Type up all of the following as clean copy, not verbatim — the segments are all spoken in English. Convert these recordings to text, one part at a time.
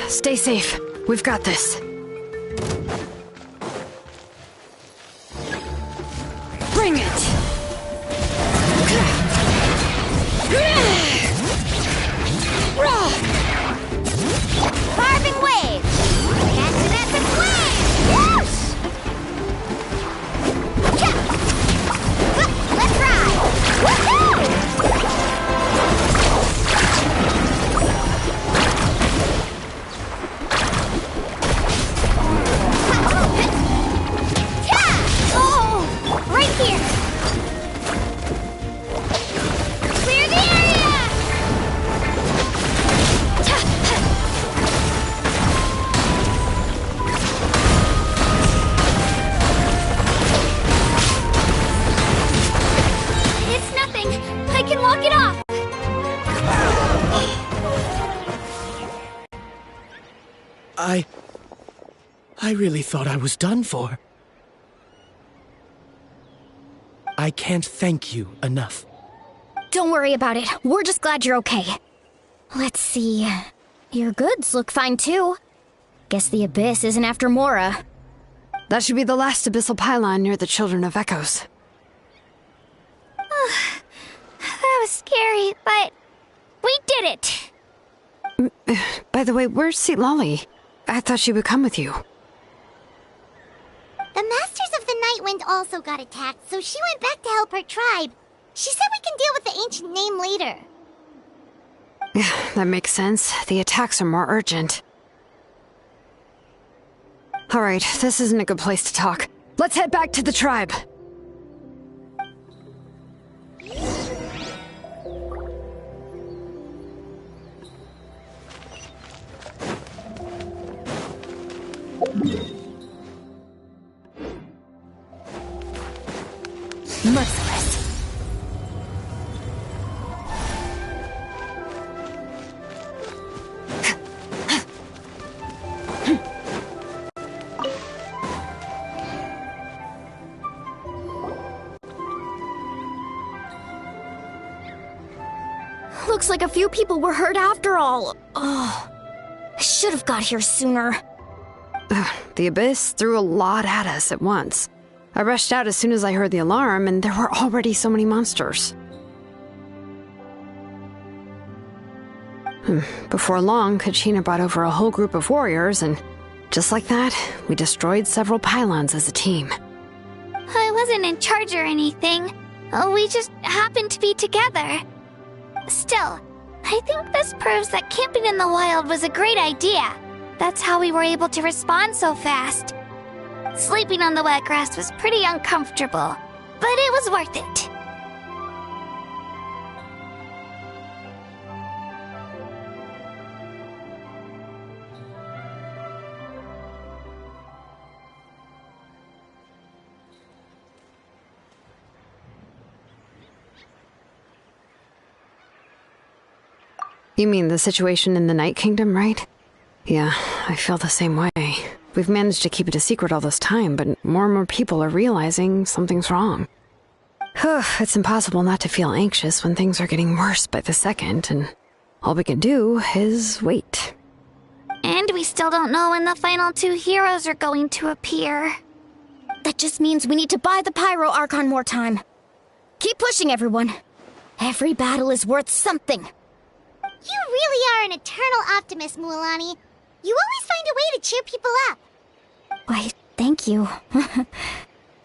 Stay safe. We've got this. Bring it! Carving wave! Accident flame! Whoosh! Let's ride! Woohoo! Right here! Clear the area! It's nothing. I can walk it off. I really thought I was done for. I can't thank you enough. Don't worry about it. We're just glad you're okay. Let's see. Your goods look fine too. Guess the Abyss isn't after Mora. That should be the last abyssal pylon near the Children of Echoes. That was scary, but we did it. By the way, where's St. Lolly? I thought she would come with you. The Masters of the Nightwind also got attacked, so she went back to help her tribe. She said we can deal with the ancient name later. That makes sense. The attacks are more urgent. Alright, this isn't a good place to talk. Let's head back to the tribe. Merciless. Looks like a few people were hurt after all. Oh, I should have got here sooner. The Abyss threw a lot at us at once. I rushed out as soon as I heard the alarm, and there were already so many monsters. Before long, Kachina brought over a whole group of warriors, and just like that, we destroyed several pylons as a team. I wasn't in charge or anything. We just happened to be together. Still, I think this proves that camping in the wild was a great idea. That's how we were able to respond so fast. Sleeping on the wet grass was pretty uncomfortable, but it was worth it. You mean the situation in the Night Kingdom, right? Yeah, I feel the same way. We've managed to keep it a secret all this time, but more and more people are realizing something's wrong. It's impossible not to feel anxious when things are getting worse by the second, and all we can do is wait. And we still don't know when the final two heroes are going to appear. That just means we need to buy the Pyro Archon more time. Keep pushing, everyone. Every battle is worth something. You really are an eternal optimist, Mualani. You always find a way to cheer people up. Why, thank you.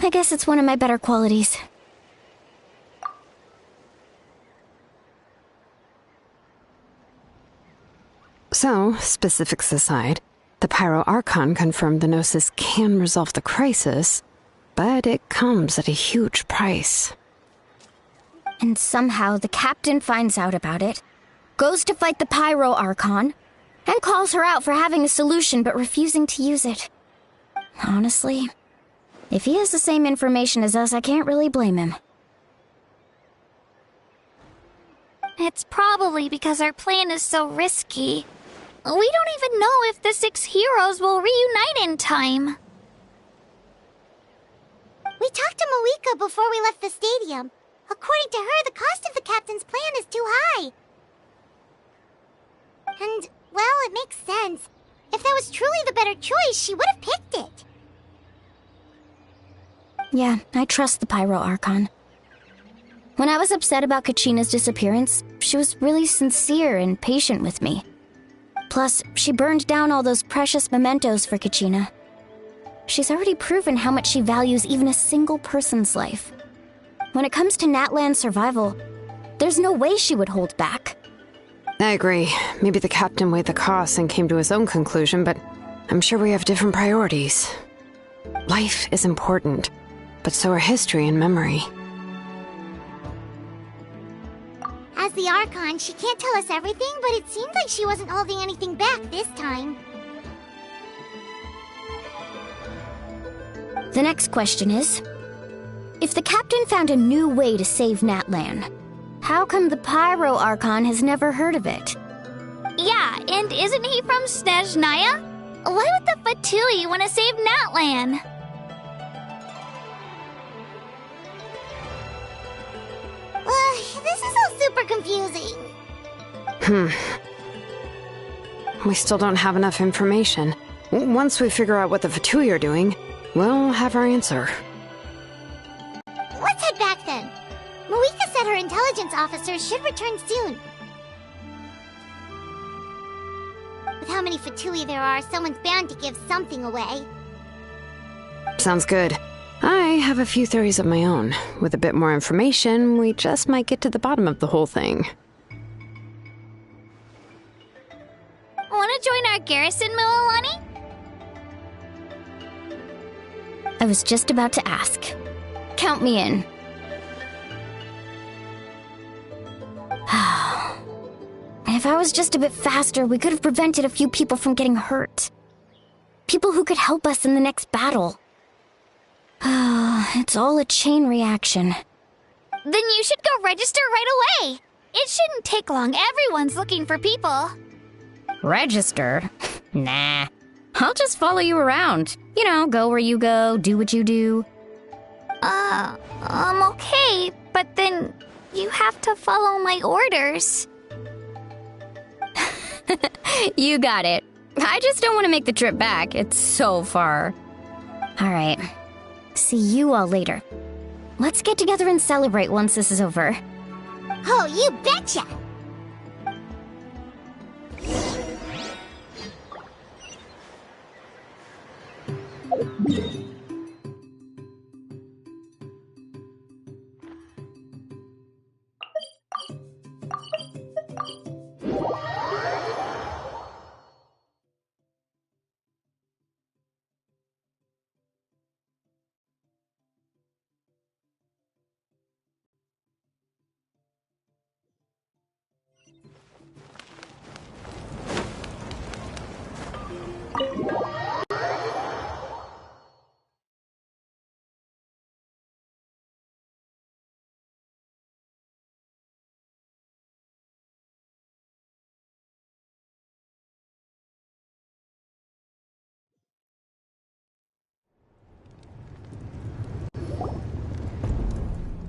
I guess it's one of my better qualities. So, specifics aside, the Pyro Archon confirmed the Gnosis can resolve the crisis, but it comes at a huge price. And somehow the captain finds out about it, goes to fight the Pyro Archon, and calls her out for having a solution but refusing to use it. Honestly, if he has the same information as us, I can't really blame him. It's probably because our plan is so risky. We don't even know if the 6 heroes will reunite in time. We talked to Moika before we left the stadium. According to her, the cost of the captain's plan is too high. And, well, it makes sense. If that was truly the better choice, she would have picked it. Yeah, I trust the Pyro Archon. When I was upset about Kachina's disappearance, she was really sincere and patient with me. Plus, she burned down all those precious mementos for Kachina. She's already proven how much she values even a single person's life. When it comes to Natlan's survival, there's no way she would hold back. I agree. Maybe the captain weighed the costs and came to his own conclusion, but I'm sure we have different priorities. Life is important, but so are history and memory. As the Archon, she can't tell us everything, but it seems like she wasn't holding anything back this time. The next question is, if the captain found a new way to save Natlan, how come the Pyro Archon has never heard of it? Yeah, and isn't he from Snezhnaya? Why would the Fatui want to save Natlan? This is all super confusing. We still don't have enough information. Once we figure out what the Fatui are doing, we'll have our answer. Let's head back then. Moika said her intelligence officers should return soon. With how many Fatui there are, someone's bound to give something away. Sounds good. I have a few theories of my own. With a bit more information, we just might get to the bottom of the whole thing. Want to join our garrison, Mililani? I was just about to ask. Count me in. If I was just a bit faster, we could have prevented a few people from getting hurt. People who could help us in the next battle. It's all a chain reaction. Then you should go register right away. It shouldn't take long. Everyone's looking for people. Register? Nah. I'll just follow you around. You know, go where you go, do what you do. Okay, but then you have to follow my orders. You got it. I just don't want to make the trip back. It's so far. All right. See you all later. Let's get together and celebrate once this is over. Oh, you betcha!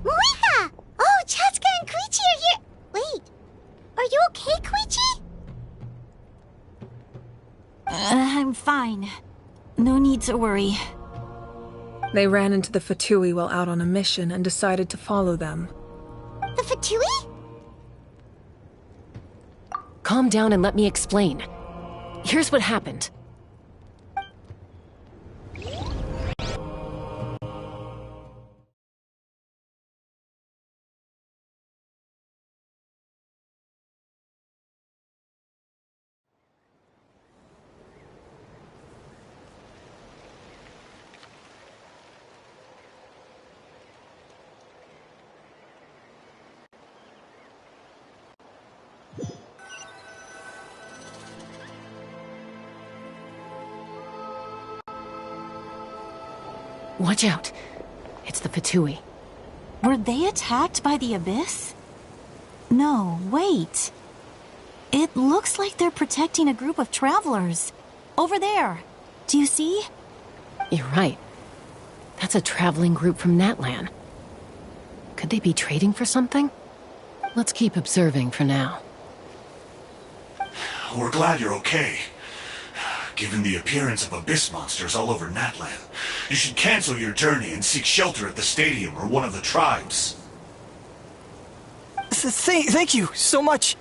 Moika! Oh, Chatska and Koichi are here! Wait, are you okay, Koichi? I'm fine. No need to worry. They ran into the Fatui while out on a mission and decided to follow them. The Fatui? Calm down and let me explain. Here's what happened. Watch out. It's the Fatui. Were they attacked by the Abyss? No, wait. It looks like they're protecting a group of travelers. Over there. Do you see? You're right. That's a traveling group from Natlan. Could they be trading for something? Let's keep observing for now. We're glad you're okay. Given the appearance of abyss monsters all over Natlan, you should cancel your journey and seek shelter at the stadium or one of the tribes. Thank you so much.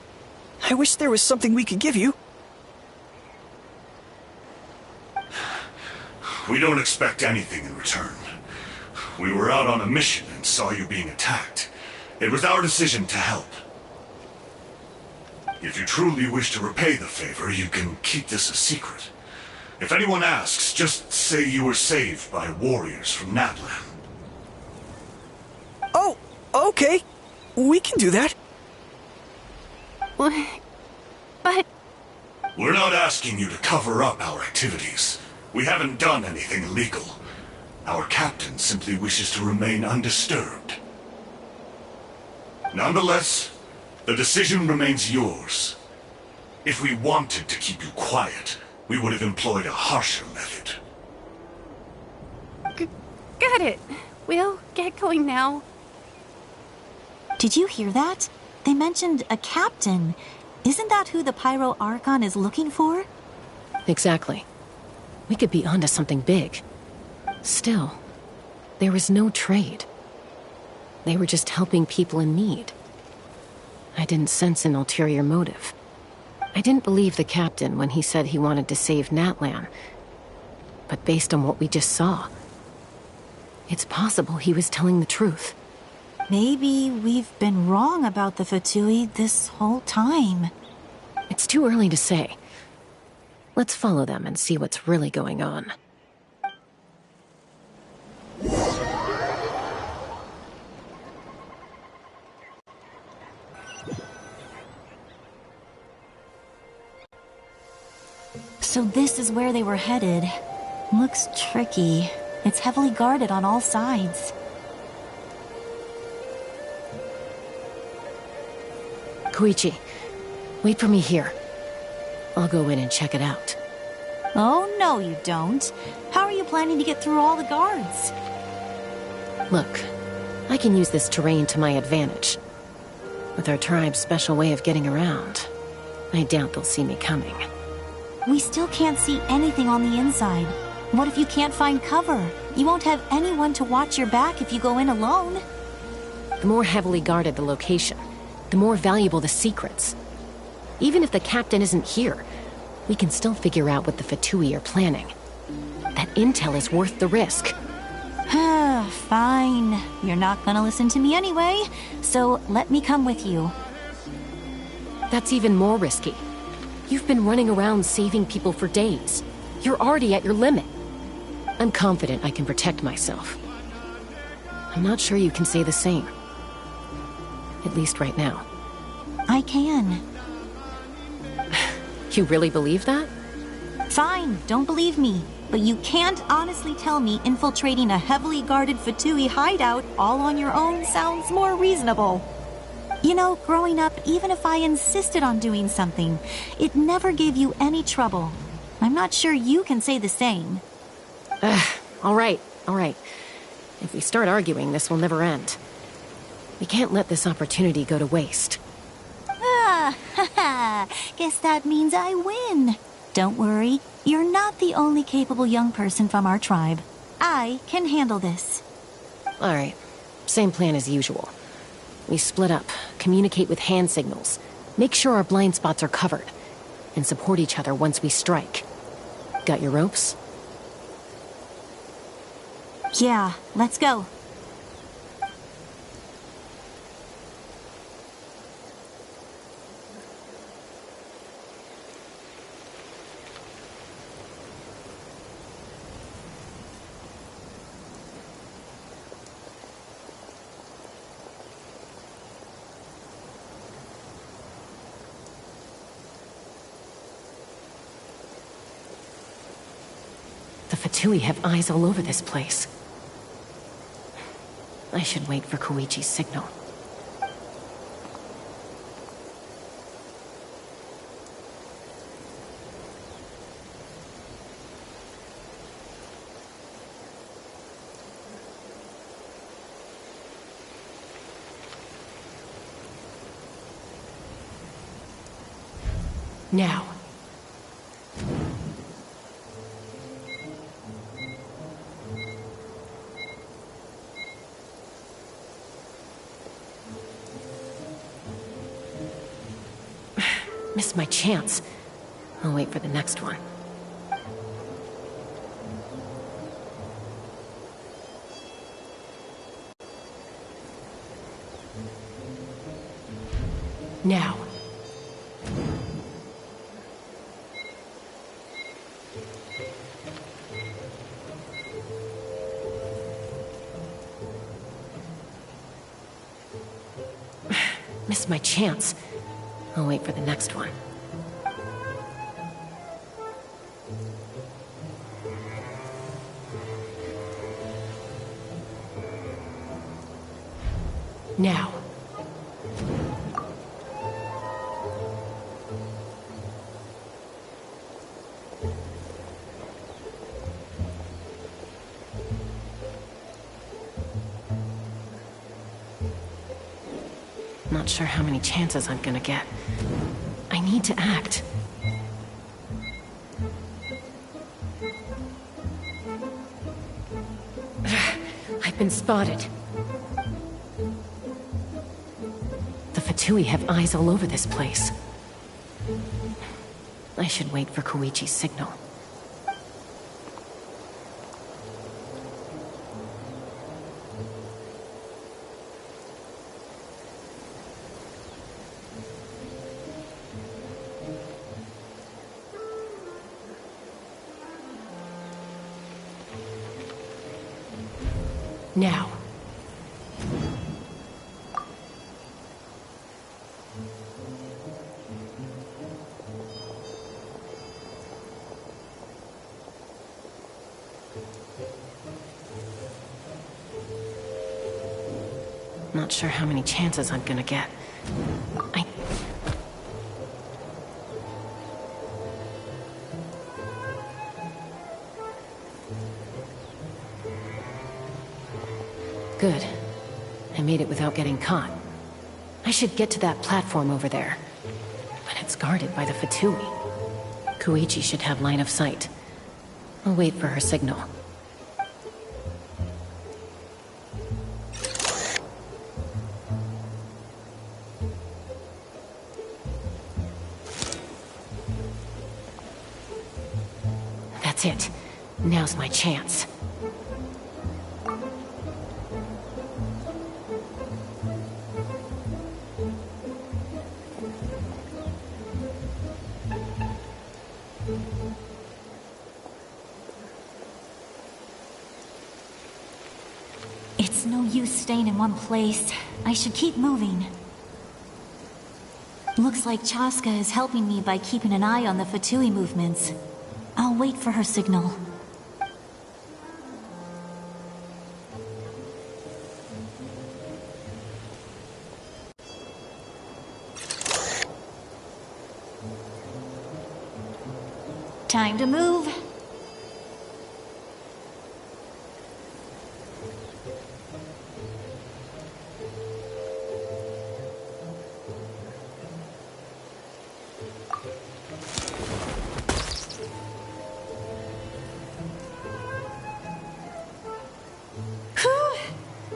I wish there was something we could give you. We don't expect anything in return. We were out on a mission and saw you being attacked. It was our decision to help. If you truly wish to repay the favor, you can keep this a secret. If anyone asks, just say you were saved by warriors from Natlan. Oh, okay. We can do that. But... We're not asking you to cover up our activities. We haven't done anything illegal. Our captain simply wishes to remain undisturbed. Nonetheless, the decision remains yours. If we wanted to keep you quiet, we would have employed a harsher method. Got it. We'll get going now. Did you hear that? They mentioned a captain. Isn't that who the Pyro Archon is looking for? Exactly. We could be onto something big. Still, there was no trade. They were just helping people in need. I didn't sense an ulterior motive. I didn't believe the captain when he said he wanted to save Natlan. But based on what we just saw, it's possible he was telling the truth. Maybe we've been wrong about the Fatui this whole time. It's too early to say. Let's follow them and see what's really going on. So this is where they were headed. Looks tricky. It's heavily guarded on all sides. Koichi, wait for me here. I'll go in and check it out. Oh, no you don't. How are you planning to get through all the guards? Look, I can use this terrain to my advantage. With our tribe's special way of getting around, I doubt they'll see me coming. We still can't see anything on the inside. What if you can't find cover? You won't have anyone to watch your back if you go in alone. The more heavily guarded the location, the more valuable the secrets. Even if the captain isn't here, we can still figure out what the Fatui are planning. That intel is worth the risk. Fine. You're not gonna listen to me anyway, so let me come with you. That's even more risky. You've been running around saving people for days. You're already at your limit. I'm confident I can protect myself. I'm not sure you can say the same. At least right now. I can. You really believe that? Fine, don't believe me. But you can't honestly tell me infiltrating a heavily guarded Fatui hideout all on your own sounds more reasonable. You know, growing up, even if I insisted on doing something, it never gave you any trouble. I'm not sure you can say the same. All right. If we start arguing, this will never end. We can't let this opportunity go to waste. Guess that means I win. Don't worry, you're not the only capable young person from our tribe. I can handle this. All right, same plan as usual. We split up, communicate with hand signals, make sure our blind spots are covered, and support each other once we strike. Got your ropes? Yeah, let's go. The Fatui have eyes all over this place. I should wait for Koichi's signal. Now. Missed my chance. I'll wait for the next one. Now. Missed my chance. I'll wait for the next one. Now. Not sure how many chances I'm gonna get. I need to act. I've been spotted. The Fatui have eyes all over this place. I should wait for Koichi's signal. Now. Not sure how many chances I'm gonna get. Good. I made it without getting caught. I should get to that platform over there. But it's guarded by the Fatui. Koichi should have line of sight. I'll wait for her signal. That's it. Now's my chance. It's no use staying in one place. I should keep moving. Looks like Chaska is helping me by keeping an eye on the Fatui movements. I'll wait for her signal. Time to move.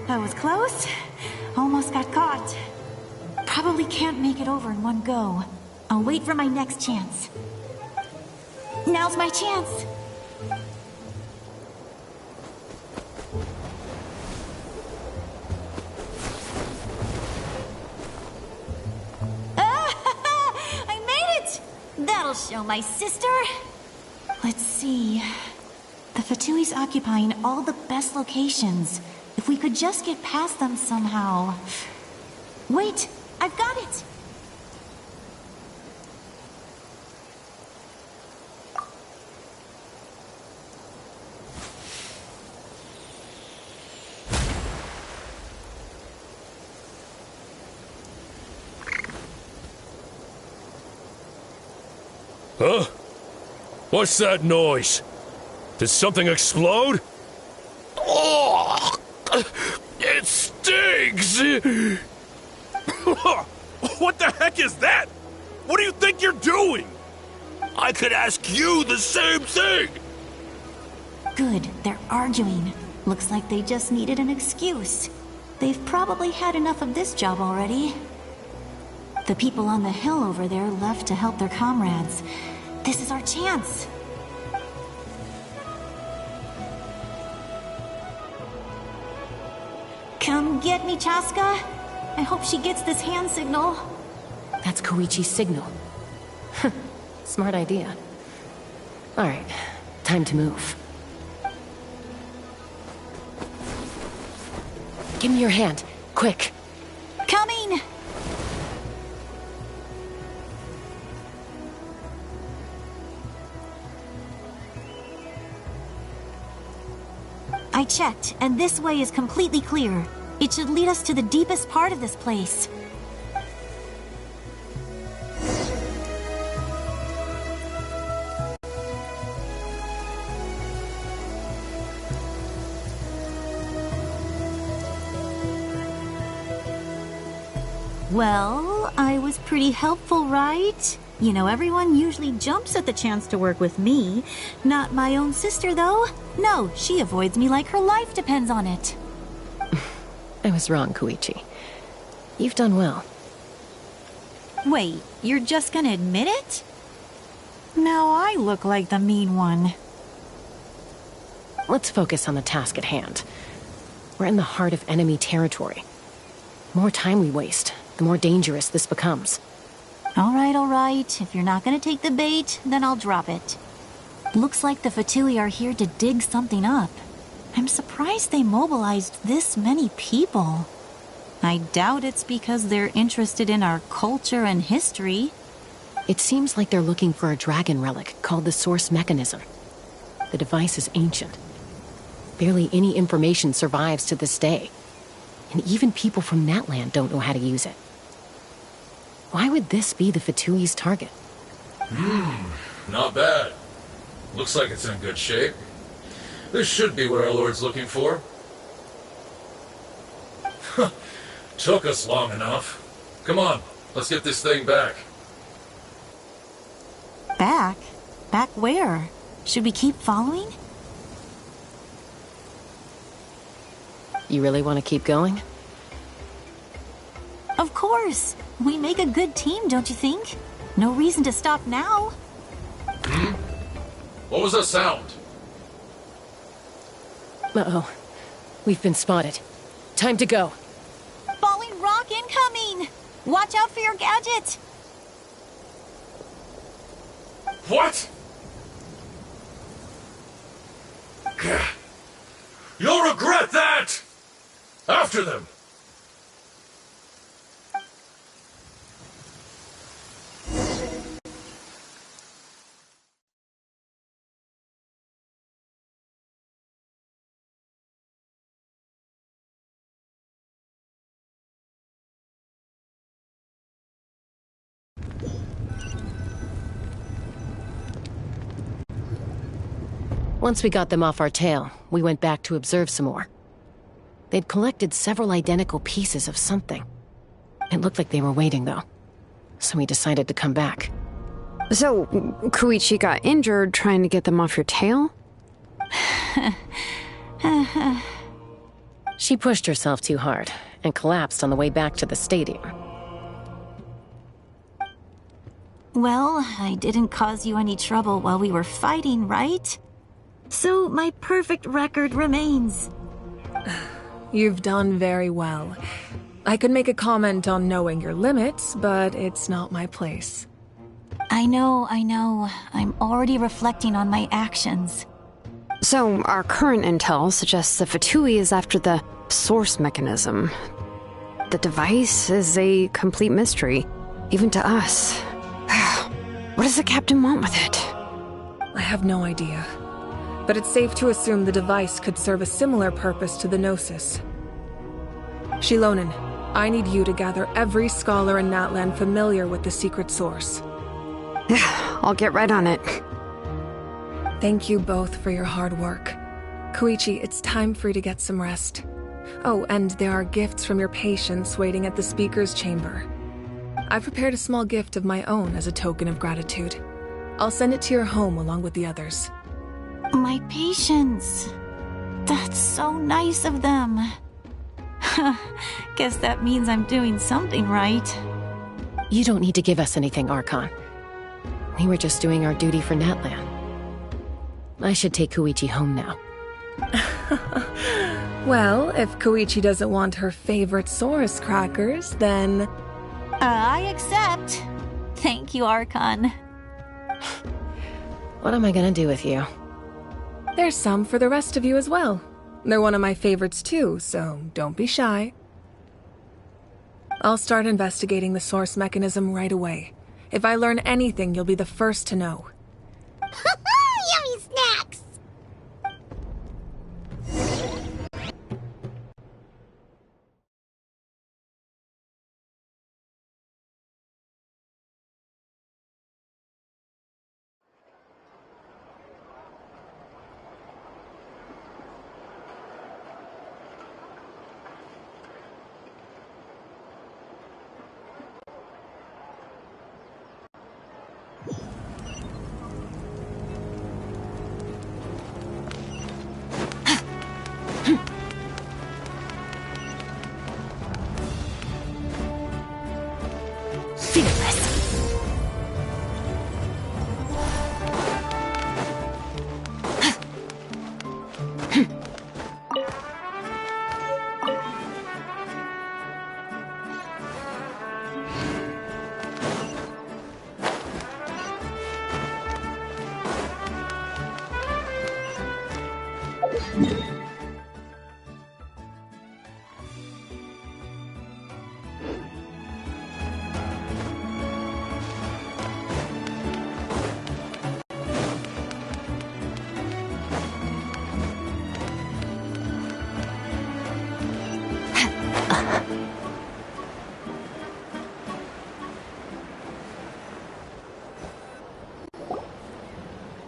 That was close. Almost got caught. Probably can't make it over in one go. I'll wait for my next chance. Now's my chance. I made it! That'll show my sister. Let's see. The Fatui's occupying all the best locations. If we could just get past them somehow. Wait, I've got it! Huh? What's that noise? Did something explode? Oh! It stinks! What the heck is that? What do you think you're doing? I could ask you the same thing! Good, they're arguing. Looks like they just needed an excuse. They've probably had enough of this job already. The people on the hill over there left to help their comrades. This is our chance. Come get me, Chaska. I hope she gets this hand signal. That's Koichi's signal. Smart idea. Alright, time to move. Give me your hand, quick. Coming! I checked, and this way is completely clear. It should lead us to the deepest part of this place. Well, I was pretty helpful, right? You know, everyone usually jumps at the chance to work with me. Not my own sister, though. No, she avoids me like her life depends on it. I was wrong, Koichi. You've done well. Wait, you're just gonna admit it? Now I look like the mean one. Let's focus on the task at hand. We're in the heart of enemy territory. The more time we waste, the more dangerous this becomes. All right. If you're not gonna take the bait, then I'll drop it. Looks like the Fatui are here to dig something up. I'm surprised they mobilized this many people. I doubt it's because they're interested in our culture and history. It seems like they're looking for a dragon relic called the Source Mechanism. The device is ancient. Barely any information survives to this day. And even people from Natlan don't know how to use it. Why would this be the Fatui's target? Not bad. Looks like it's in good shape. This should be what our Lord's looking for. Took us long enough. Come on, let's get this thing back. Back? Back where? Should we keep following? You really want to keep going? Of course. We make a good team, don't you think? No reason to stop now. What was that sound? Uh-oh. We've been spotted. Time to go. Falling rock incoming! Watch out for your gadget! What? You'll regret that! After them! Once we got them off our tail, we went back to observe some more. They'd collected several identical pieces of something. It looked like they were waiting, though. So we decided to come back. So, Koichi got injured trying to get them off your tail? She pushed herself too hard and collapsed on the way back to the stadium. Well, I didn't cause you any trouble while we were fighting, right? So my perfect record remains. You've done very well. I could make a comment on knowing your limits, but it's not my place. I know. I'm already reflecting on my actions. So, our current intel suggests the Fatui is after the Source Mechanism. The device is a complete mystery, even to us. What does the captain want with it? I have no idea. But it's safe to assume the device could serve a similar purpose to the Gnosis. Shilonen, I need you to gather every scholar in Natlan familiar with the secret source. I'll get right on it. Thank you both for your hard work. Koichi, it's time for you to get some rest. Oh, and there are gifts from your patients waiting at the speaker's chamber. I've prepared a small gift of my own as a token of gratitude. I'll send it to your home along with the others. My patients. That's so nice of them. Guess that means I'm doing something right. You don't need to give us anything, Archon. We were just doing our duty for Natlan. I should take Koichi home now. Well, if Koichi doesn't want her favorite Saurus crackers, then... I accept. Thank you, Archon. What am I gonna do with you? There's some for the rest of you as well. They're one of my favorites too, so don't be shy. I'll start investigating the source mechanism right away. If I learn anything, you'll be the first to know. Yummy snacks!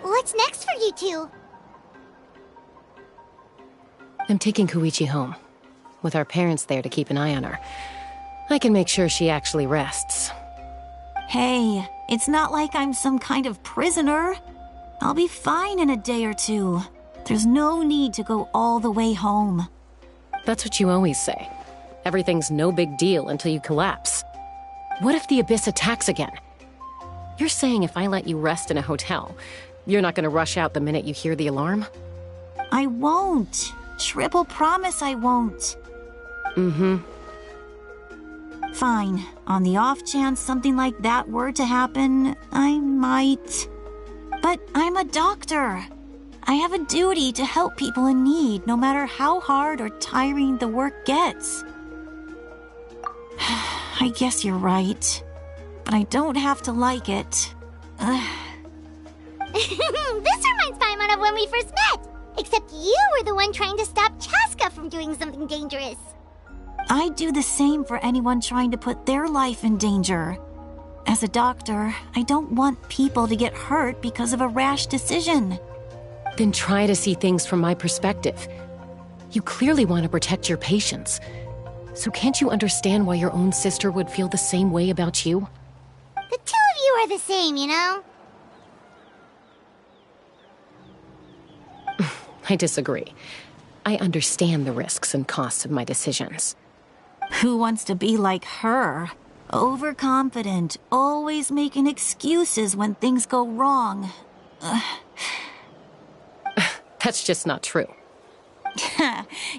What's next for you two? I'm taking Koichi home. With our parents there to keep an eye on her. I can make sure she actually rests. Hey, it's not like I'm some kind of prisoner. I'll be fine in a day or two. There's no need to go all the way home. That's what you always say. Everything's no big deal until you collapse. What if the Abyss attacks again? You're saying if I let you rest in a hotel, you're not gonna rush out the minute you hear the alarm? I won't. Triple promise I won't. Mm-hmm. Fine. On the off chance something like that were to happen, I might. But I'm a doctor. I have a duty to help people in need, no matter how hard or tiring the work gets. I guess you're right. But I don't have to like it. This reminds Paimon of when we first met. Except you were the one trying to stop Chaska from doing something dangerous. I'd do the same for anyone trying to put their life in danger. As a doctor, I don't want people to get hurt because of a rash decision. Then try to see things from my perspective. You clearly want to protect your patients. So can't you understand why your own sister would feel the same way about you? The two of you are the same, you know? I disagree. I understand the risks and costs of my decisions. Who wants to be like her? Overconfident, always making excuses when things go wrong. That's just not true.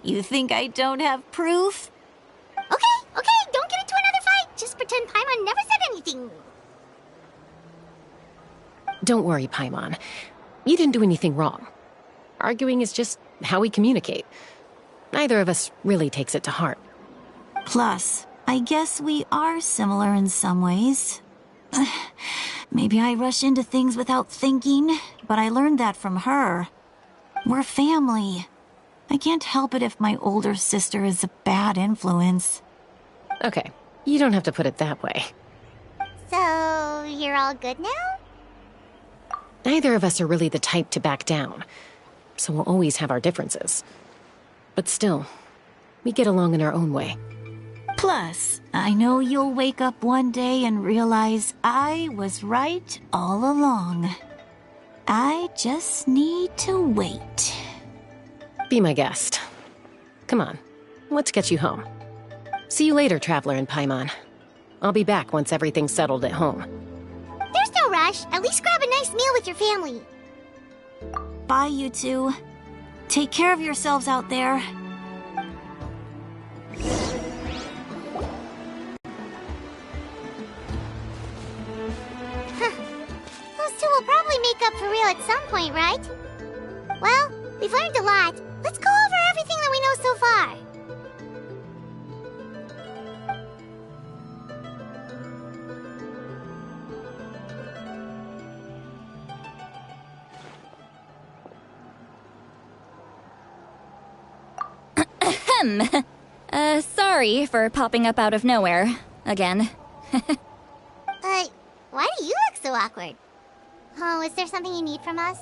You think I don't have proof? Okay, don't get into another fight. Just pretend Paimon never said anything. Don't worry, Paimon. You didn't do anything wrong. Arguing is just how we communicate. Neither of us really takes it to heart. Plus, I guess we are similar in some ways. Maybe I rush into things without thinking, but I learned that from her. We're family. I can't help it if my older sister is a bad influence. Okay, you don't have to put it that way. So, you're all good now? Neither of us are really the type to back down, so we'll always have our differences. But still, we get along in our own way. Plus, I know you'll wake up one day and realize I was right all along. I just need to wait. Be my guest. Come on, let's get you home. See you later, Traveler in Paimon. I'll be back once everything's settled at home. There's no rush. At least grab a nice meal with your family. Bye, you two. Take care of yourselves out there. Those two will probably make up for real at some point, right? Well, we've learned a lot. Let's go over everything that we know so far. Sorry for popping up out of nowhere. Again. Why do you look so awkward? Oh, is there something you need from us?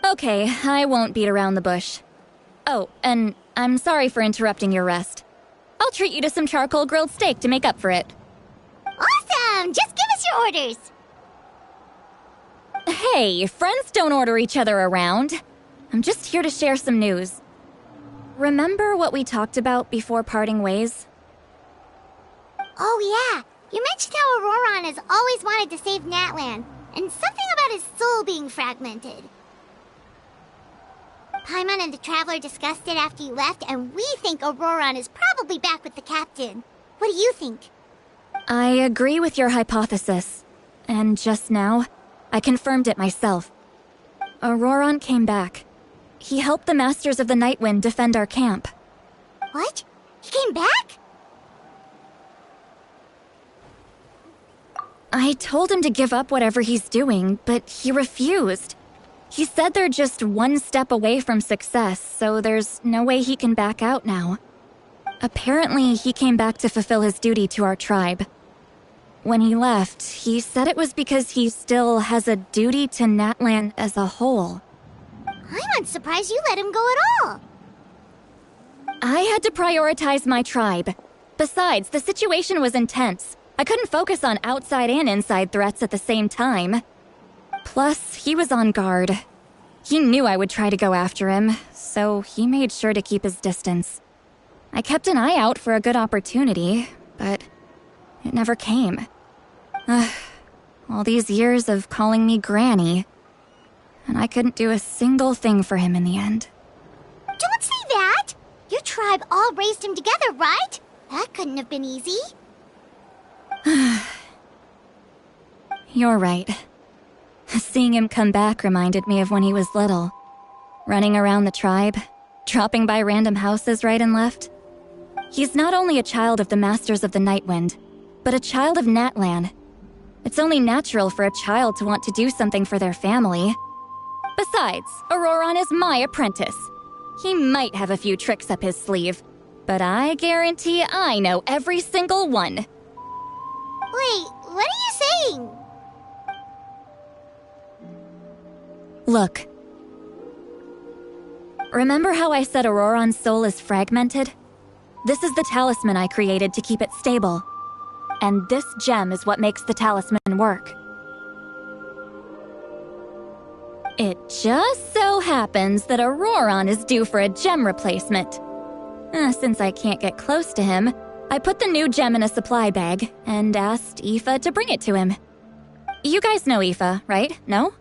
Okay, I won't beat around the bush. Oh, and I'm sorry for interrupting your rest. I'll treat you to some charcoal grilled steak to make up for it. Awesome! Just give us your orders! Hey, friends don't order each other around. I'm just here to share some news. Remember what we talked about before parting ways? Oh yeah, you mentioned how Auroron has always wanted to save Natlan, and something about his soul being fragmented. Paimon and the Traveler discussed it after you left, and we think Auroron is probably back with the captain. What do you think? I agree with your hypothesis. And just now, I confirmed it myself. Auroron came back. He helped the Masters of the Nightwind defend our camp. What? He came back? I told him to give up whatever he's doing, but he refused. He said they're just one step away from success, so there's no way he can back out now. Apparently, he came back to fulfill his duty to our tribe. When he left, he said it was because he still has a duty to Natlan as a whole. I'm unsurprised you let him go at all. I had to prioritize my tribe. Besides, the situation was intense. I couldn't focus on outside and inside threats at the same time. Plus, he was on guard. He knew I would try to go after him, so he made sure to keep his distance. I kept an eye out for a good opportunity, but it never came. All these years of calling me Granny, and I couldn't do a single thing for him in the end. Don't say that! Your tribe all raised him together, right? That couldn't have been easy. You're right. Seeing him come back reminded me of when he was little. Running around the tribe, dropping by random houses right and left. He's not only a child of the Masters of the Nightwind, but a child of Natlan. It's only natural for a child to want to do something for their family. Besides, Auroron is my apprentice. He might have a few tricks up his sleeve, but I guarantee I know every single one. Wait, what are you saying? Look. Remember how I said Auroron's soul is fragmented? This is the talisman I created to keep it stable. And this gem is what makes the talisman work. It just so happens that Auroron is due for a gem replacement. Since I can't get close to him, I put the new gem in a supply bag and asked Aoife to bring it to him. You guys know Aoife, right? No?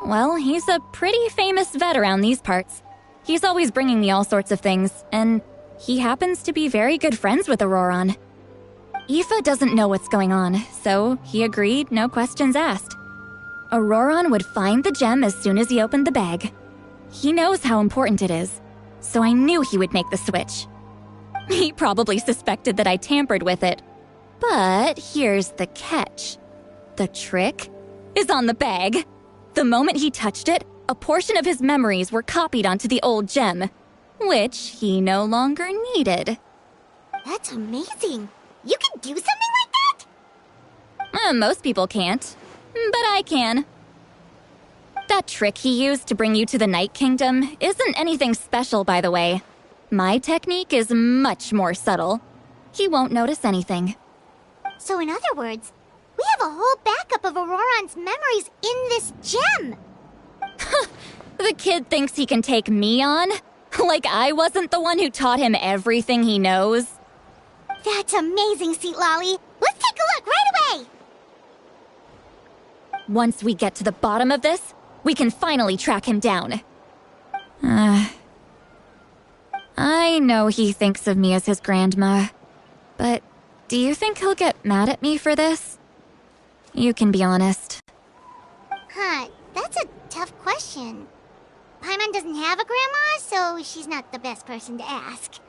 Well, he's a pretty famous vet around these parts. He's always bringing me all sorts of things, and he happens to be very good friends with Auroron. Aoife doesn't know what's going on, so he agreed, no questions asked. Auroron would find the gem as soon as he opened the bag. He knows how important it is, so I knew he would make the switch. He probably suspected that I tampered with it. But here's the catch. The trick is on the bag. The moment he touched it, a portion of his memories were copied onto the old gem, which he no longer needed. That's amazing. You can do something like that? Most people can't, but I can. That trick he used to bring you to the Night Kingdom isn't anything special, by the way. My technique is much more subtle. He won't notice anything. So in other words, we have a whole backup of Auroran's memories in this gem! The kid thinks he can take me on? Like I wasn't the one who taught him everything he knows? That's amazing, Seat Lolly! Let's take a look right away! Once we get to the bottom of this, we can finally track him down. I know he thinks of me as his grandma, but do you think he'll get mad at me for this? You can be honest. Huh, that's a tough question. Paimon doesn't have a grandma, so she's not the best person to ask.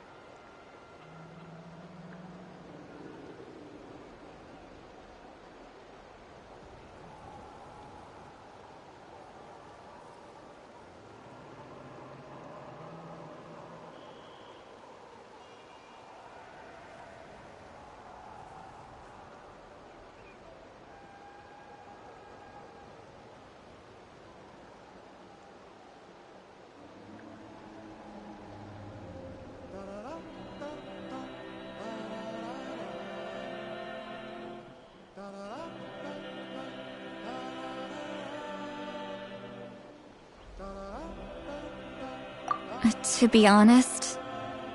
To be honest,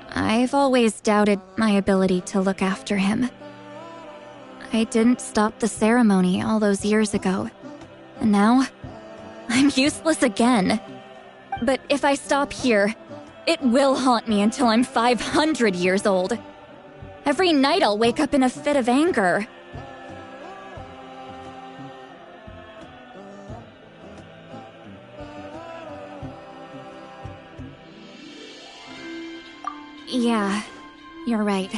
I've always doubted my ability to look after him. I didn't stop the ceremony all those years ago, and now I'm useless again. But if I stop here, it will haunt me until I'm 500 years old. Every night I'll wake up in a fit of anger. Yeah, you're right.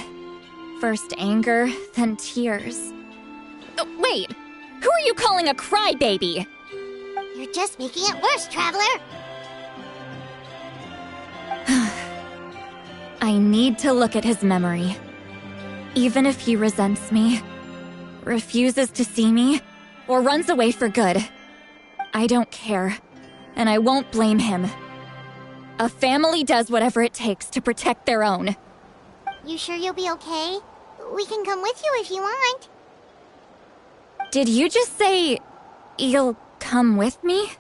First anger, then tears. Oh, wait! Who are you calling a crybaby? You're just making it worse, Traveler! I need to look at his memory. Even if he resents me, refuses to see me, or runs away for good, I don't care, and I won't blame him. A family does whatever it takes to protect their own. You sure you'll be okay? We can come with you if you want. Did you just say you'll come with me?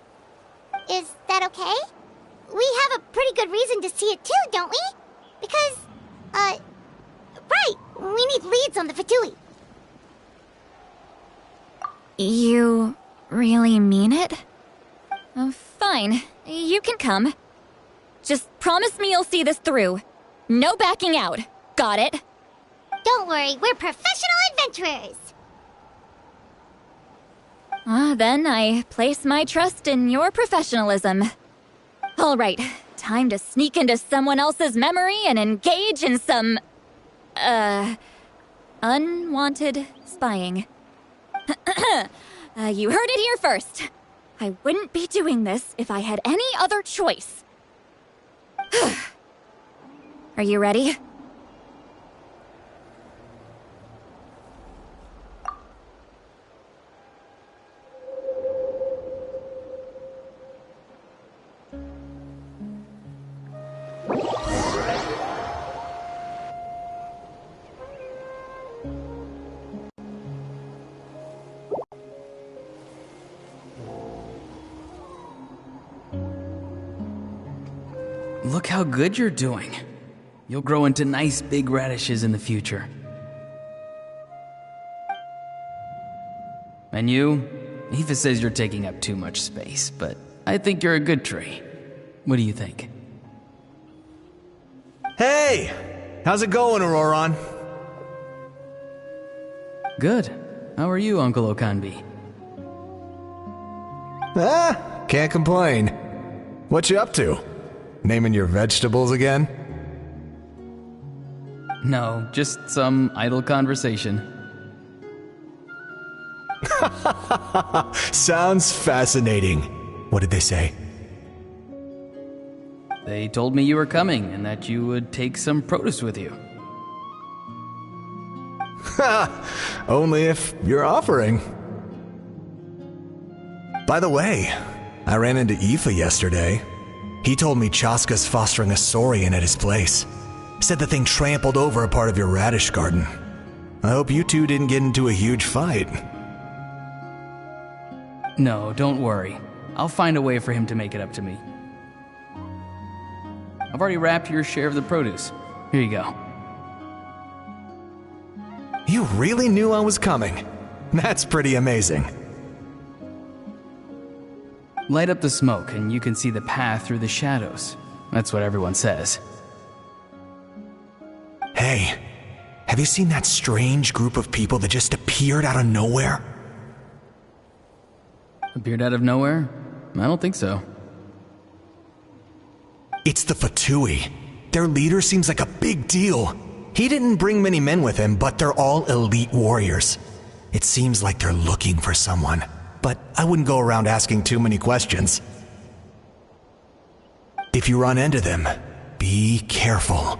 Is that okay? We have a pretty good reason to see it too, don't we? Because, right, we need leads on the Fatui. You really mean it? Oh, fine, you can come. Just promise me you'll see this through. No backing out. Got it? Don't worry, we're professional adventurers! Then I place my trust in your professionalism. All right, time to sneak into someone else's memory and engage in some... unwanted spying. You heard it here first. I wouldn't be doing this if I had any other choice. Are you ready? Look how good you're doing. You'll grow into nice big radishes in the future. And you? Aoife says you're taking up too much space, but I think you're a good tree. What do you think? Hey! How's it going, Auroran? Good. How are you, Uncle Okanbi? Can't complain. What you up to? Naming your vegetables again? No, just some idle conversation. Sounds fascinating. What did they say? They told me you were coming and that you would take some produce with you. Only if you're offering. By the way, I ran into Aoife yesterday. He told me Chaska's fostering a saurian at his place. Said the thing trampled over a part of your radish garden. I hope you two didn't get into a huge fight. No, don't worry. I'll find a way for him to make it up to me. I've already wrapped your share of the produce. Here you go. You really knew I was coming. That's pretty amazing. Light up the smoke and you can see the path through the shadows. That's what everyone says. Hey, have you seen that strange group of people that just appeared out of nowhere? Appeared out of nowhere? I don't think so. It's the Fatui. Their leader seems like a big deal. He didn't bring many men with him, but they're all elite warriors. It seems like they're looking for someone, but I wouldn't go around asking too many questions. If you run into them, be careful.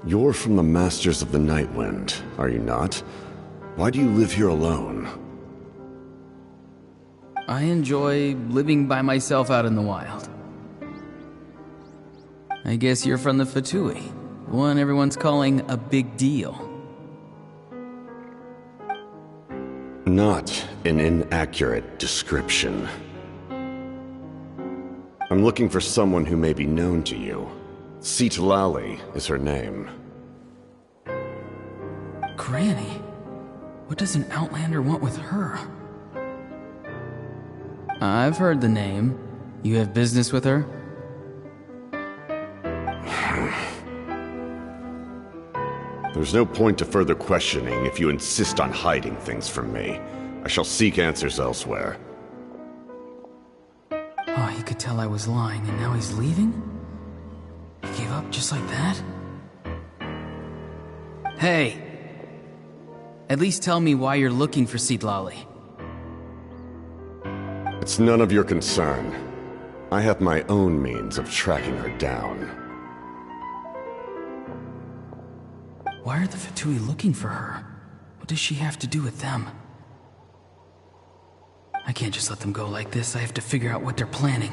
You're from the Masters of the Nightwind, are you not? Why do you live here alone? I enjoy living by myself out in the wild. I guess you're from the Fatui, the one everyone's calling a big deal. Not an inaccurate description. I'm looking for someone who may be known to you. Citlali is her name. Granny? What does an Outlander want with her? I've heard the name. You have business with her? There's no point to further questioning if you insist on hiding things from me. I shall seek answers elsewhere. Oh, he could tell I was lying, and now he's leaving? He gave up just like that? Hey! At least tell me why you're looking for Citlali. It's none of your concern. I have my own means of tracking her down. Why are the Fatui looking for her? What does she have to do with them? I can't just let them go like this. I have to figure out what they're planning.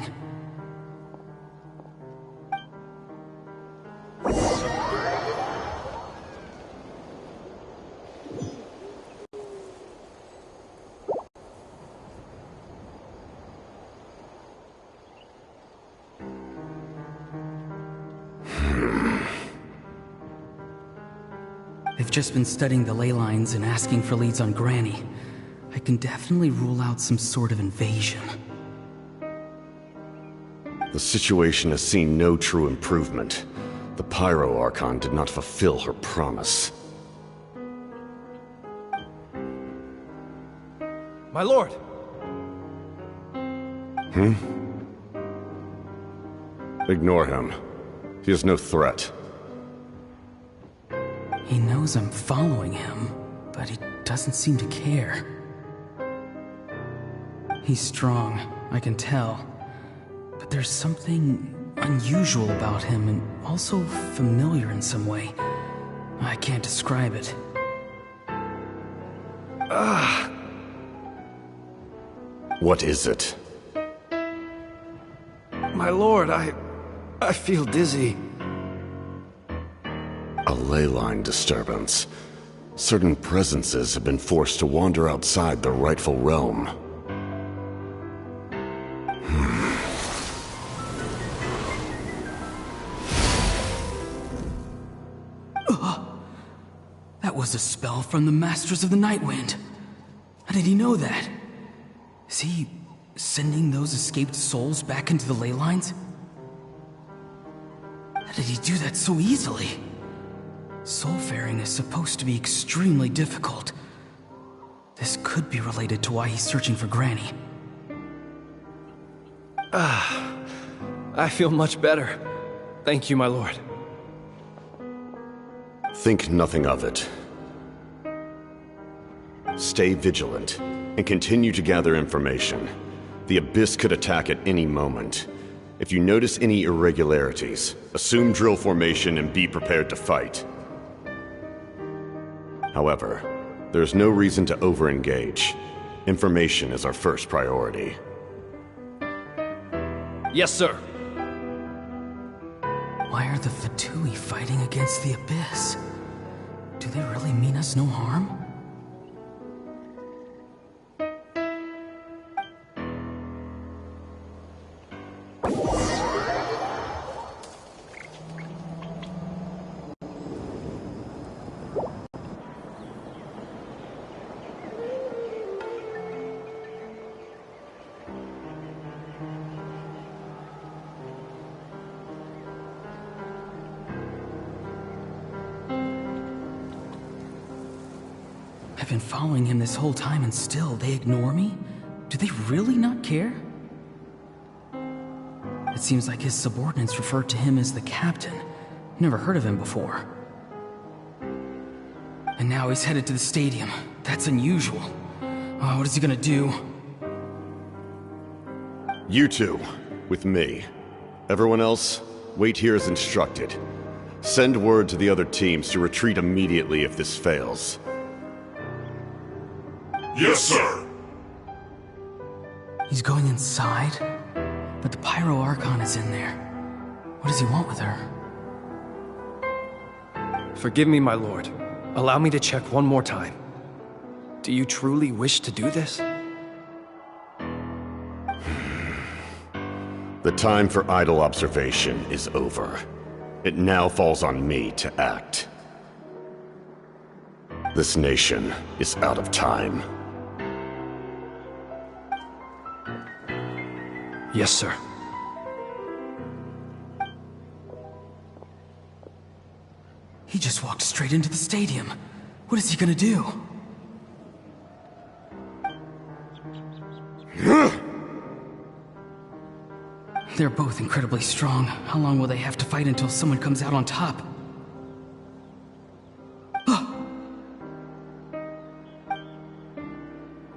I've just been studying the ley lines and asking for leads on Granny. I can definitely rule out some sort of invasion. The situation has seen no true improvement. The Pyro Archon did not fulfill her promise. My lord! Ignore him. He is no threat. He knows I'm following him, but he doesn't seem to care. He's strong, I can tell. But there's something unusual about him and also familiar in some way. I can't describe it. What is it? My lord, I feel dizzy. A ley line disturbance. Certain presences have been forced to wander outside their rightful realm. That was a spell from the Masters of the Nightwind. How did he know that? Is he sending those escaped souls back into the ley lines? How did he do that so easily? Soulfaring is supposed to be extremely difficult. This could be related to why he's searching for Granny. I feel much better. Thank you, my lord. Think nothing of it. Stay vigilant, and continue to gather information. The Abyss could attack at any moment. If you notice any irregularities, assume drill formation and be prepared to fight. However, there's no reason to over-engage. Information is our first priority. Yes, sir. Why are the Fatui fighting against the Abyss? Do they really mean us no harm? I've been following him this whole time and still they ignore me? Do they really not care? It seems like his subordinates refer to him as the captain. Never heard of him before. And now he's headed to the stadium. That's unusual. Oh, what is he gonna do? You two, with me. Everyone else, wait here as instructed. Send word to the other teams to retreat immediately if this fails. Yes, sir! He's going inside? But the Pyro Archon is in there. What does he want with her? Forgive me, my lord. Allow me to check one more time. Do you truly wish to do this? The time for idle observation is over. It now falls on me to act. This nation is out of time. Yes, sir. He just walked straight into the stadium. What is he gonna do? They're both incredibly strong. How long will they have to fight until someone comes out on top?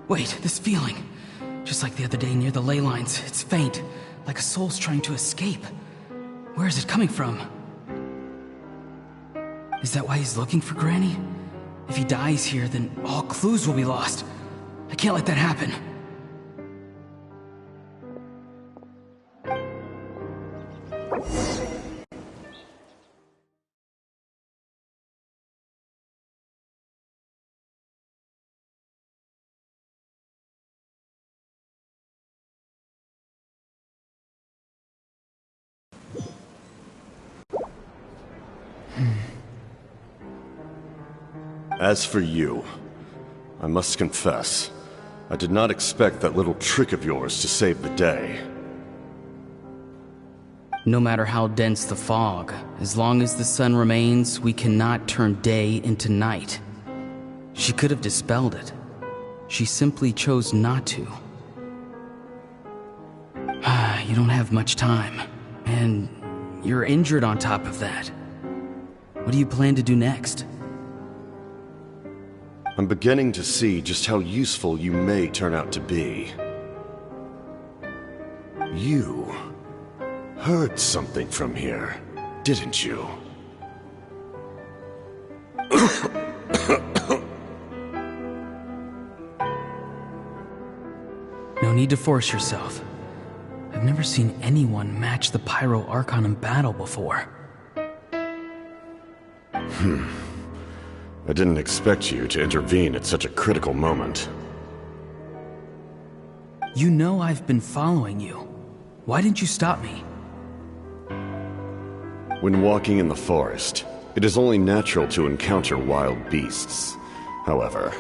Wait, this feeling. Just like the other day near the ley lines, it's faint, like a soul's trying to escape. Where is it coming from? Is that why he's looking for Granny? If he dies here, then all clues will be lost. I can't let that happen. As for you, I must confess, I did not expect that little trick of yours to save the day. No matter how dense the fog, as long as the sun remains, we cannot turn day into night. She could have dispelled it. She simply chose not to. You don't have much time, and you're injured on top of that. What do you plan to do next? I'm beginning to see just how useful you may turn out to be. You heard something from here, didn't you? No need to force yourself. I've never seen anyone match the Pyro Archon in battle before. I didn't expect you to intervene at such a critical moment. You know I've been following you. Why didn't you stop me? When walking in the forest, it is only natural to encounter wild beasts. However,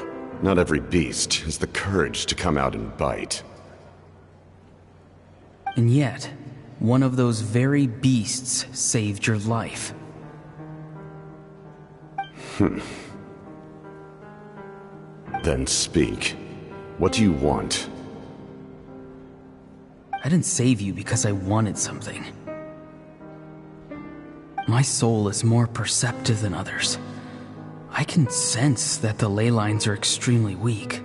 not every beast has the courage to come out and bite. And yet, one of those very beasts saved your life. Then speak. What do you want? I didn't save you because I wanted something. My soul is more perceptive than others. I can sense that the ley lines are extremely weak.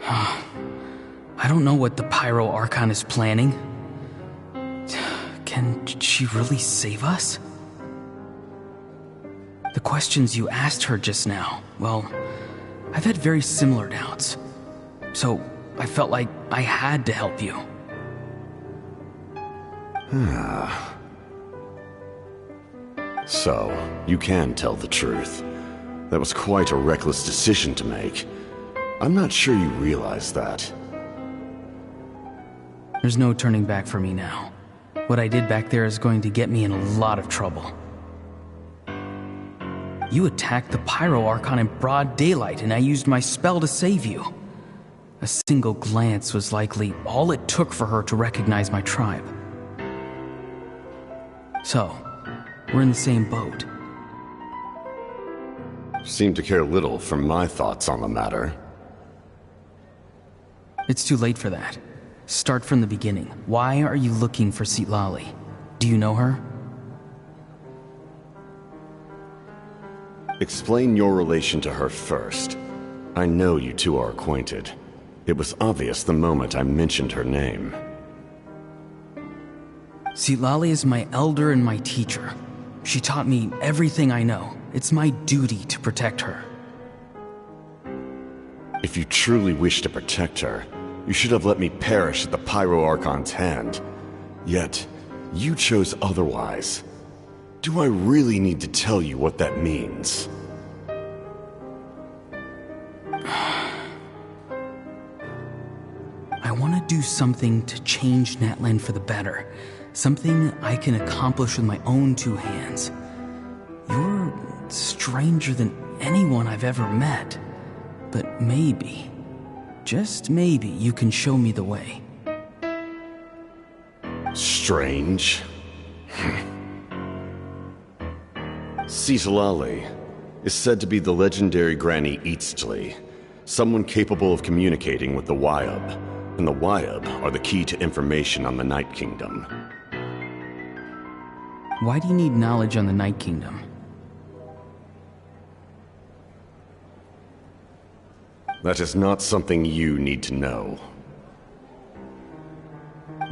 I don't know what the Pyro Archon is planning. Can she really save us? The questions you asked her just now, well, I've had very similar doubts. So I felt like I had to help you. So, you can tell the truth. That was quite a reckless decision to make. I'm not sure you realize that. There's no turning back for me now. What I did back there is going to get me in a lot of trouble. You attacked the Pyro Archon in broad daylight, and I used my spell to save you. A single glance was likely all it took for her to recognize my tribe. So, we're in the same boat. Seem to care little for my thoughts on the matter. It's too late for that. Start from the beginning. Why are you looking for Citlali? Do you know her? Explain your relation to her first. I know you two are acquainted. It was obvious the moment I mentioned her name. Citlali is my elder and my teacher. She taught me everything I know. It's my duty to protect her. If you truly wish to protect her, you should have let me perish at the Pyro Archon's hand. Yet, you chose otherwise. Do I really need to tell you what that means? I want to do something to change Natlan for the better. Something I can accomplish with my own two hands. You're stranger than anyone I've ever met. But maybe, just maybe, you can show me the way. Strange? Citlali is said to be the legendary Granny Eastly, someone capable of communicating with the Wyab, and the Wyab are the key to information on the Night Kingdom. Why do you need knowledge on the Night Kingdom? That is not something you need to know.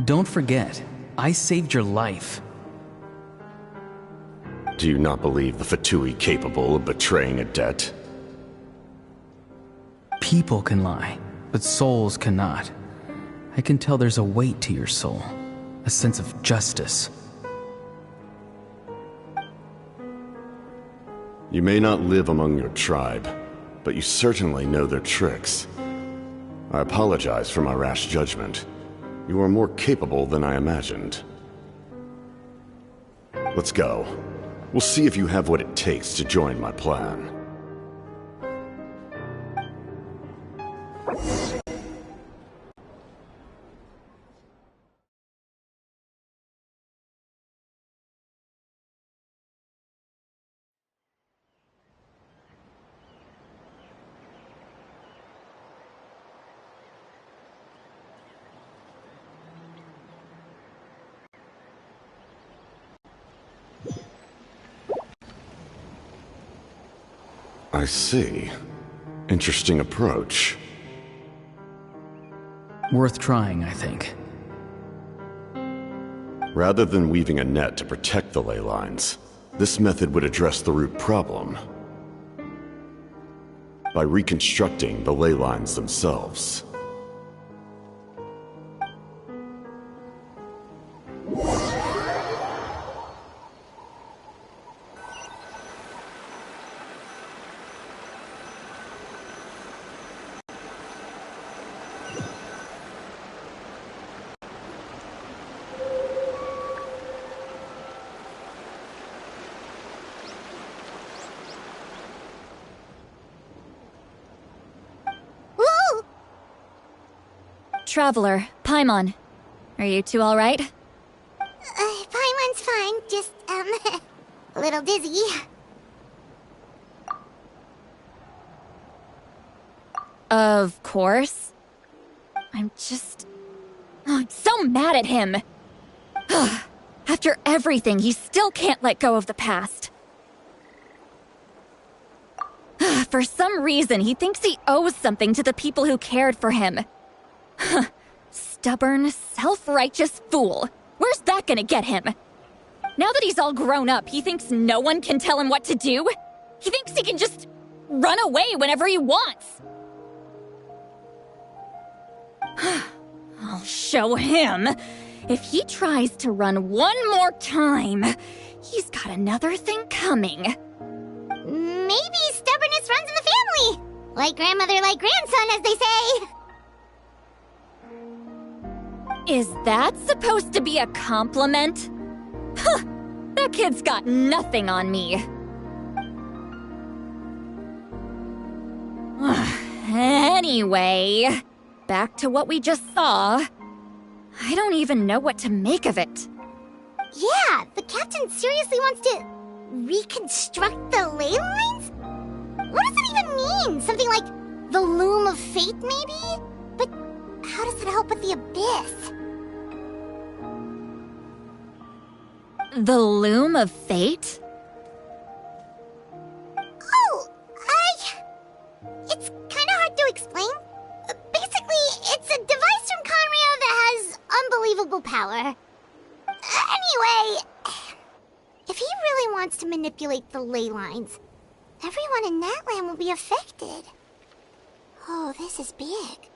Don't forget, I saved your life. Do you not believe the Fatui capable of betraying a debt? People can lie, but souls cannot. I can tell there's a weight to your soul, a sense of justice. You may not live among your tribe, but you certainly know their tricks. I apologize for my rash judgment. You are more capable than I imagined. Let's go. We'll see if you have what it takes to join my plan. I see. Interesting approach. Worth trying, I think. Rather than weaving a net to protect the ley lines, this method would address the root problem by reconstructing the ley lines themselves. Traveler, Paimon. Are you two alright? Paimon's fine, just, a little dizzy. Of course. I'm so mad at him! After everything, he still can't let go of the past. For some reason, he thinks he owes something to the people who cared for him. Stubborn, self-righteous fool. Where's that gonna get him? Now that he's all grown up, he thinks no one can tell him what to do? He thinks he can just run away whenever he wants. I'll show him. If he tries to run one more time, he's got another thing coming. Maybe stubbornness runs in the family. Like grandmother, like grandson, as they say. Is that supposed to be a compliment? Huh, that kid's got nothing on me. Anyway, back to what we just saw. I don't even know what to make of it. Yeah, the captain seriously wants to reconstruct the ley lines? What does it even mean? Something like the loom of fate, maybe? But how does it help with the abyss? The loom of fate? Oh, it's kind of hard to explain. Basically, it's a device from Conrio that has unbelievable power. Anyway, if he really wants to manipulate the ley lines, everyone in Natlan will be affected. Oh, this is big.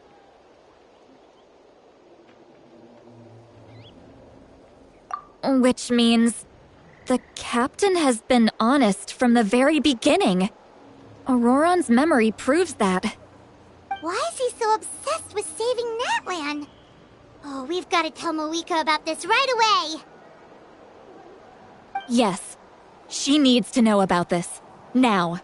Which means the captain has been honest from the very beginning. Auroron's memory proves that. Why is he so obsessed with saving Natlan? Oh, we've got to tell Moeka about this right away. Yes, she needs to know about this. Now.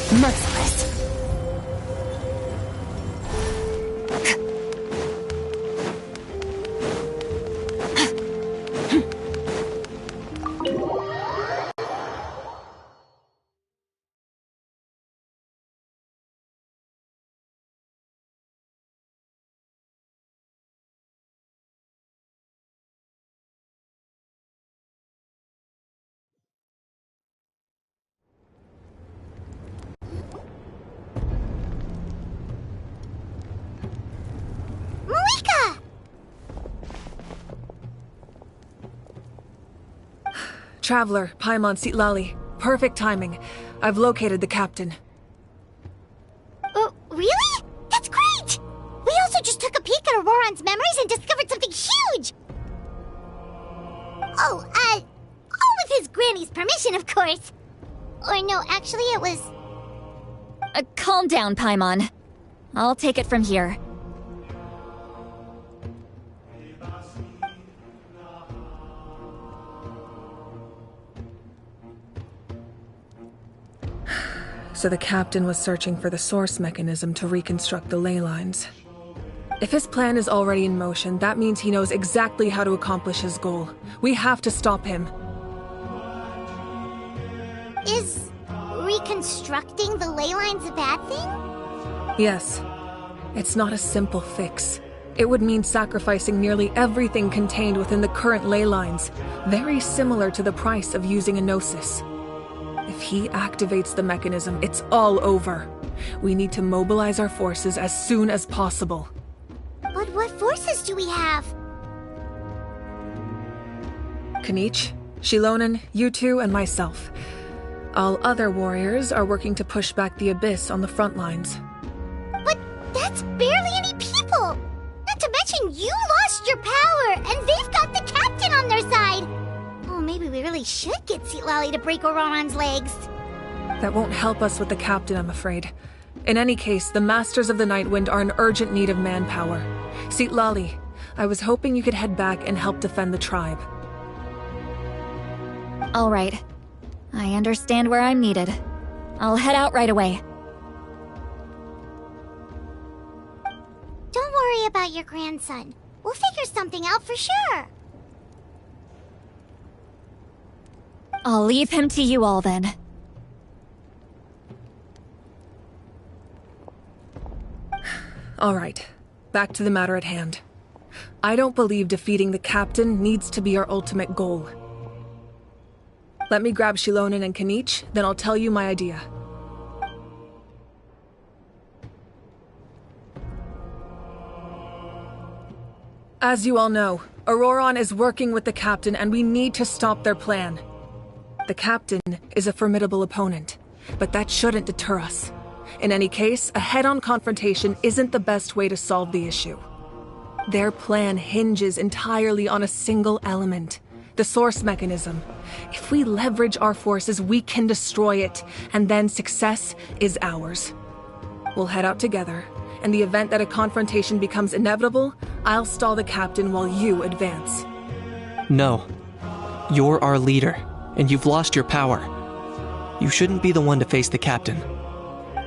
Merciless. Traveler, Paimon Sitlali. Perfect timing. I've located the captain. Really? That's great! We also just took a peek at Auroron's memories and discovered something huge! Oh, all with his granny's permission, of course. Or no, actually it was... Calm down, Paimon. I'll take it from here. So the captain was searching for the source mechanism to reconstruct the ley lines. If his plan is already in motion, that means he knows exactly how to accomplish his goal. We have to stop him. Is reconstructing the ley lines a bad thing? Yes. It's not a simple fix. It would mean sacrificing nearly everything contained within the current ley lines, very similar to the price of using a Gnosis. If he activates the mechanism, it's all over. We need to mobilize our forces as soon as possible. But what forces do we have? Kanich, Shilonen, you two, and myself. All other warriors are working to push back the Abyss on the front lines. But that's barely any people! Not to mention you lost your power, and they've got the captain on their side! Oh, maybe we really should get Citlali to break Auroran's legs. That won't help us with the captain, I'm afraid. In any case, the Masters of the Nightwind are in urgent need of manpower. Citlali, I was hoping you could head back and help defend the tribe. All right. I understand where I'm needed. I'll head out right away. Don't worry about your grandson. We'll figure something out for sure. I'll leave him to you all then. All right, back to the matter at hand. I don't believe defeating the captain needs to be our ultimate goal. Let me grab Shilonen and Kanich, then I'll tell you my idea. As you all know, Auroran is working with the captain and we need to stop their plan. The captain is a formidable opponent, but that shouldn't deter us. In any case, a head-on confrontation isn't the best way to solve the issue. Their plan hinges entirely on a single element, the source mechanism. If we leverage our forces, we can destroy it, and then success is ours. We'll head out together. In the event that a confrontation becomes inevitable, I'll stall the captain while you advance. No. You're our leader, and you've lost your power. You shouldn't be the one to face the captain.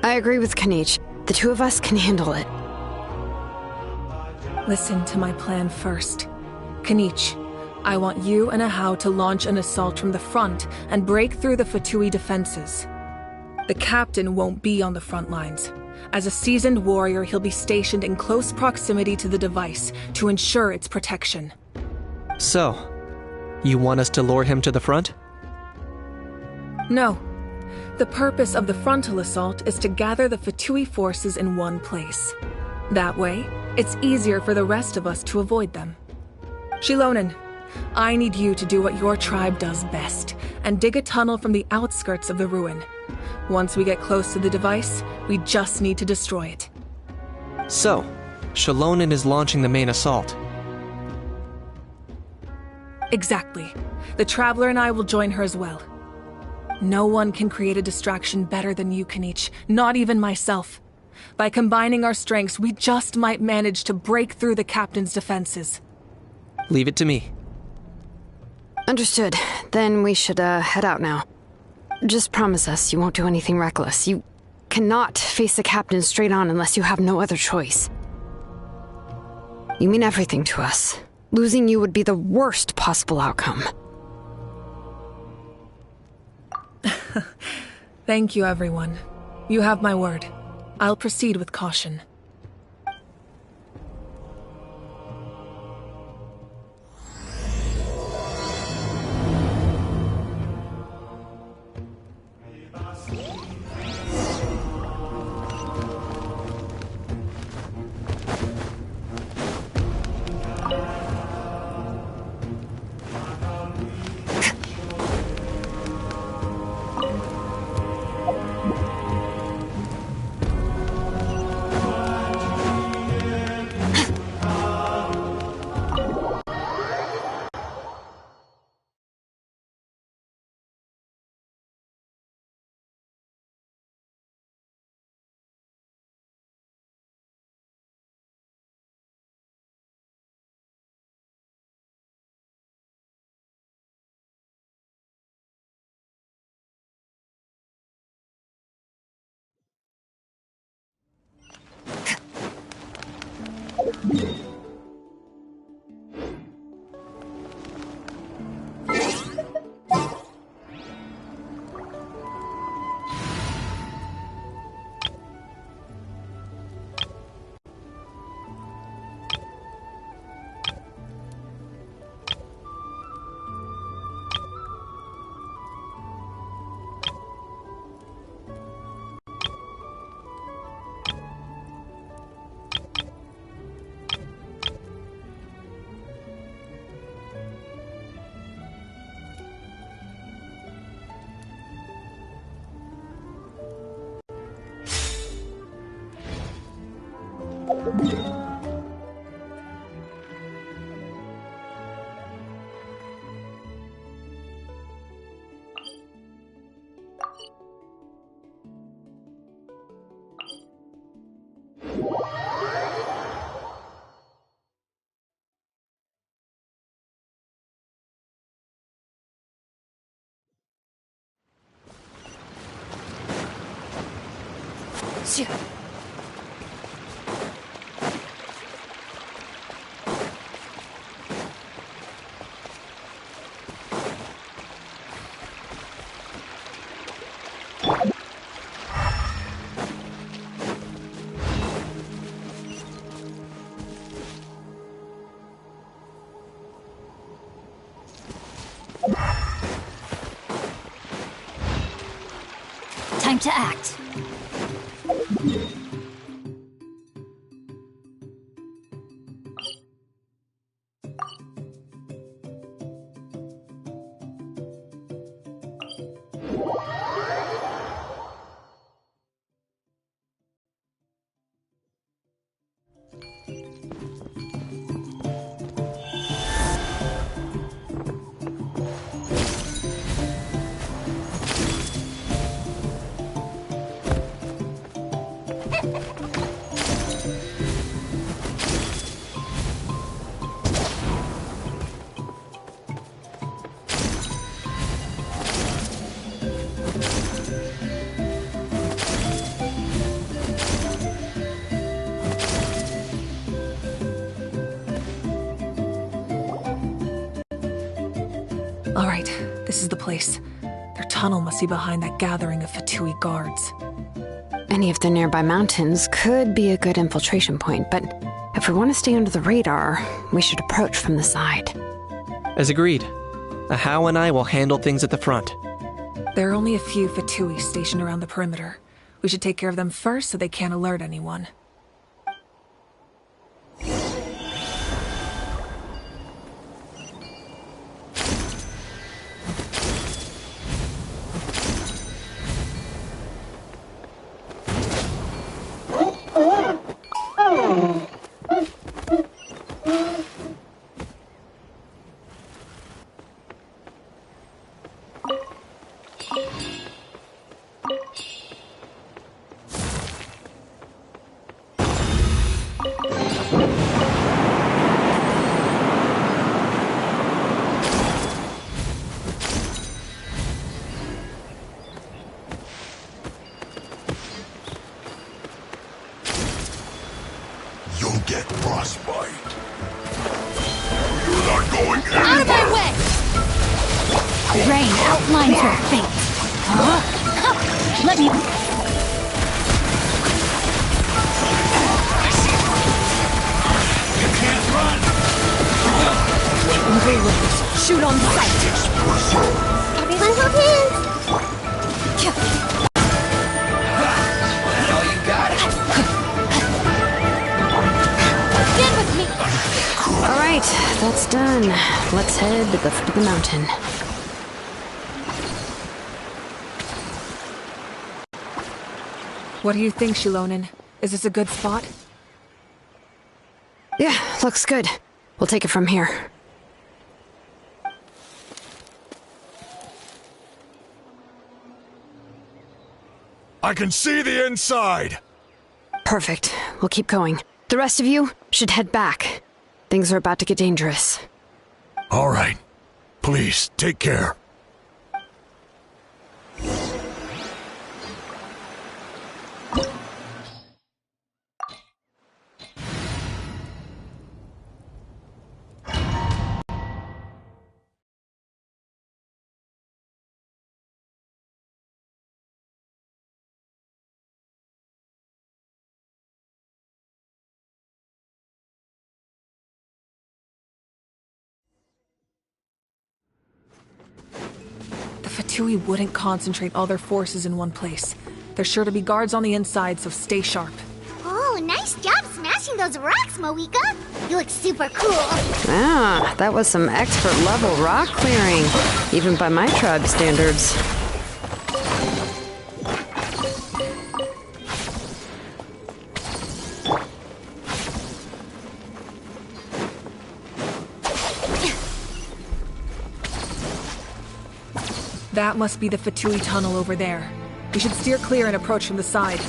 I agree with Kanich. The two of us can handle it. Listen to my plan first. Kanich, I want you and Ahau to launch an assault from the front and break through the Fatui defenses. The captain won't be on the front lines. As a seasoned warrior, he'll be stationed in close proximity to the device to ensure its protection. So, you want us to lure him to the front? No. The purpose of the frontal assault is to gather the Fatui forces in one place. That way, it's easier for the rest of us to avoid them. Shilonen, I need you to do what your tribe does best, and dig a tunnel from the outskirts of the ruin. Once we get close to the device, we just need to destroy it. So, Shilonen is launching the main assault. Exactly. The Traveler and I will join her as well. No one can create a distraction better than you, Kanich, not even myself. By combining our strengths, we just might manage to break through the captain's defenses. Leave it to me. Understood. Then we should head out now. Just promise us you won't do anything reckless. You cannot face the captain straight on unless you have no other choice. You mean everything to us. Losing you would be the worst possible outcome. Thank you, everyone. You have my word. I'll proceed with caution. Time to act. All right, this is the place. Their tunnel must be behind that gathering of Fatui guards. Any of the nearby mountains could be a good infiltration point, but if we want to stay under the radar, we should approach from the side. As agreed. Ahau and I will handle things at the front. There are only a few Fatui stationed around the perimeter. We should take care of them first so they can't alert anyone. You'll get frostbite. You're not going anywhere. Out of my way! Rain outlines her fate. Let me... You can't run! Reload. Shoot on sight. Everyone hold hands! All right, that's done. Let's head to the foot of the mountain. What do you think, Shilonen? Is this a good spot? Yeah, looks good. We'll take it from here. I can see the inside! Perfect. We'll keep going. The rest of you should head back. Things are about to get dangerous. All right. Please, take care. Fatui wouldn't concentrate all their forces in one place. There's sure to be guards on the inside, so stay sharp. Oh, nice job smashing those rocks, Moika! You look super cool! Ah, that was some expert level rock clearing, even by my tribe standards. That must be the Fatui tunnel over there. We should steer clear and approach from the side.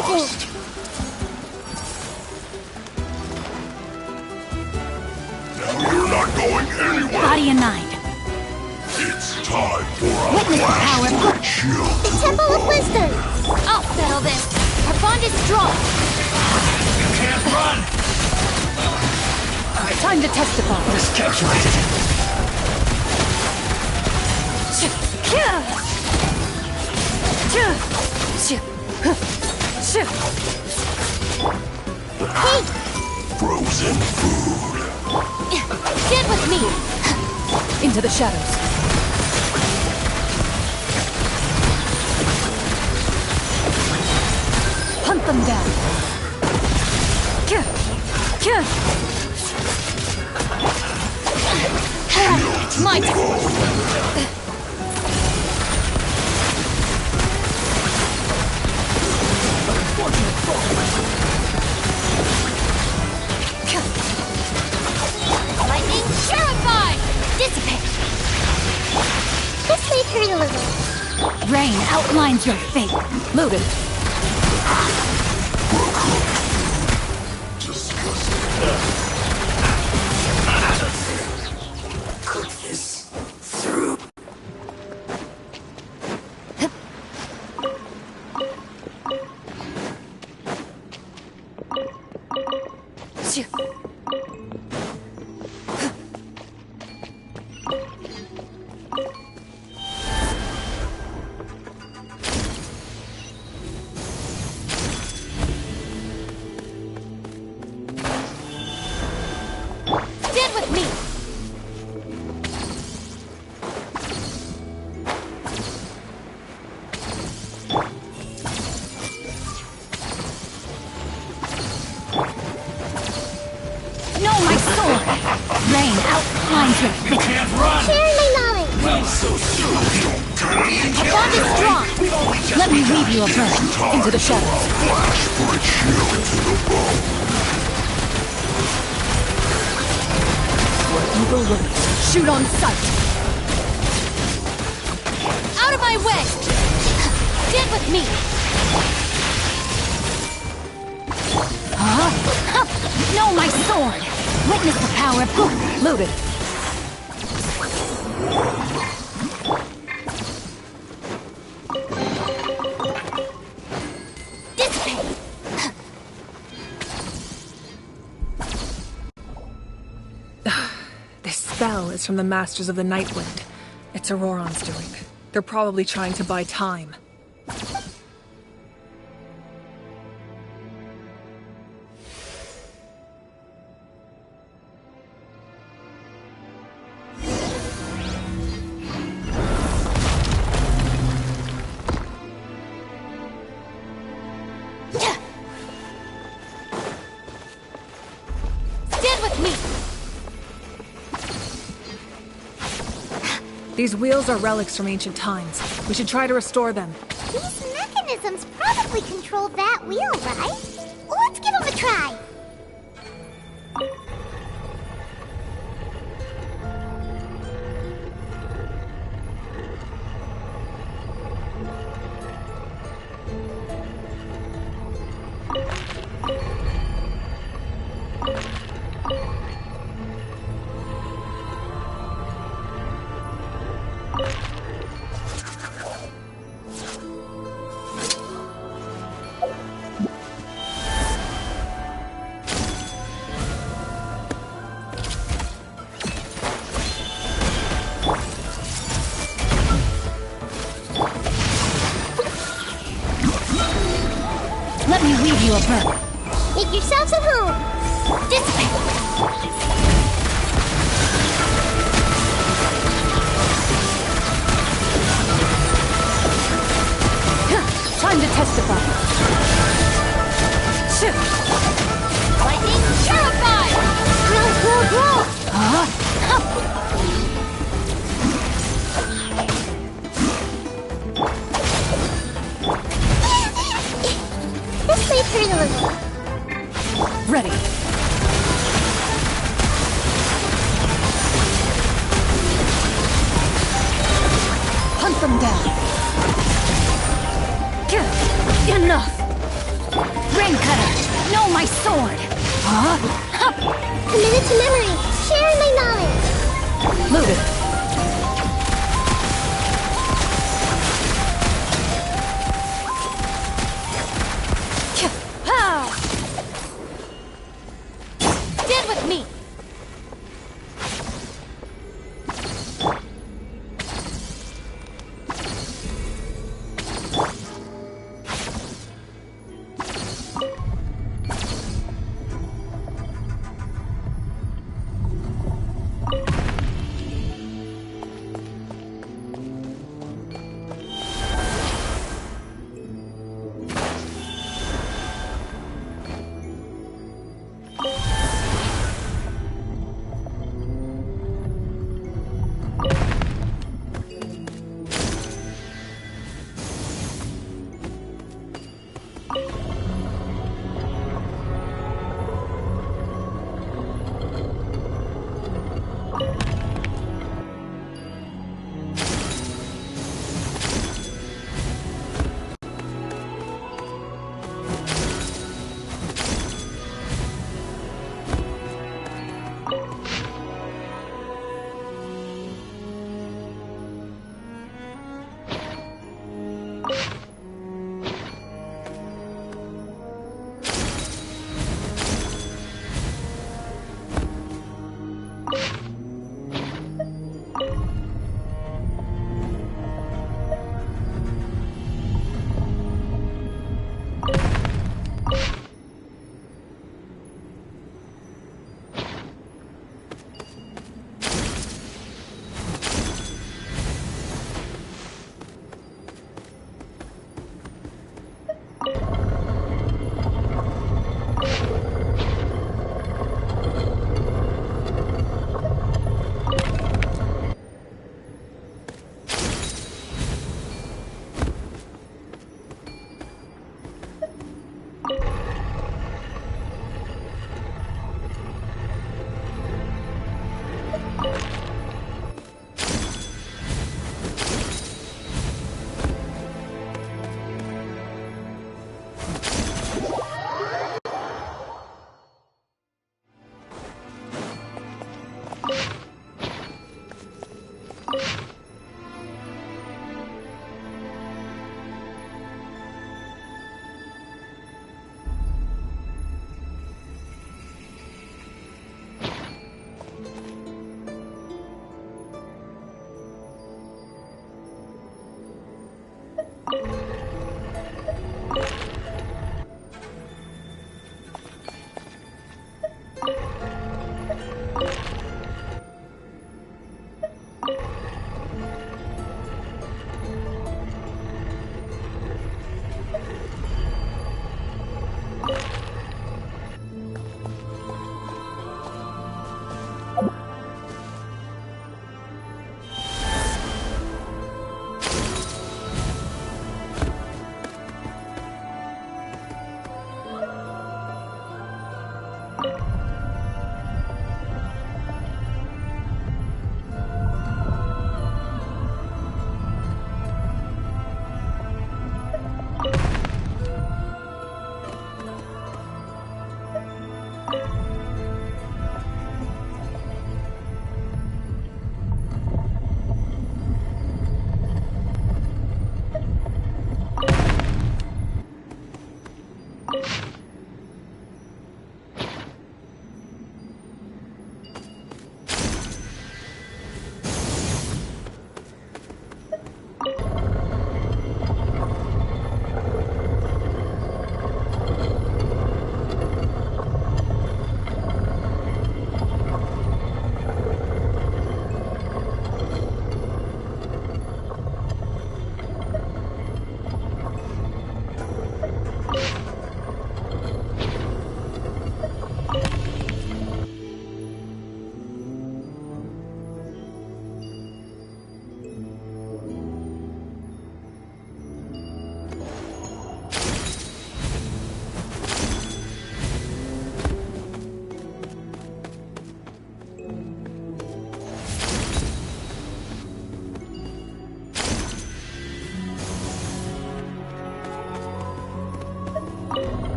everything! Now you're not going anywhere! Body and mind. It's time for a Witness the power. flashpoint shield to the Temple of bone. Wisdom! I'll settle this. Our bond is strong. You can't run! Time to testify. Miscalculated. Hey! Frozen food. Get with me. Into the shadows. Hunt them down. My lightning purified! Dissipate! This may hurt a little. Rain outlines your fate. Loaded. Stand with me! Know my sword. Rain outlines your fate. Can't run! Sharing my knowledge! Not so soon! Our bond is strong! Let me weave you a bird into the shadows. Flashpoint shield to the bone. Where evil lurks, shoot on sight. Out of my way! Stand with me! Know my sword. Witness the power of good. Loaded. Dissipate! This spell is from the Masters of the Nightwind. It's Auroron's doing. They're probably trying to buy time. Stand with me! These wheels are relics from ancient times. We should try to restore them. These mechanisms probably control that wheel, right? Let's give them a try! Let me weave you a bird. Make yourselves at home! Dissipate! Time to testify. Lightning purified! This may hurt a little. Ready. Hunt them down. Enough. my sword! Committed to memory, sharing my knowledge. Loaded. Stand with me!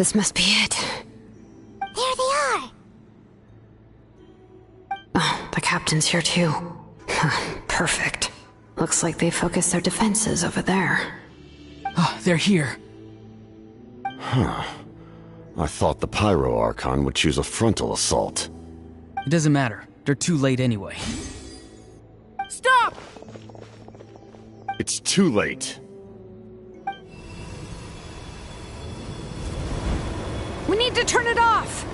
This must be it. There they are! Oh, the captain's here too. Perfect. Looks like they focused their defenses over there. Oh, they're here. Huh. I thought the Pyro Archon would choose a frontal assault. It doesn't matter. They're too late anyway. Stop! It's too late. We need to turn it off!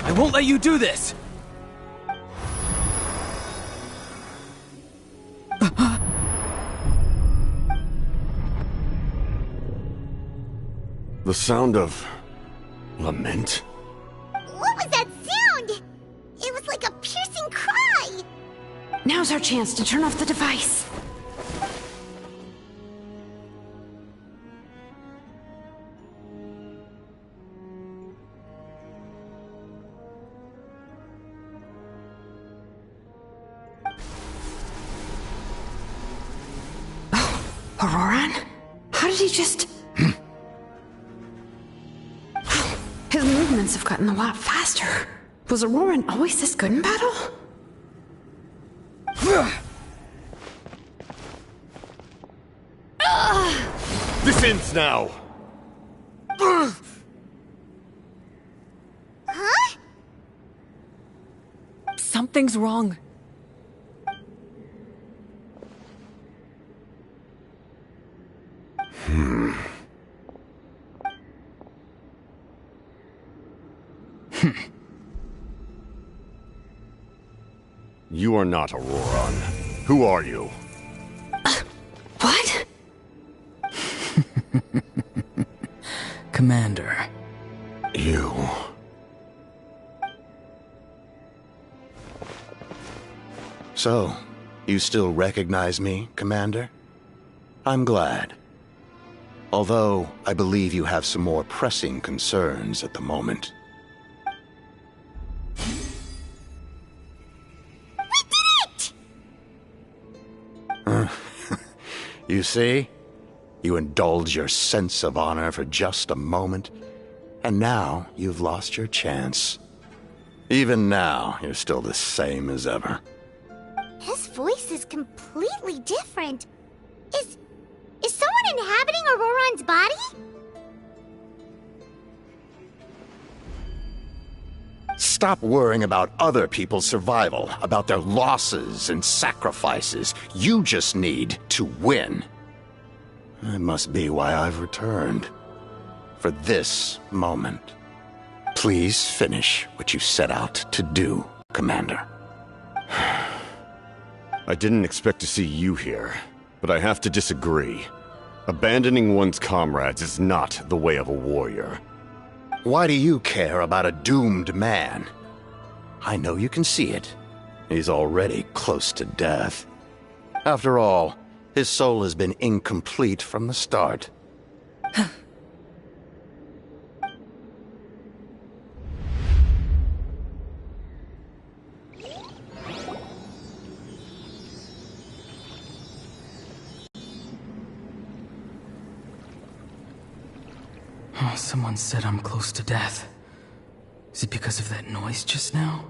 I won't let you do this! The sound of... lament? What was that sound? It was like a piercing cry! Now's our chance to turn off the device. Auroran? How did he just... His movements have gotten a lot faster. Was Auroran always this good in battle? This ends now! Huh? Something's wrong. You are not Auroran. Who are you? What? Commander. You... So, you still recognize me, Commander? I'm glad. Although, I believe you have some more pressing concerns at the moment. You see? You indulge your sense of honor for just a moment, and now you've lost your chance. Even now, you're still the same as ever. His voice is completely different. Is someone inhabiting Auroran's body? Stop worrying about other people's survival, about their losses and sacrifices. You just need to win. That must be why I've returned. For this moment. Please finish what you set out to do, Commander. I didn't expect to see you here, but I have to disagree. Abandoning one's comrades is not the way of a warrior. Why do you care about a doomed man? I know you can see it. He's already close to death. After all, his soul has been incomplete from the start. Oh, someone said I'm close to death. Is it because of that noise just now?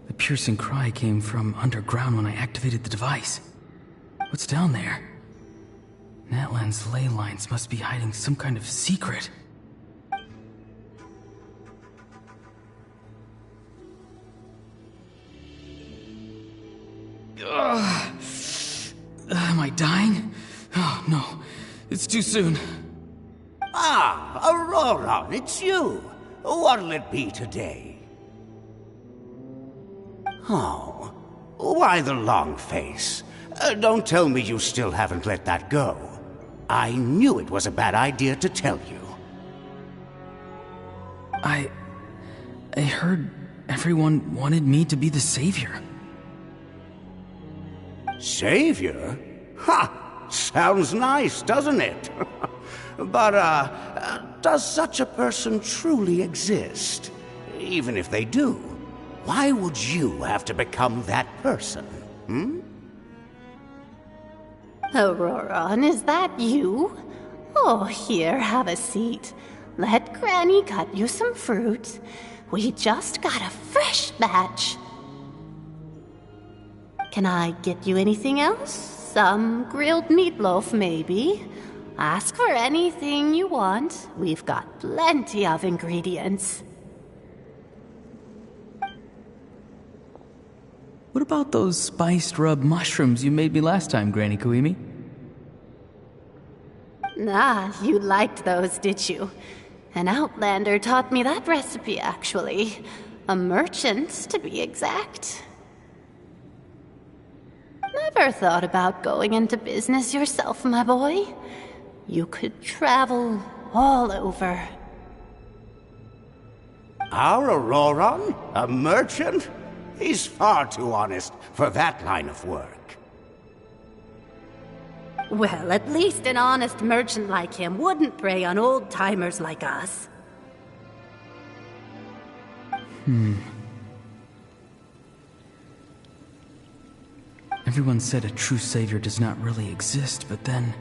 The piercing cry came from underground when I activated the device. What's down there? Natlan's ley lines must be hiding some kind of secret. Am I dying? Oh, no. It's too soon. Ah, Auroran, it's you. What'll it be today? Oh, why the long face? Don't tell me you still haven't let that go. I knew it was a bad idea to tell you. I heard everyone wanted me to be the savior. Savior? Ha! Sounds nice, doesn't it? But, does such a person truly exist? Even if they do, why would you have to become that person, hmm? Auroran, is that you? Oh, here, have a seat. Let Granny cut you some fruit. We just got a fresh batch. Can I get you anything else? Some grilled meatloaf, maybe? Ask for anything you want. We've got plenty of ingredients. What about those spiced rub mushrooms you made me last time, Granny Kuimi? Ah, you liked those, did you? An outlander taught me that recipe, actually. A merchant, to be exact. Never thought about going into business yourself, my boy? You could travel all over. Our Auroron? A merchant? He's far too honest for that line of work. Well, at least an honest merchant like him wouldn't prey on old-timers like us. Everyone said a true savior does not really exist, but then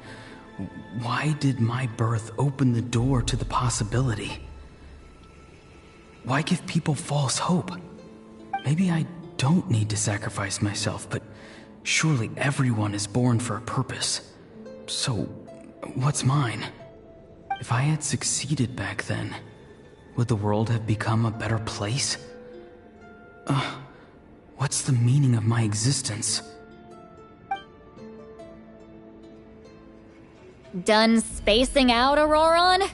why did my birth open the door to the possibility? Why give people false hope? Maybe I don't need to sacrifice myself, but surely everyone is born for a purpose. So, what's mine? If I had succeeded back then, would the world have become a better place? What's the meaning of my existence? Done spacing out, Auroron?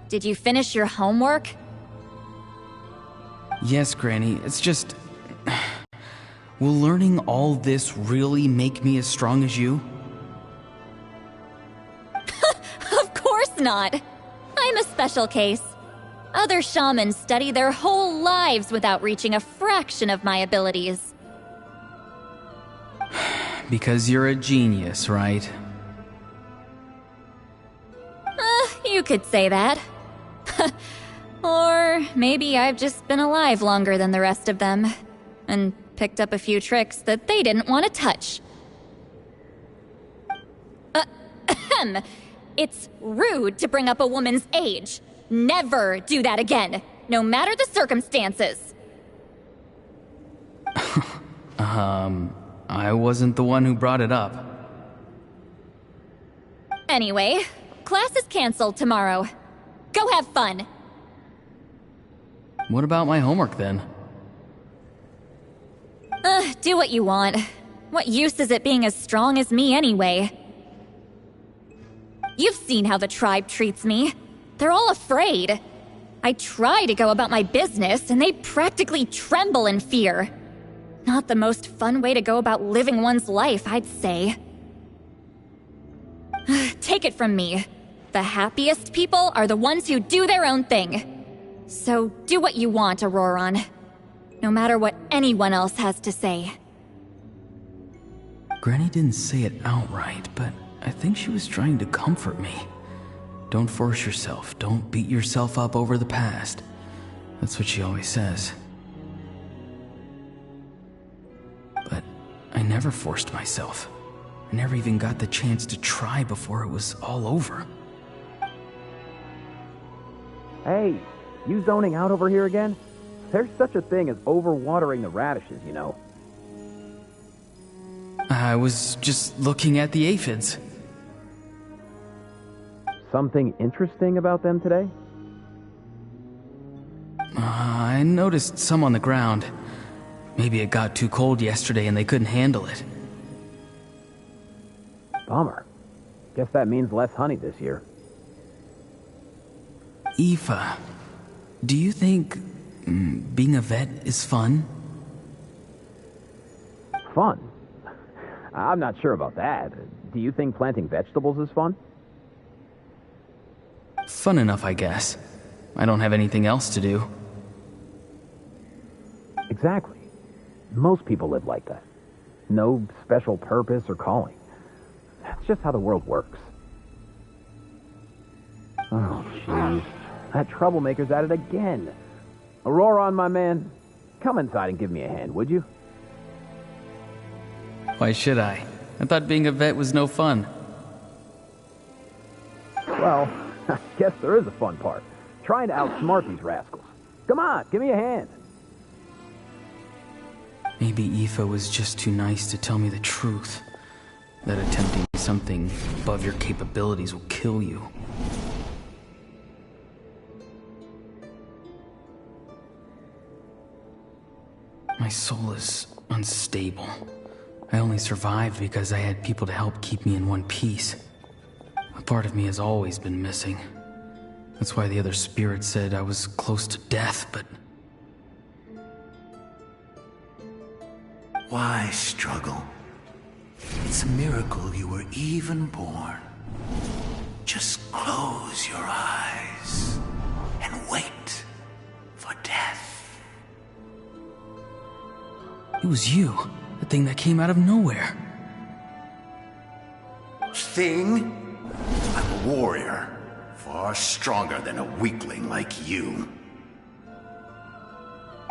Did you finish your homework? Yes, Granny, it's just... Will learning all this really make me as strong as you? Of course not! I'm a special case. Other shamans study their whole lives without reaching a fraction of my abilities. Because you're a genius, right? You could say that. Or maybe I've just been alive longer than the rest of them, and picked up a few tricks that they didn't want to touch. It's rude to bring up a woman's age. Never do that again, no matter the circumstances. I wasn't the one who brought it up. Anyway, class is canceled tomorrow. Go have fun. What about my homework then? Do what you want. What use is it being as strong as me anyway? You've seen how the tribe treats me. They're all afraid. I try to go about my business, and they practically tremble in fear. Not the most fun way to go about living one's life, I'd say. Take it from me. The happiest people are the ones who do their own thing. So do what you want, Auroron. No matter what anyone else has to say. Granny didn't say it outright, but I think she was trying to comfort me. Don't force yourself. Don't beat yourself up over the past. That's what she always says. But I never forced myself. I never even got the chance to try before it was all over. Hey, you zoning out over here again? There's such a thing as overwatering the radishes, you know. I was just looking at the aphids. Something interesting about them today? I noticed some on the ground. Maybe it got too cold yesterday and they couldn't handle it. Bummer. Guess that means less honey this year. Aoife, do you think being a vet is fun? Fun? I'm not sure about that. Do you think planting vegetables is fun? Fun enough, I guess. I don't have anything else to do. Exactly. Most people live like that. No special purpose or calling. That's just how the world works. Oh, jeez. That troublemaker's at it again. Auroron, my man, come inside and give me a hand, would you? Why should I? I thought being a vet was no fun. Well, I guess there is a fun part. Trying to outsmart these rascals. Come on, give me a hand. Maybe Aoife was just too nice to tell me the truth. That attempting something above your capabilities will kill you. My soul is unstable. I only survived because I had people to help keep me in one piece. A part of me has always been missing. That's why the other spirits said I was close to death, but... Why struggle? It's a miracle you were even born. Just close your eyes and wait for death. It was you, the thing that came out of nowhere. Thing? I'm a warrior, far stronger than a weakling like you.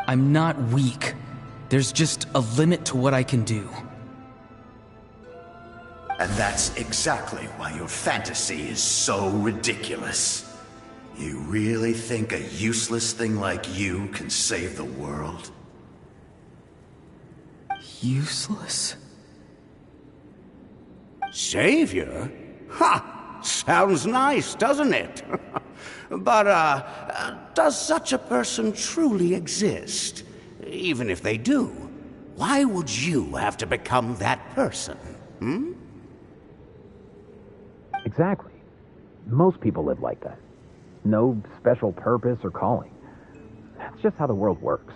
I'm not weak. There's just a limit to what I can do. And that's exactly why your fantasy is so ridiculous. You really think a useless thing like you can save the world? Useless? Savior? Ha! Sounds nice, doesn't it? But, does such a person truly exist? Even if they do, why would you have to become that person? Hmm? Exactly. Most people live like that. No special purpose or calling. That's just how the world works.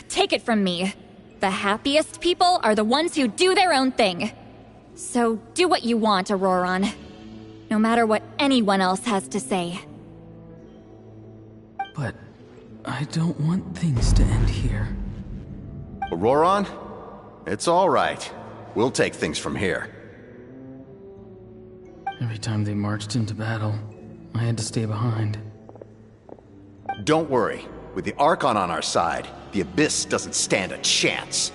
Take it from me. The happiest people are the ones who do their own thing. So do what you want, Auroron. No matter what anyone else has to say. But I don't want things to end here. Auroron? It's all right. We'll take things from here. Every time they marched into battle, I had to stay behind. Don't worry. With the Archon on our side, the Abyss doesn't stand a chance.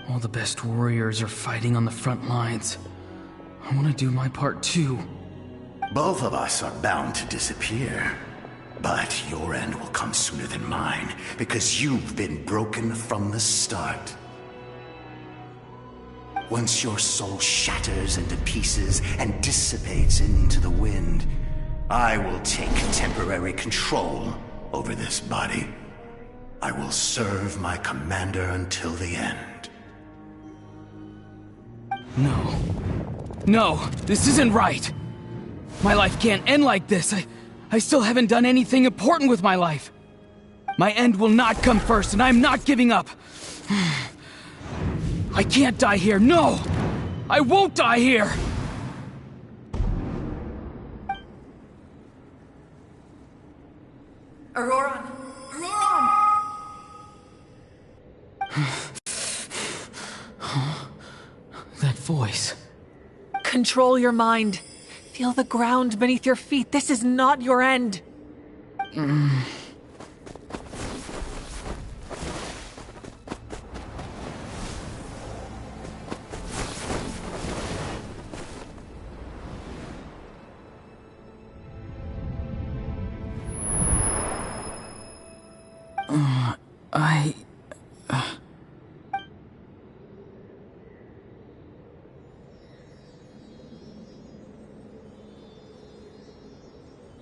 All the best warriors are fighting on the front lines. I want to do my part too. Both of us are bound to disappear. But your end will come sooner than mine, because you've been broken from the start. Once your soul shatters into pieces and dissipates into the wind, I will take temporary control over this body. I will serve my commander until the end. No. No, this isn't right. My life can't end like this. I still haven't done anything important with my life. My end will not come first, and I'm not giving up. I can't die here, no! I won't die here! Auroron! Auroron! That voice. Control your mind. Feel the ground beneath your feet. This is not your end.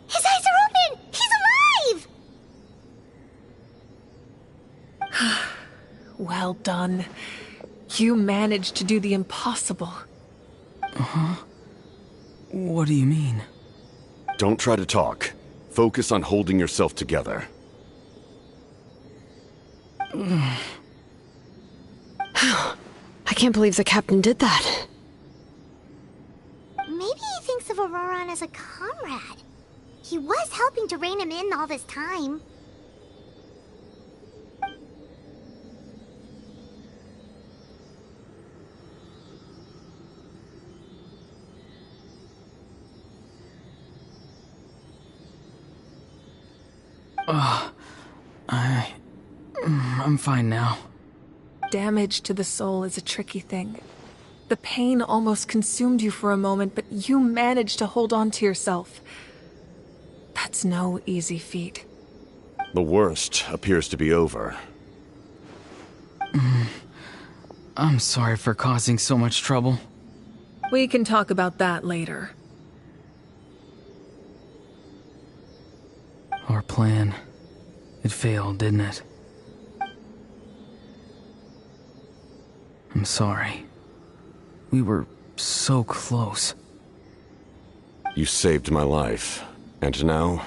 His eyes are open! He's alive! Well done. You managed to do the impossible. Uh-huh. What do you mean? Don't try to talk. Focus on holding yourself together. I can't believe the captain did that. Maybe he thinks of Auroron as a comrade. He was helping to rein him in all this time. I'm fine now. Damage to the soul is a tricky thing. The pain almost consumed you for a moment, but you managed to hold on to yourself. That's no easy feat. The worst appears to be over. I'm sorry for causing so much trouble. We can talk about that later. Our plan, it failed, didn't it? I'm sorry. We were so close. You saved my life, and now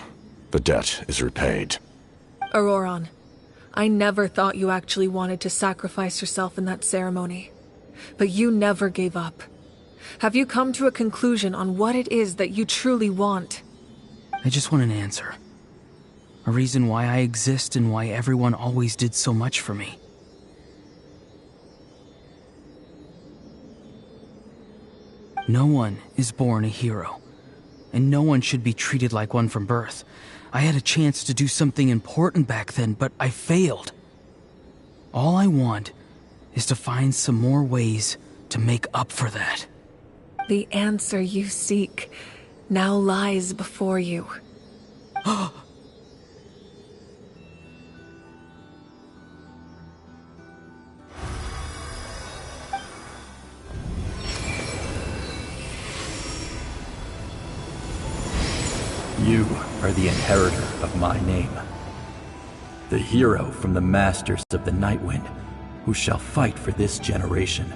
the debt is repaid. Auroron, I never thought you actually wanted to sacrifice yourself in that ceremony. But you never gave up. Have you come to a conclusion on what it is that you truly want? I just want an answer. A reason why I exist and why everyone always did so much for me. No one is born a hero, and no one should be treated like one from birth. I had a chance to do something important back then, but I failed. All I want is to find some more ways to make up for that. The answer you seek now lies before you. You are the inheritor of my name. The hero from the Masters of the Nightwind, who shall fight for this generation.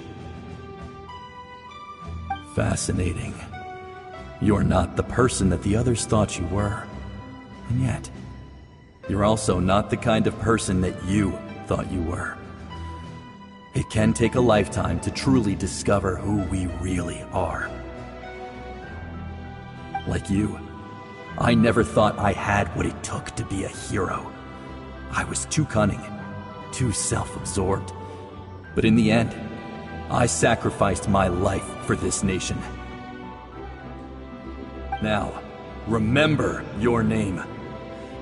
Fascinating. You're not the person that the others thought you were. And yet, you're also not the kind of person that you thought you were. It can take a lifetime to truly discover who we really are. Like you, I never thought I had what it took to be a hero. I was too cunning, too self-absorbed. But in the end, I sacrificed my life for this nation. Now, remember your name.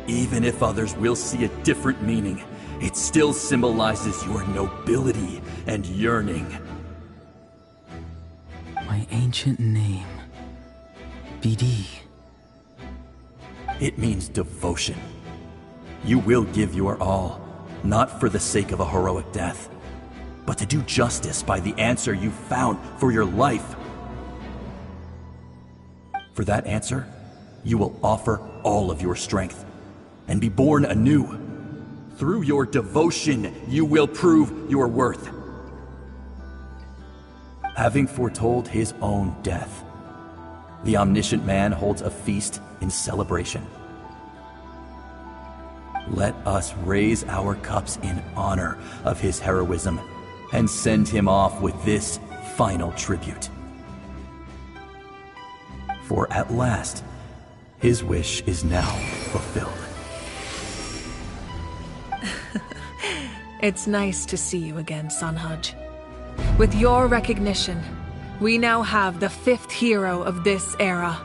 Even if others will see a different meaning, it still symbolizes your nobility and yearning. My ancient name. BD. It means devotion. You will give your all, not for the sake of a heroic death, but to do justice by the answer you found for your life. For that answer, you will offer all of your strength and be born anew. Through your devotion, you will prove your worth. Having foretold his own death, the omniscient man holds a feast in celebration. Let us raise our cups in honor of his heroism and send him off with this final tribute. For at last, his wish is now fulfilled. It's nice to see you again, Sunhudge. With your recognition, we now have the 5th hero of this era.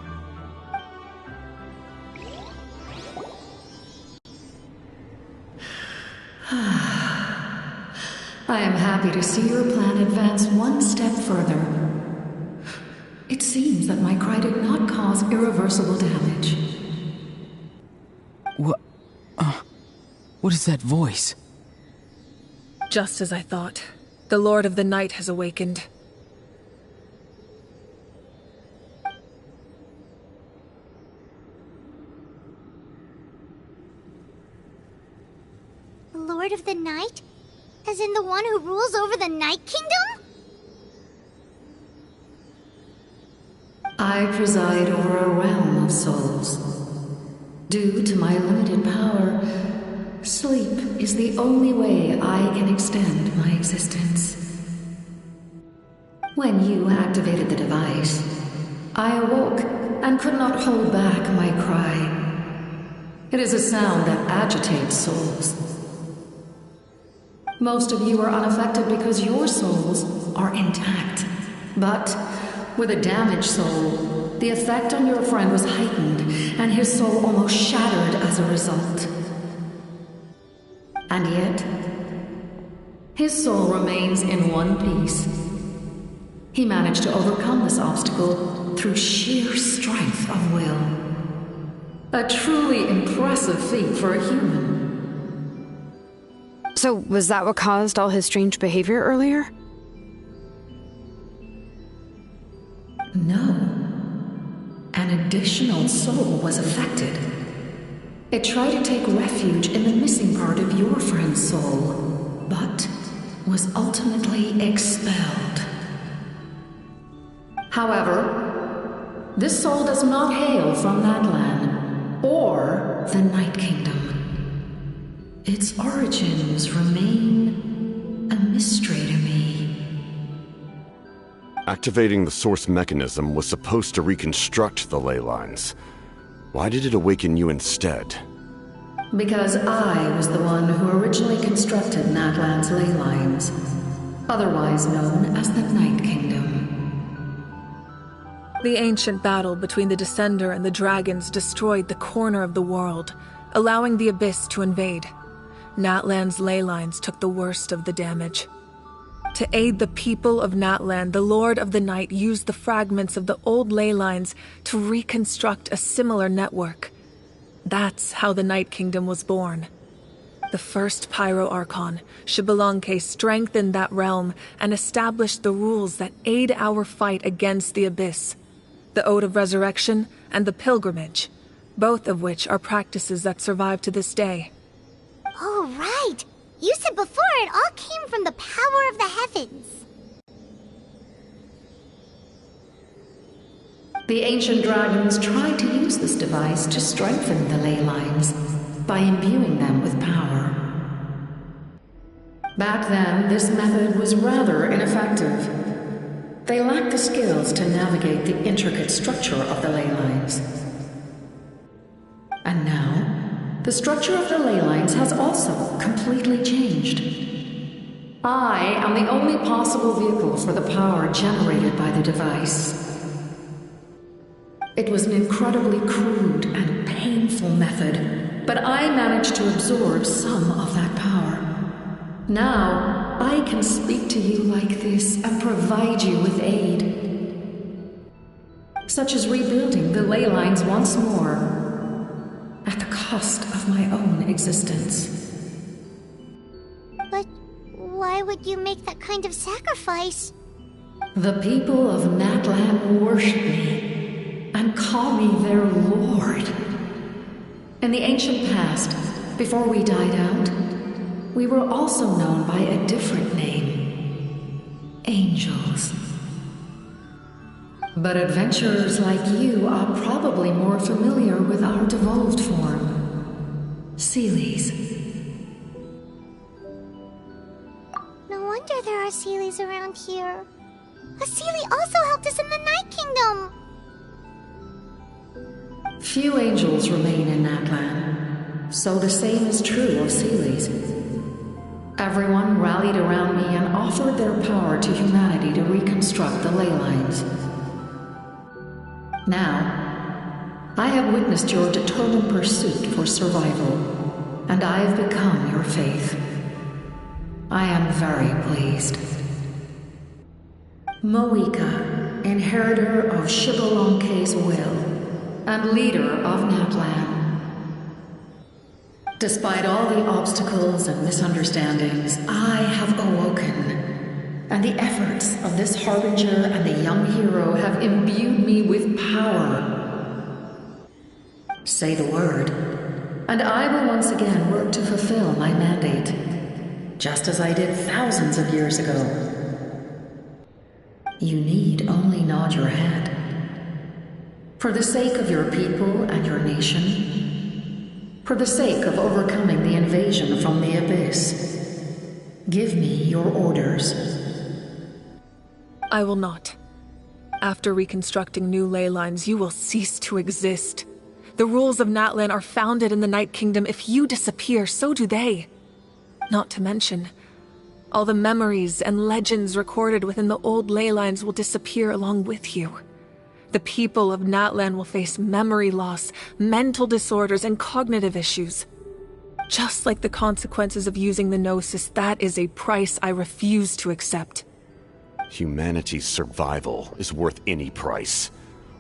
I am happy to see your plan advance one step further. It seems that my cry did not cause irreversible damage. What is that voice? Just as I thought. The Lord of the Night has awakened. The Lord of the Night? As in the one who rules over the Night Kingdom? I preside over a realm of souls. Due to my limited power, sleep is the only way I can extend my existence. When you activated the device, I awoke and could not hold back my cry. It is a sound that agitates souls. Most of you are unaffected because your souls are intact. But with a damaged soul, the effect on your friend was heightened, and his soul almost shattered as a result. And yet, his soul remains in one piece. He managed to overcome this obstacle through sheer strength of will. A truly impressive feat for a human. So, was that what caused all his strange behavior earlier? No. An additional soul was affected. It tried to take refuge in the missing part of your friend's soul, but was ultimately expelled. However, this soul does not hail from Natlan or the Night Kingdom. Its origins remain a mystery to me. Activating the source mechanism was supposed to reconstruct the ley lines. Why did it awaken you instead? Because I was the one who originally constructed Natlan's ley lines, otherwise known as the Night Kingdom. The ancient battle between the Descender and the dragons destroyed the corner of the world, allowing the Abyss to invade. Natlan's ley lines took the worst of the damage. To aid the people of Natlan, the Lord of the Night used the fragments of the old ley lines to reconstruct a similar network. That's how the Night Kingdom was born. The first Pyro Archon, Xbalanque, strengthened that realm and established the rules that aid our fight against the Abyss. The Ode of Resurrection and the Pilgrimage, both of which are practices that survive to this day. Oh, right! You said before it all came from the power of the heavens. The ancient dragons tried to use this device to strengthen the ley lines by imbuing them with power. Back then, this method was rather ineffective. They lacked the skills to navigate the intricate structure of the ley lines. And now, the structure of the ley lines has also completely changed. I am the only possible vehicle for the power generated by the device. It was an incredibly crude and painful method, but I managed to absorb some of that power. Now, I can speak to you like this and provide you with aid. Such as rebuilding the ley lines once more, at the cost of my own existence. But why would you make that kind of sacrifice? The people of Natlan worship me and call me their lord. In the ancient past, before we died out, we were also known by a different name. Angels. But adventurers like you are probably more familiar with our devolved form. Seelies. No wonder there are Seelies around here. A Seelie also helped us in the Night Kingdom! Few angels remain in Natlan, so the same is true of Seelies. Everyone rallied around me and offered their power to humanity to reconstruct the ley lines. Now, I have witnessed your determined pursuit for survival, and I have become your faith. I am very pleased. Moika, inheritor of Xbalanque's will, and leader of Natlan. Despite all the obstacles and misunderstandings, I have awoken, and the efforts of this harbinger and the young hero have imbued me with power. Say the word, and I will once again work to fulfill my mandate, just as I did thousands of years ago. You need only nod your head. For the sake of your people and your nation, for the sake of overcoming the invasion from the Abyss, give me your orders. I will not. After reconstructing new ley lines, you will cease to exist. The rules of Natlan are founded in the Night Kingdom. If you disappear, so do they. Not to mention, all the memories and legends recorded within the old ley lines will disappear along with you. The people of Natlan will face memory loss, mental disorders, and cognitive issues. Just like the consequences of using the Gnosis, that is a price I refuse to accept. Humanity's survival is worth any price.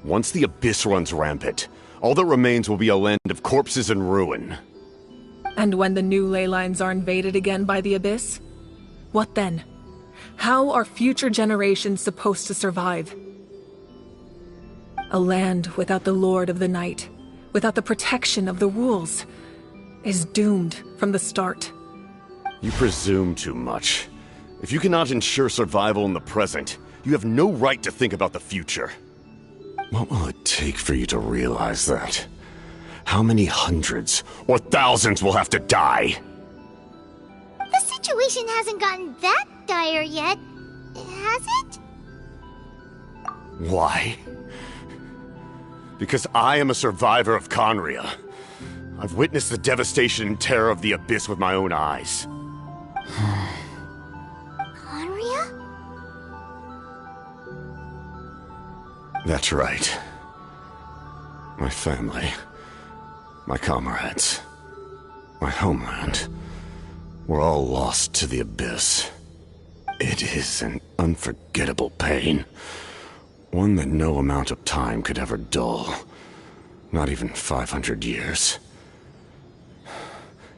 Once the Abyss runs rampant, all that remains will be a land of corpses and ruin. And when the new ley lines are invaded again by the Abyss? What then? How are future generations supposed to survive? A land without the Lord of the Night, without the protection of the rules, is doomed from the start. You presume too much. If you cannot ensure survival in the present, you have no right to think about the future. What will it take for you to realize that? How many hundreds or thousands will have to die? The situation hasn't gotten that dire yet, has it? Why? Because I am a survivor of Conria. I've witnessed the devastation and terror of the Abyss with my own eyes. Conria? That's right. My family, my comrades, my homeland, were all lost to the Abyss. It is an unforgettable pain. One that no amount of time could ever dull. Not even 500 years.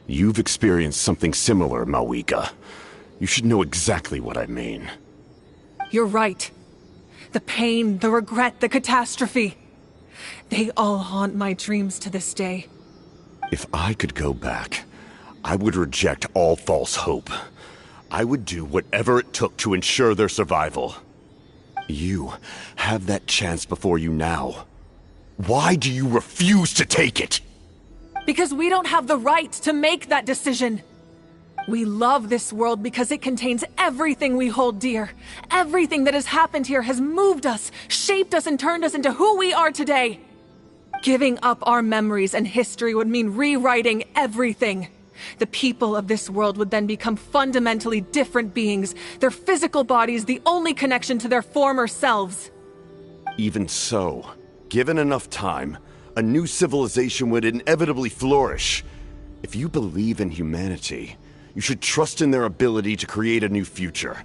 You've experienced something similar, Mawika. You should know exactly what I mean. You're right. The pain, the regret, the catastrophe. They all haunt my dreams to this day. If I could go back, I would reject all false hope. I would do whatever it took to ensure their survival. You have that chance before you now. Why do you refuse to take it? Because we don't have the right to make that decision. We love this world because it contains everything we hold dear. Everything that has happened here has moved us, shaped us, and turned us into who we are today. Giving up our memories and history would mean rewriting everything. The people of this world would then become fundamentally different beings, their physical bodies the only connection to their former selves. Even so, given enough time, a new civilization would inevitably flourish. If you believe in humanity, you should trust in their ability to create a new future.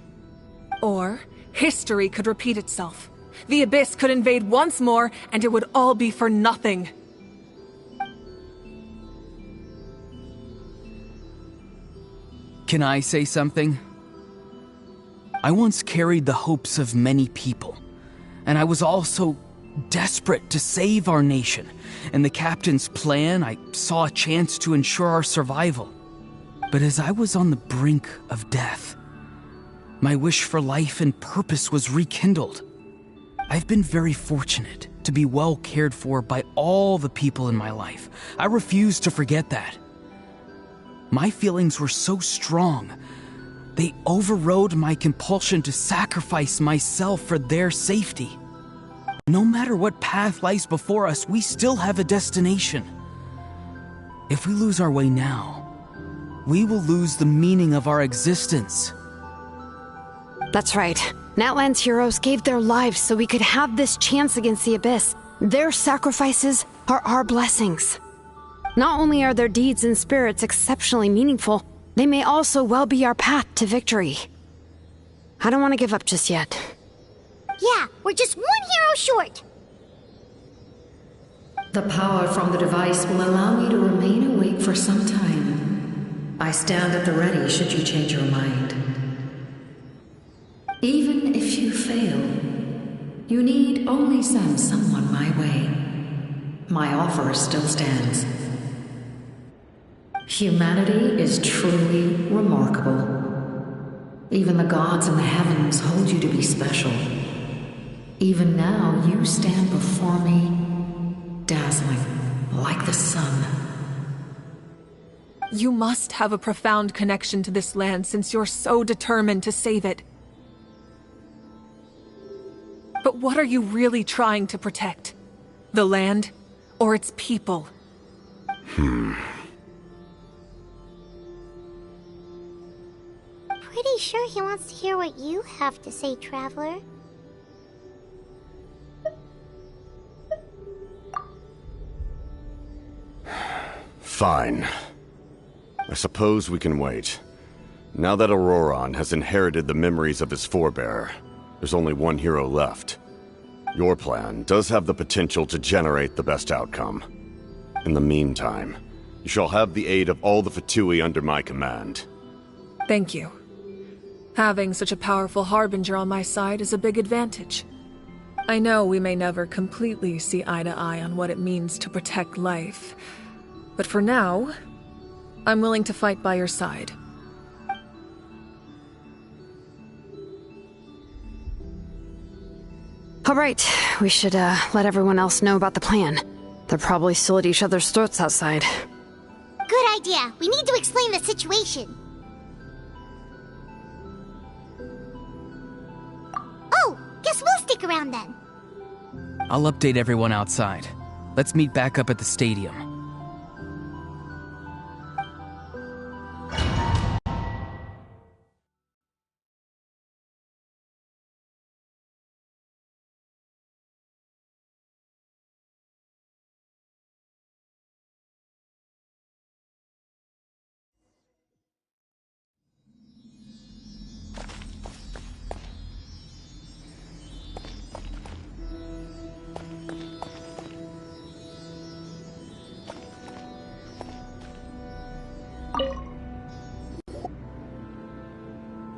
Or, history could repeat itself. The Abyss could invade once more, and it would all be for nothing. Can I say something? I once carried the hopes of many people, and I was also desperate to save our nation. In the captain's plan, I saw a chance to ensure our survival. But as I was on the brink of death, my wish for life and purpose was rekindled. I've been very fortunate to be well cared for by all the people in my life. I refuse to forget that. My feelings were so strong, they overrode my compulsion to sacrifice myself for their safety. No matter what path lies before us, we still have a destination. If we lose our way now, we will lose the meaning of our existence. That's right. Natlan's heroes gave their lives so we could have this chance against the Abyss. Their sacrifices are our blessings. Not only are their deeds and spirits exceptionally meaningful, they may also well be our path to victory. I don't want to give up just yet. Yeah, we're just one hero short. The power from the device will allow me to remain awake for some time. I stand at the ready should you change your mind. Even if you fail, you need only send someone my way. My offer still stands. Humanity is truly remarkable. Even the gods in the heavens hold you to be special. Even now, you stand before me, dazzling like the sun. You must have a profound connection to this land since you're so determined to save it. But what are you really trying to protect? The land or its people? Pretty sure he wants to hear what you have to say, Traveler. Fine. I suppose we can wait. Now that Auroron has inherited the memories of his forebearer, There's only one hero left. Your plan does have the potential to generate the best outcome. In the meantime, you shall have the aid of all the Fatui under my command. Thank you. Having such a powerful harbinger on my side is a big advantage. I know we may never completely see eye to eye on what it means to protect life, but for now, I'm willing to fight by your side. All right, we should let everyone else know about the plan. They're probably still at each other's throats outside. Good idea. We need to explain the situation. Oh, guess we'll stick around then. I'll update everyone outside. Let's meet back up at the stadium.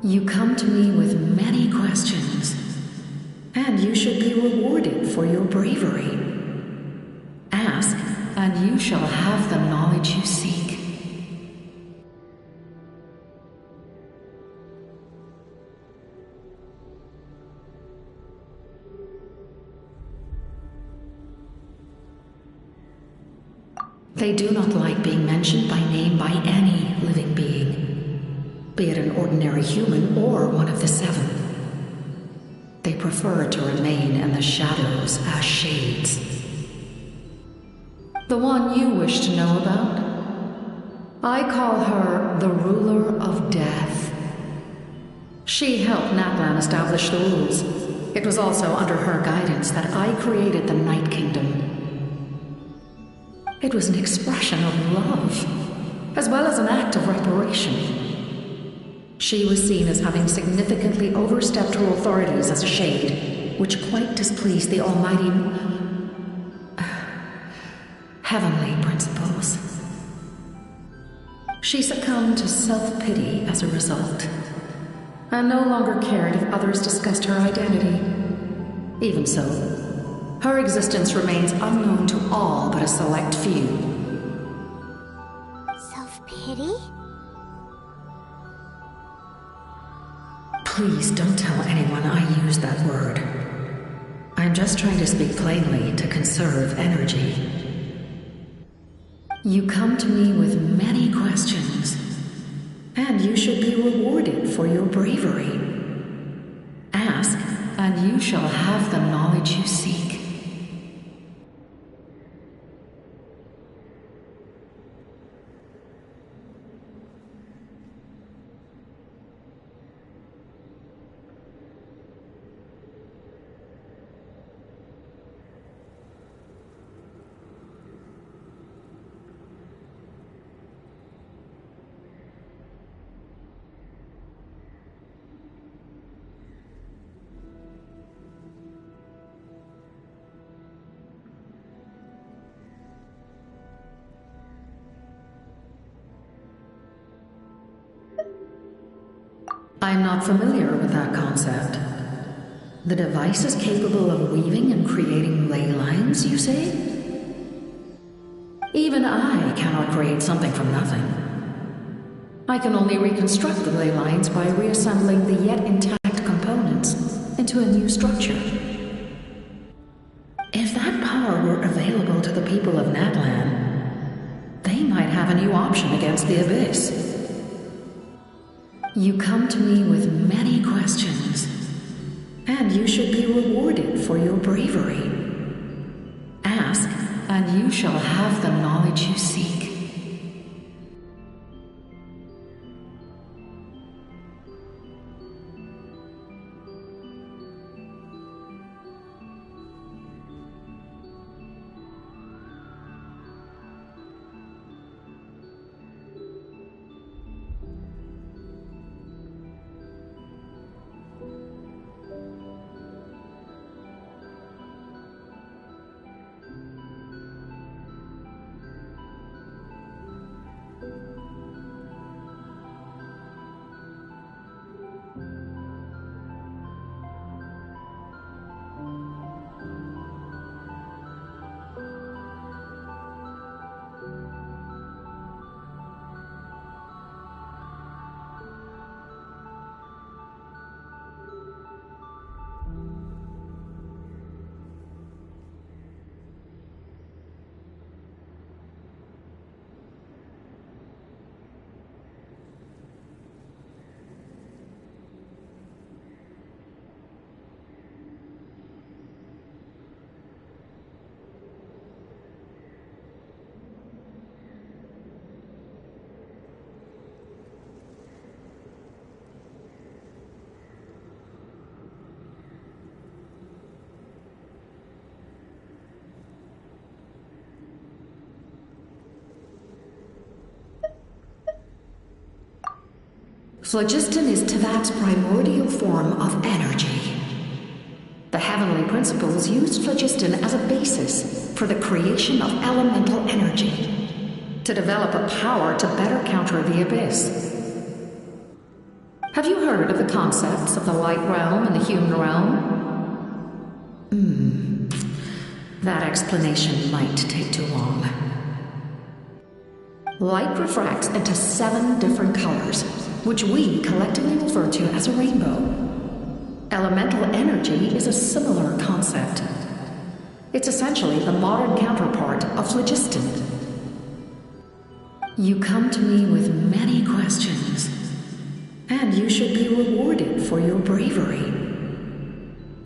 You come to me with many questions, and you should be rewarded for your bravery. Ask, and you shall have the knowledge you seek. They do not like being mentioned by name by any living being, be it an ordinary human or one of the seven. They prefer to remain in the shadows as shades. The one you wish to know about? I call her the Ruler of Death. She helped Natlan establish the rules. It was also under her guidance that I created the Night Kingdom. It was an expression of love, as well as an act of reparation. She was seen as having significantly overstepped her authorities as a shade, which quite displeased the almighty heavenly principles. She succumbed to self-pity as a result, and no longer cared if others discussed her identity. Even so, her existence remains unknown to all but a select few. Self-pity? Please don't tell anyone I used that word. I'm just trying to speak plainly to conserve energy. You come to me with many questions, and you should be rewarded for your bravery. Ask, and you shall have the knowledge you seek. I'm not familiar with that concept. The device is capable of weaving and creating ley lines, you say? Even I cannot create something from nothing. I can only reconstruct the ley lines by reassembling the yet intact components into a new structure. If that power were available to the people of Natlan, they might have a new option against the Abyss. You come to me with many questions, and you should be rewarded for your bravery. Ask, and you shall have the knowledge you seek. Phlogiston is Teyvat's primordial form of energy. The heavenly principles used phlogiston as a basis for the creation of elemental energy, to develop a power to better counter the abyss. Have you heard of the concepts of the light realm and the human realm? That explanation might take too long. Light refracts into 7 different colors, which we collectively refer to as a rainbow. Elemental energy is a similar concept. It's essentially the modern counterpart of phlogiston. You come to me with many questions, and you should be rewarded for your bravery.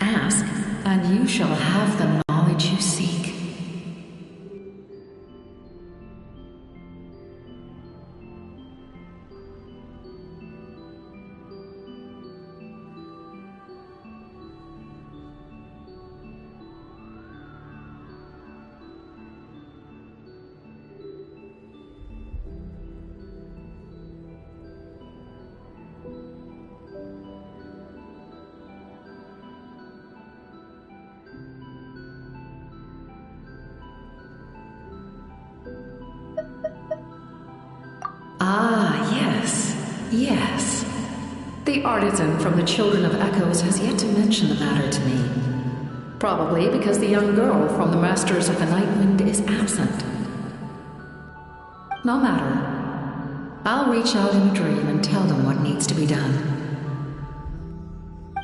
Ask, and you shall have the knowledge you seek. Ah, yes, yes. The artisan from the Children of Echoes has yet to mention the matter to me. Probably because the young girl from the Masters of the Nightwind is absent. No matter. I'll reach out in a dream and tell them what needs to be done.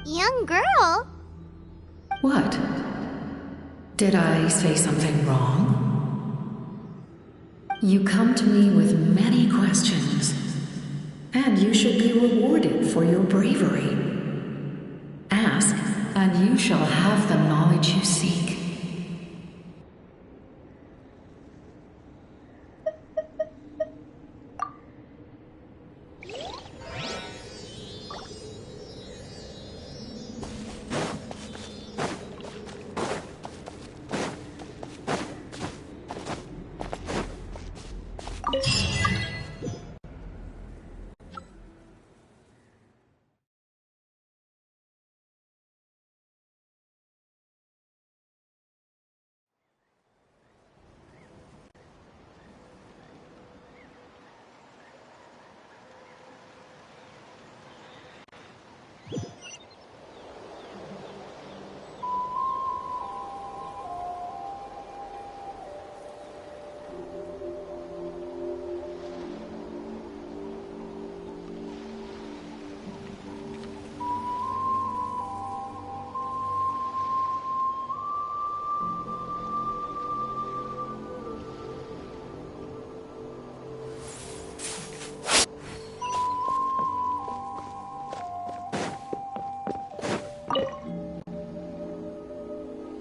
Young girl? What? Did I say something wrong? You come to me with many questions, and you should be rewarded for your bravery. Ask, and you shall have the knowledge you seek.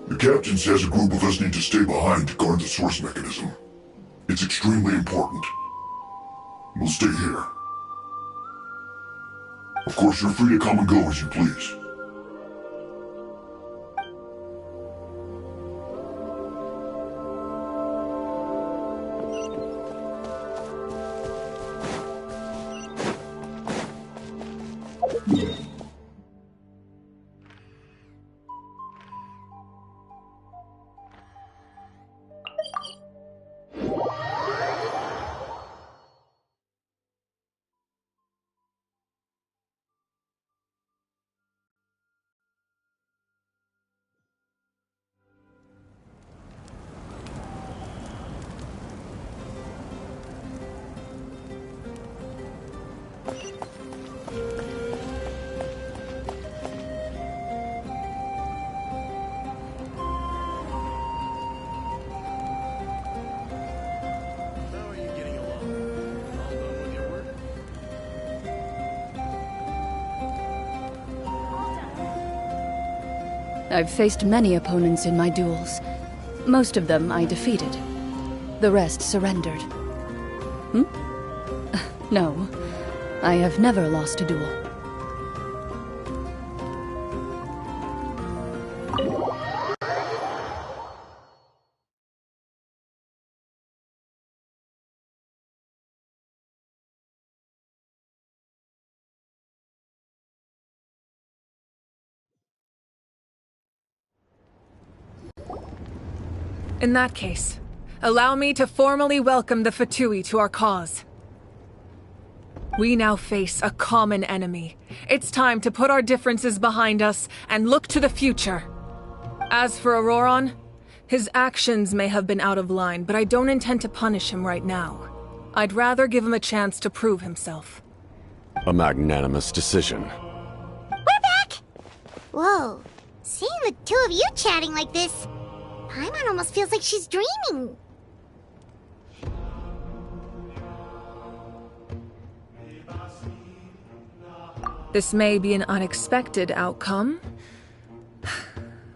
The captain says a group of us need to stay behind to guard the source mechanism. It's extremely important. We'll stay here. Of course, you're free to come and go as you please. I've faced many opponents in my duels. Most of them I defeated. The rest surrendered. No, I have never lost a duel. In that case, allow me to formally welcome the Fatui to our cause. We now face a common enemy. It's time to put our differences behind us and look to the future. As for Auroron, his actions may have been out of line, but I don't intend to punish him right now. I'd rather give him a chance to prove himself. A magnanimous decision. We're back! Whoa, seeing the two of you chatting like this, Paimon almost feels like she's dreaming. This may be an unexpected outcome,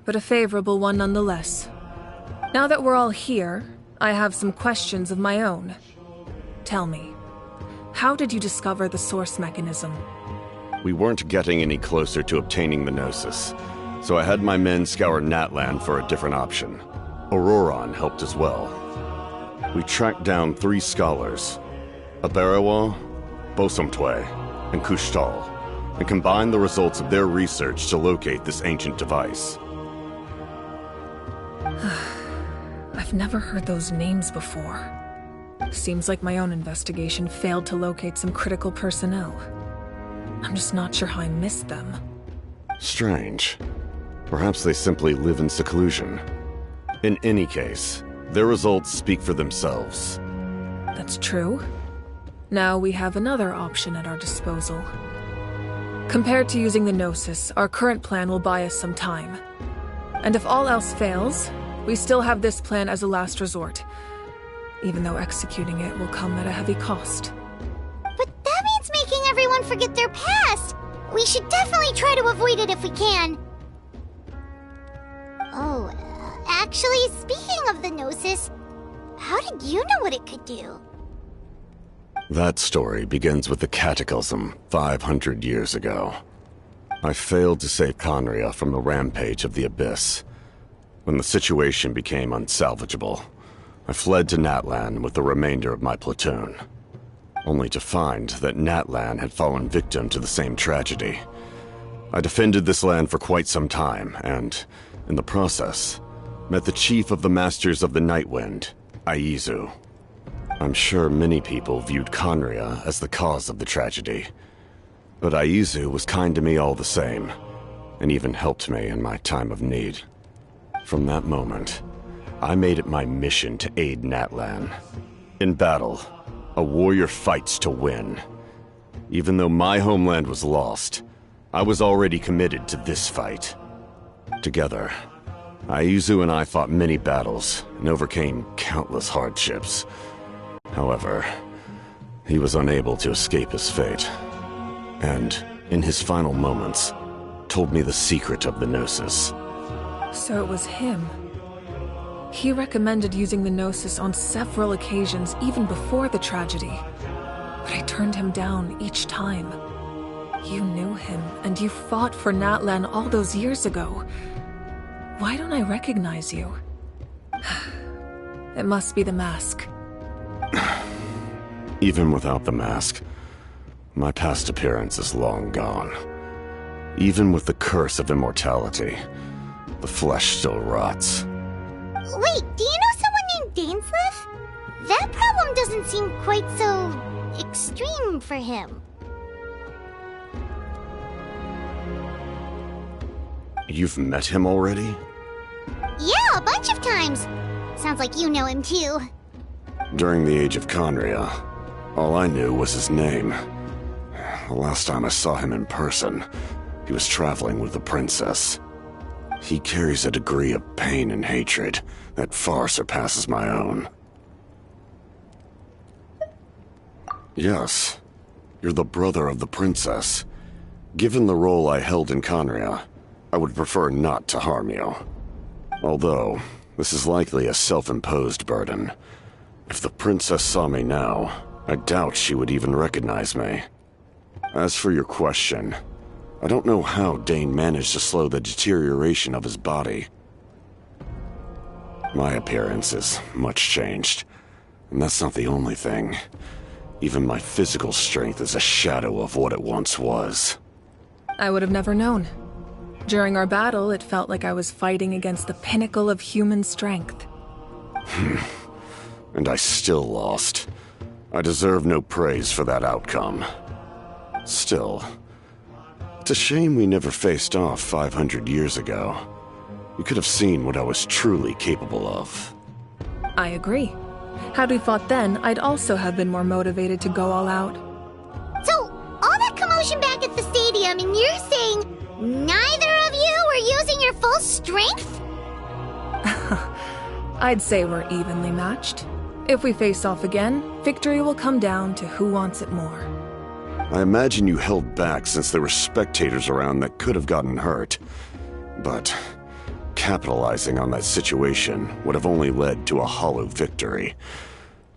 but a favorable one nonetheless. Now that we're all here, I have some questions of my own. Tell me, how did you discover the source mechanism? We weren't getting any closer to obtaining the Gnosis, so I had my men scour Natlan for a different option. Auroron helped as well. We tracked down 3 scholars, Aberawa, Bosomtwe, and Kushtal, and combined the results of their research to locate this ancient device. I've never heard those names before. Seems like my own investigation failed to locate some critical personnel. I'm just not sure how I missed them. Strange. Perhaps they simply live in seclusion. In any case, their results speak for themselves. That's true. Now we have another option at our disposal. Compared to using the Gnosis, our current plan will buy us some time. And if all else fails, we still have this plan as a last resort, even though executing it will come at a heavy cost. But that means making everyone forget their past! We should definitely try to avoid it if we can. Oh, actually, speaking of the Gnosis, how did you know what it could do? That story begins with the Cataclysm 500 years ago. I failed to save Conria from the rampage of the Abyss. When the situation became unsalvageable, I fled to Natlan with the remainder of my platoon, only to find that Natlan had fallen victim to the same tragedy. I defended this land for quite some time, and, in the process, met the chief of the Masters of the Nightwind, Aizu. I'm sure many people viewed Conria as the cause of the tragedy, but Aizu was kind to me all the same, and even helped me in my time of need. From that moment, I made it my mission to aid Natlan. In battle, a warrior fights to win. Even though my homeland was lost, I was already committed to this fight. Together, Aizu and I fought many battles and overcame countless hardships. However, he was unable to escape his fate, and, in his final moments, told me the secret of the Gnosis. So it was him. He recommended using the Gnosis on several occasions, even before the tragedy. But I turned him down each time. You knew him, and you fought for Natlan all those years ago. Why don't I recognize you? It must be the mask. Even without the mask, my past appearance is long gone. Even with the curse of immortality, the flesh still rots. Wait, do you know someone named Dainsleif? That problem doesn't seem quite so extreme for him. You've met him already? Yeah, a bunch of times. Sounds like you know him too. During the age of Conria, all I knew was his name. The last time I saw him in person, he was traveling with the princess. He carries a degree of pain and hatred that far surpasses my own. Yes, you're the brother of the princess. Given the role I held in Conria, I would prefer not to harm you. Although, this is likely a self-imposed burden. If the princess saw me now, I doubt she would even recognize me. As for your question, I don't know how Dane managed to slow the deterioration of his body. My appearance is much changed, and that's not the only thing. Even my physical strength is a shadow of what it once was. I would have never known. During our battle, it felt like I was fighting against the pinnacle of human strength. And I still lost. I deserve no praise for that outcome. Still, it's a shame we never faced off 500 years ago. You could have seen what I was truly capable of. I agree. Had we fought then, I'd also have been more motivated to go all out. So, all that commotion back at the stadium, and you're saying neither of you were using your full strength? I'd say we're evenly matched. If we face off again, victory will come down to who wants it more. I imagine you held back since there were spectators around that could have gotten hurt. But capitalizing on that situation would have only led to a hollow victory.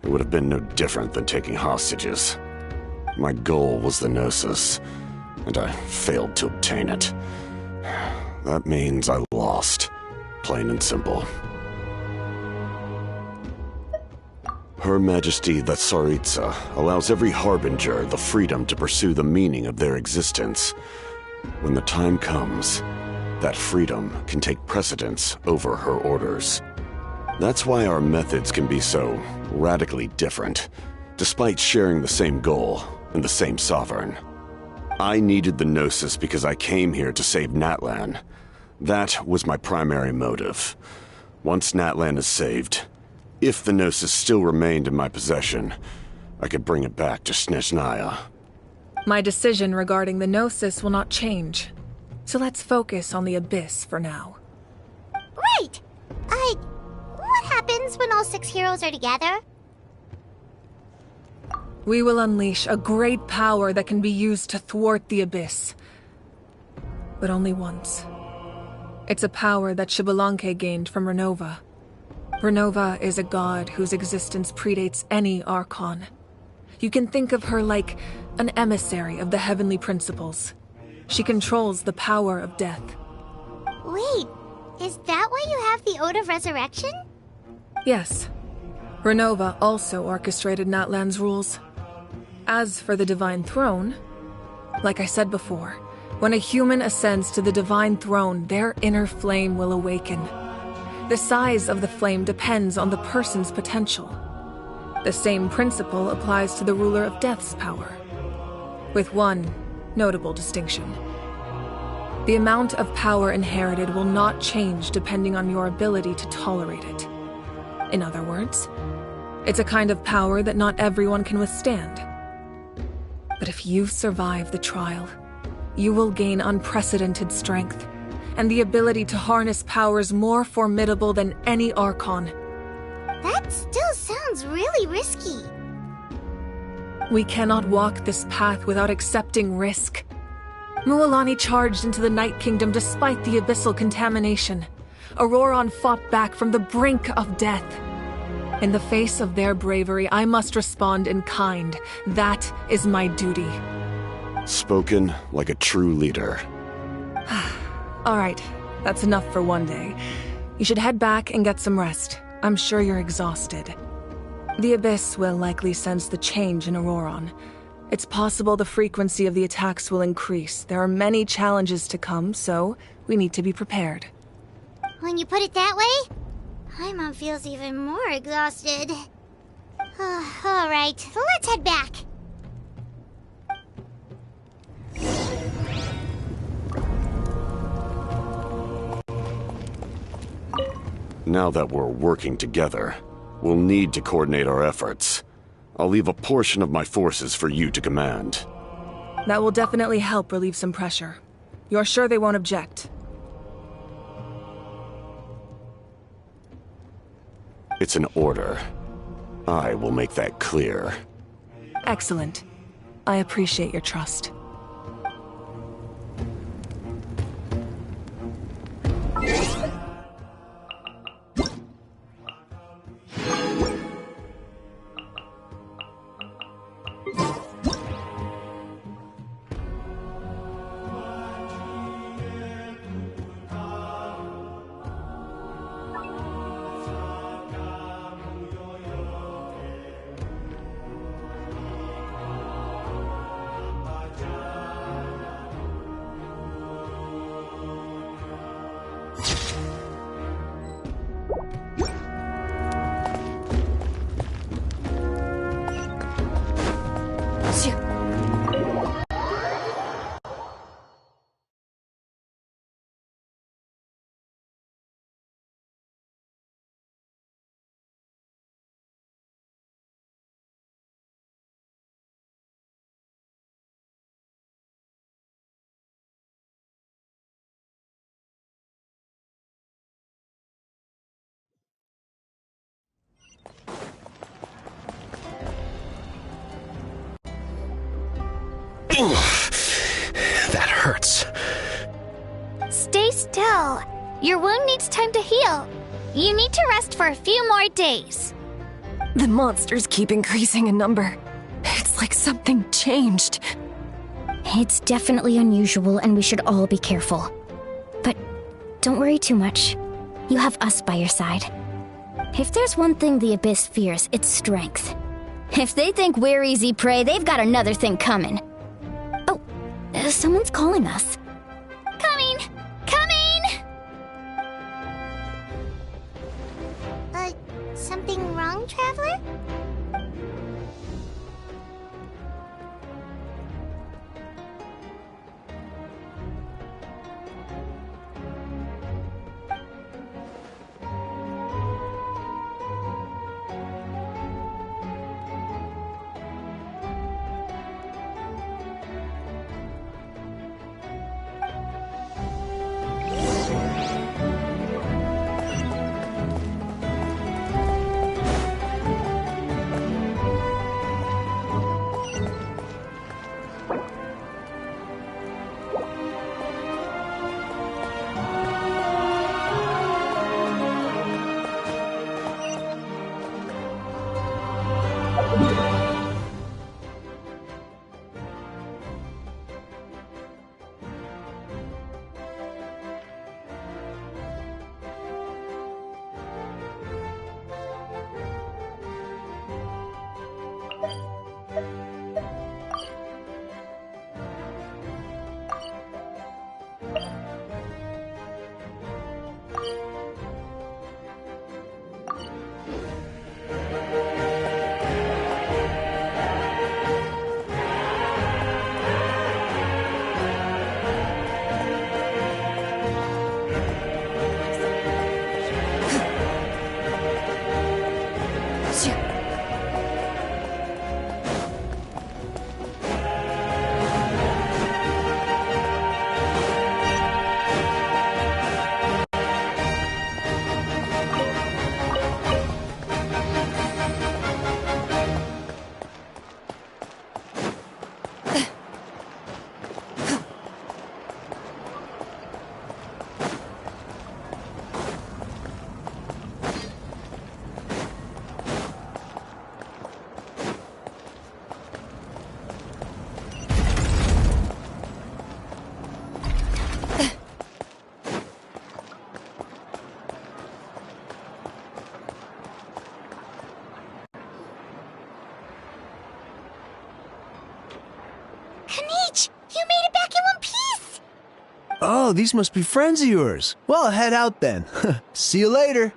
It would have been no different than taking hostages. My goal was the Gnosis, and I failed to obtain it. That means I lost, plain and simple. Her Majesty the Tsaritsa allows every Harbinger the freedom to pursue the meaning of their existence. When the time comes, that freedom can take precedence over her orders. That's why our methods can be so radically different, despite sharing the same goal and the same sovereign. I needed the Gnosis because I came here to save Natlan. That was my primary motive. Once Natlan is saved, if the Gnosis still remained in my possession, I could bring it back to Snezhnaya. My decision regarding the Gnosis will not change. So let's focus on the Abyss for now. Right! What happens when all 6 heroes are together? We will unleash a great power that can be used to thwart the Abyss. But only once. It's a power that Xbalanque gained from Renova. Renova is a god whose existence predates any Archon. You can think of her like an emissary of the heavenly principles. She controls the power of death. Wait, is that why you have the Ode of Resurrection? Yes. Renova also orchestrated Natlan's rules. As for the Divine Throne, like I said before, when a human ascends to the Divine Throne, their inner flame will awaken. The size of the flame depends on the person's potential. The same principle applies to the ruler of Death's power, with one notable distinction. The amount of power inherited will not change depending on your ability to tolerate it. In other words, it's a kind of power that not everyone can withstand. But if you survive the trial, you will gain unprecedented strength, and the ability to harness powers more formidable than any Archon. That still sounds really risky. We cannot walk this path without accepting risk. Mualani charged into the Night Kingdom despite the abyssal contamination. Auroron fought back from the brink of death. In the face of their bravery, I must respond in kind. That is my duty. Spoken like a true leader. All right, that's enough for one day. You should head back and get some rest. I'm sure you're exhausted. The Abyss will likely sense the change in Auroron. It's possible the frequency of the attacks will increase. There are many challenges to come, so we need to be prepared. When you put it that way, Paimon feels even more exhausted. All right, let's head back. Now that we're working together, we'll need to coordinate our efforts. I'll leave a portion of my forces for you to command. That will definitely help relieve some pressure. You're sure they won't object? It's an order. I will make that clear. Excellent. I appreciate your trust. That hurts. Stay still. Your wound needs time to heal. You need to rest for a few more days. The monsters keep increasing in number. It's like something changed. It's definitely unusual, and we should all be careful. But don't worry too much. You have us by your side. If there's one thing the Abyss fears, it's strength. If they think we're easy prey, they've got another thing coming. Oh, someone's calling us. Coming! Coming! Something wrong, Traveler? Oh, these must be friends of yours. Well, head out then. See you later.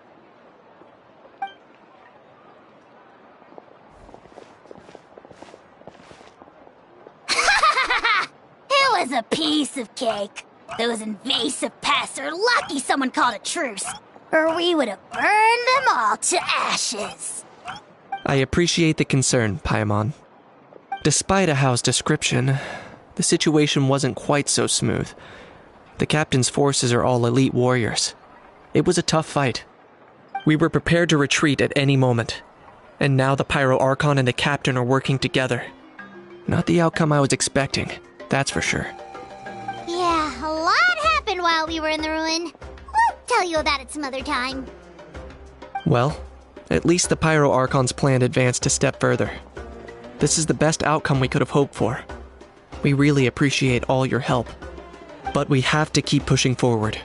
It was a piece of cake. Those invasive pests are lucky someone called a truce, or we would have burned them all to ashes. I appreciate the concern, Paimon. Despite Ahao's description, the situation wasn't quite so smooth. The captain's forces are all elite warriors. It was a tough fight. We were prepared to retreat at any moment. And now the Pyro Archon and the captain are working together. Not the outcome I was expecting, that's for sure. Yeah, a lot happened while we were in the ruin. We'll tell you about it some other time. Well, at least the Pyro Archon's plan advanced a step further. This is the best outcome we could have hoped for. We really appreciate all your help. But we have to keep pushing forward.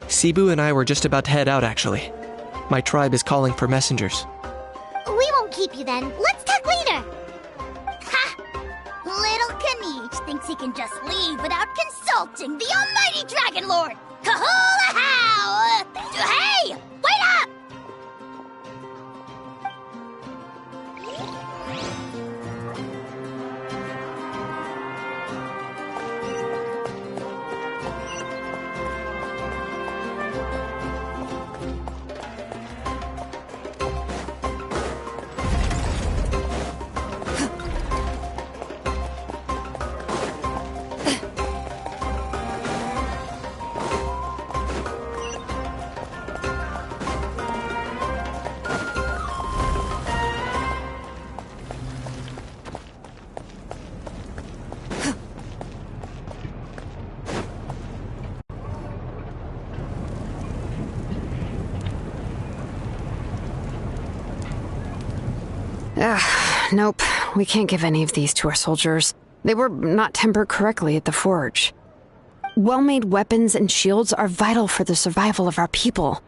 Cebu and I were just about to head out, actually. My tribe is calling for messengers. We won't keep you then. Let's talk later. Ha! Little Kaniche thinks he can just leave without consulting the almighty Dragon Lord! Kahula how! Hey! Wait up! Nope. We can't give any of these to our soldiers. They were not tempered correctly at the forge. Well-made weapons and shields are vital for the survival of our people.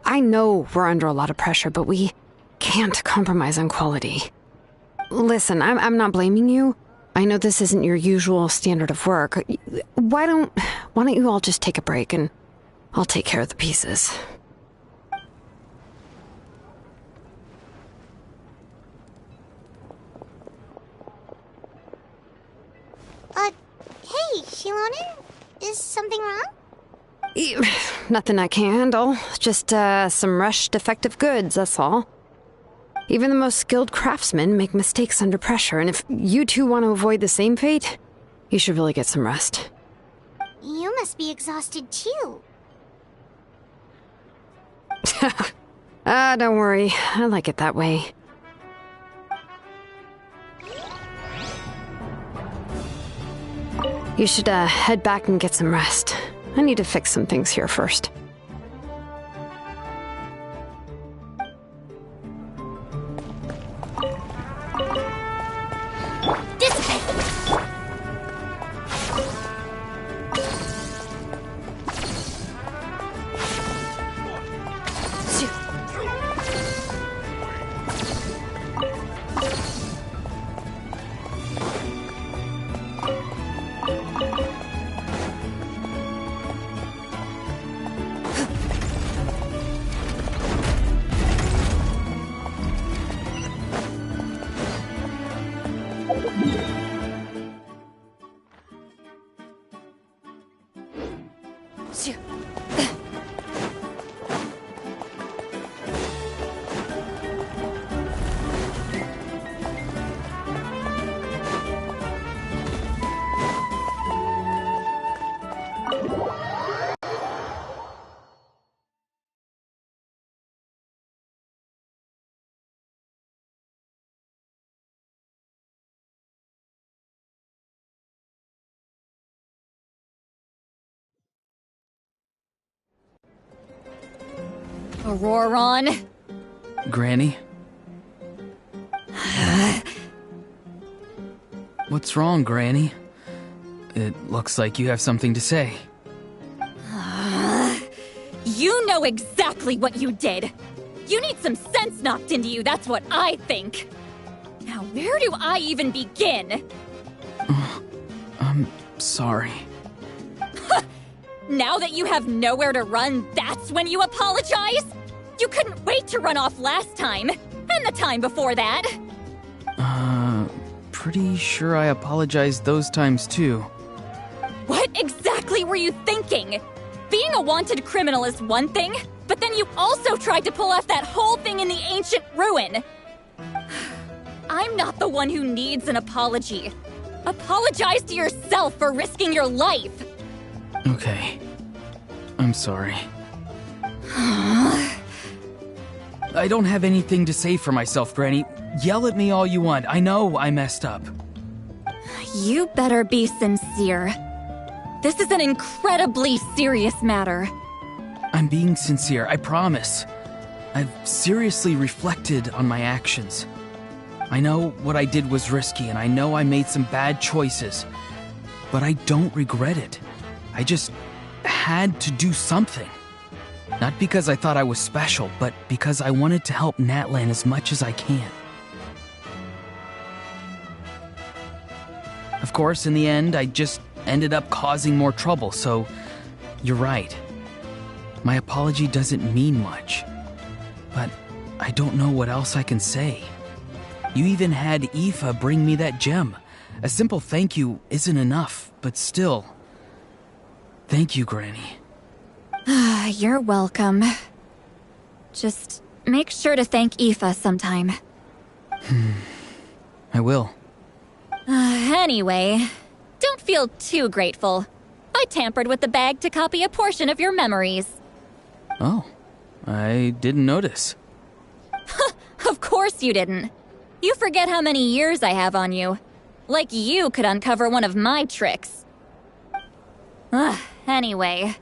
I know we're under a lot of pressure, but we can't compromise on quality. Listen, I'm not blaming you. I know this isn't your usual standard of work. Why don't you all just take a break and I'll take care of the pieces. Hey, Shilonen? Is something wrong? Nothing I can handle. Just, some rushed defective goods, that's all. Even the most skilled craftsmen make mistakes under pressure, and if you two want to avoid the same fate, you should really get some rest. You must be exhausted too. Don't worry. I like it that way. You should, head back and get some rest. I need to fix some things here first. Auroron! Granny? What's wrong, Granny? It looks like you have something to say. You know exactly what you did! You need some sense knocked into you, that's what I think! Now, where do I even begin? I'm sorry. Now that you have nowhere to run, that's when you apologize? You couldn't wait to run off last time, and the time before that. Pretty sure I apologized those times too. What exactly were you thinking? Being a wanted criminal is one thing, but then you also tried to pull off that whole thing in the ancient ruin. I'm not the one who needs an apology. Apologize to yourself for risking your life. Okay. I'm sorry. I don't have anything to say for myself, Granny. Yell at me all you want. I know I messed up. You better be sincere. This is an incredibly serious matter. I'm being sincere, I promise. I've seriously reflected on my actions. I know what I did was risky, and I know I made some bad choices. But I don't regret it. I just had to do something. Not because I thought I was special, but because I wanted to help Natlan as much as I can. Of course, in the end, I just ended up causing more trouble, so you're right. My apology doesn't mean much. But I don't know what else I can say. You even had Aoife bring me that gem. A simple thank you isn't enough, but still. Thank you, Granny. You're welcome. Just make sure to thank Aoife sometime. I will. Anyway, don't feel too grateful. I tampered with the bag to copy a portion of your memories. Oh, I didn't notice. Of course you didn't. You forget how many years I have on you. Like you could uncover one of my tricks. Anyway,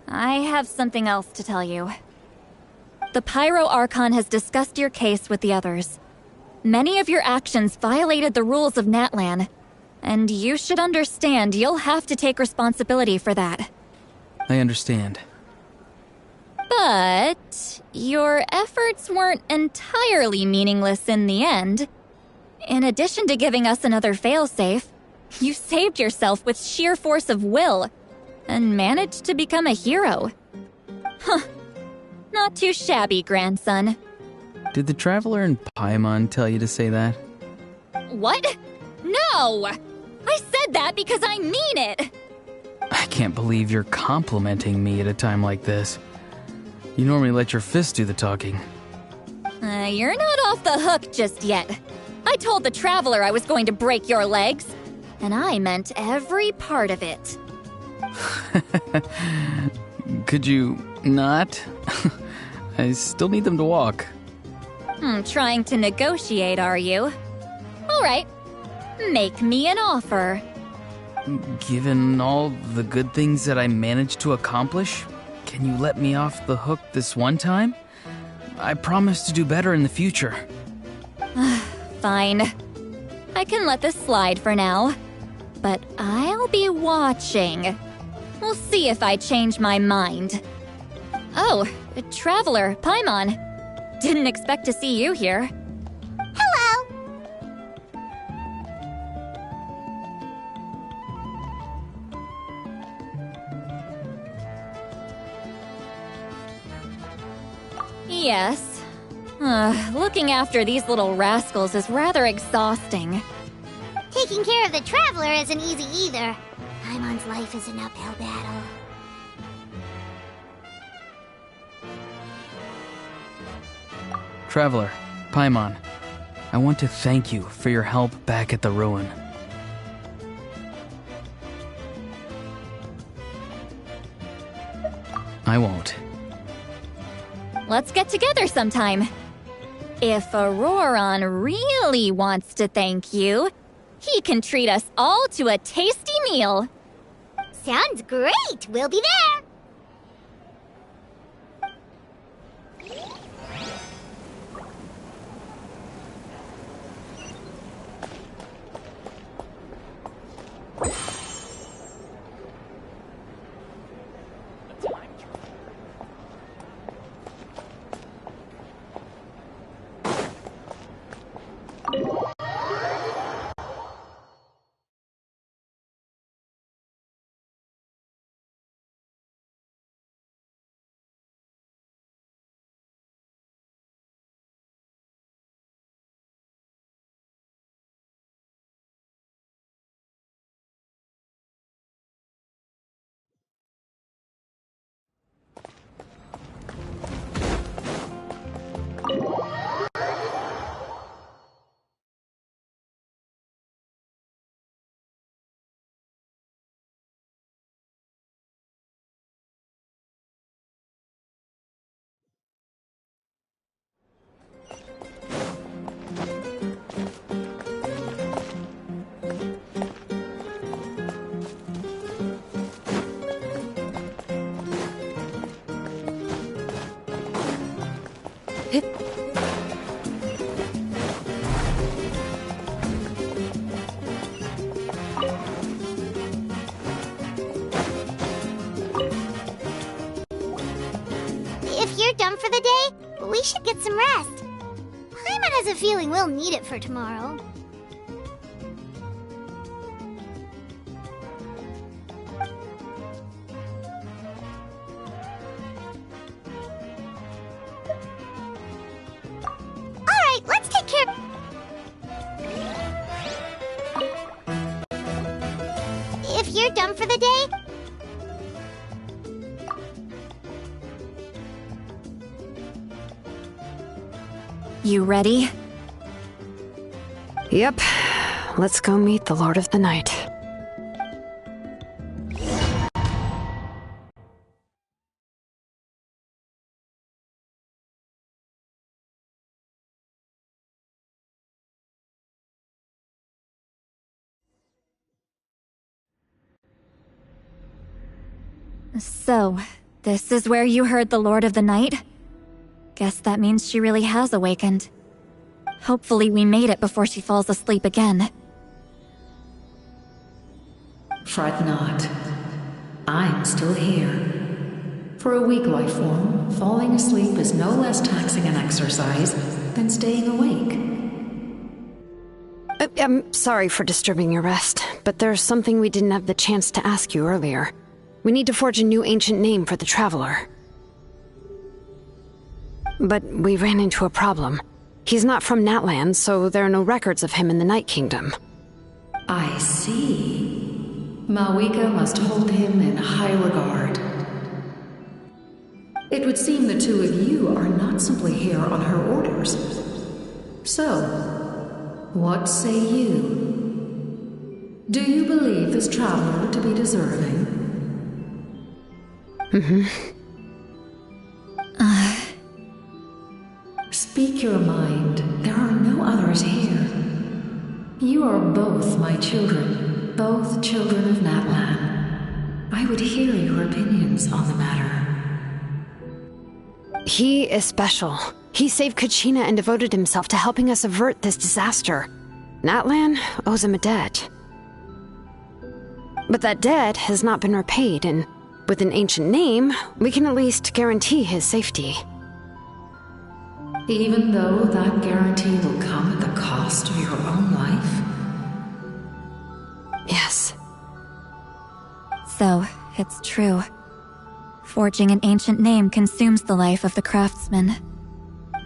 I have something else to tell you. The Pyro Archon has discussed your case with the others. Many of your actions violated the rules of Natlan, and you should understand you'll have to take responsibility for that. I understand. But your efforts weren't entirely meaningless in the end. In addition to giving us another failsafe, you saved yourself with sheer force of will and managed to become a hero. Huh. Not too shabby, grandson. Did the Traveler and Paimon tell you to say that? What? No! I said that because I mean it! I can't believe you're complimenting me at a time like this. You normally let your fists do the talking. You're not off the hook just yet. I told the Traveler I was going to break your legs, and I meant every part of it. Could you not? I still need them to walk. Trying to negotiate, are you? All right. Make me an offer. Given all the good things that I managed to accomplish, can you let me off the hook this one time? I promise to do better in the future. Fine. I can let this slide for now. But I'll be watching. We'll see if I change my mind. Oh, Traveler, Paimon. Didn't expect to see you here. Hello! Yes. Looking after these little rascals is rather exhausting. Taking care of the Traveler isn't easy either. Paimon's life is an uphill battle. Traveler, Paimon, I want to thank you for your help back at the ruin. I won't. Let's get together sometime. If Auroron really wants to thank you, he can treat us all to a tasty meal. Sounds great! We'll be there! If you're done for the day, we should get some rest. Paimon has a feeling we'll need it for tomorrow. Alright, let's take care. If you're done for the day, you ready? Yep. Let's go meet the Lord of the Night. So, this is where you heard the Lord of the Night? Guess that means she really has awakened. Hopefully we made it before she falls asleep again. Fret not. I'm still here. For a weak life form, falling asleep is no less taxing an exercise than staying awake. I'm sorry for disturbing your rest, but there's something we didn't have the chance to ask you earlier. We need to forge a new ancient name for the Traveler. But we ran into a problem. He's not from Natlan, so there are no records of him in the Night Kingdom. I see. Malwika must hold him in high regard. It would seem the two of you are not simply here on her orders. So, what say you? Do you believe this traveler to be deserving? Speak your mind. There are no others here. You are both my children, both children of Natlan. I would hear your opinions on the matter. He is special. He saved Kachina and devoted himself to helping us avert this disaster. Natlan owes him a debt. But that debt has not been repaid, and with an ancient name, we can at least guarantee his safety. Even though that guarantee will come at the cost of your own life? Yes. So, it's true. Forging an ancient name consumes the life of the craftsman.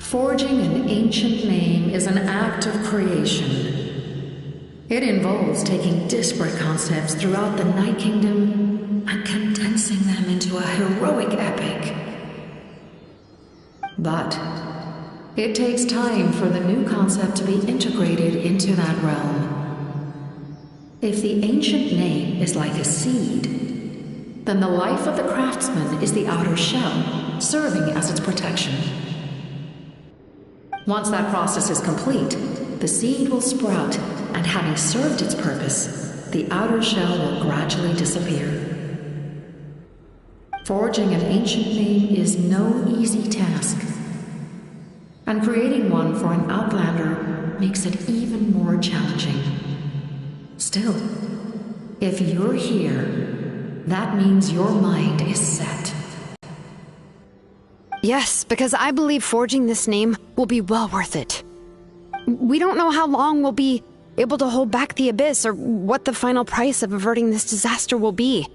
Forging an ancient name is an act of creation. It involves taking disparate concepts throughout the Night Kingdom and condensing them into a heroic epic. But it takes time for the new concept to be integrated into that realm. If the ancient name is like a seed, then the life of the craftsman is the outer shell, serving as its protection. Once that process is complete, the seed will sprout, and having served its purpose, the outer shell will gradually disappear. Forging an ancient name is no easy task, and creating one for an outlander makes it even more challenging. Still, if you're here, that means your mind is set. Yes, because I believe forging this name will be well worth it. We don't know how long we'll be able to hold back the abyss or what the final price of averting this disaster will be.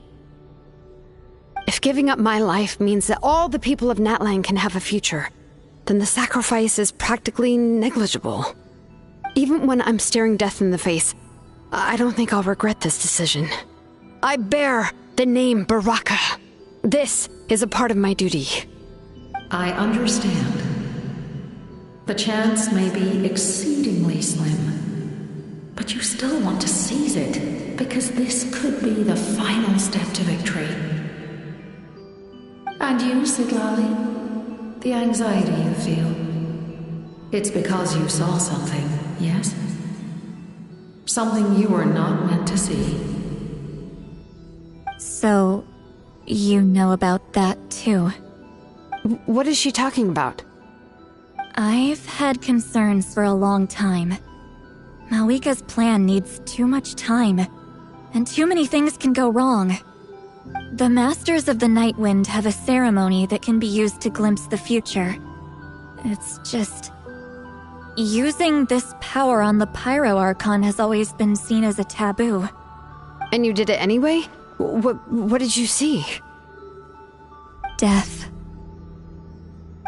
If giving up my life means that all the people of Natlan can have a future, then the sacrifice is practically negligible. Even when I'm staring death in the face, I don't think I'll regret this decision. I bear the name Baraka. This is a part of my duty. I understand. The chance may be exceedingly slim, but you still want to seize it, because this could be the final step to victory. And you, Sidlali? The anxiety you feel. It's because you saw something, yes? Something you were not meant to see. So, you know about that too. What is she talking about? I've had concerns for a long time. Malwika's plan needs too much time, and too many things can go wrong. The Masters of the Night Wind have a ceremony that can be used to glimpse the future. It's just... using this power on the Pyro Archon has always been seen as a taboo. And you did it anyway? What did you see? Death.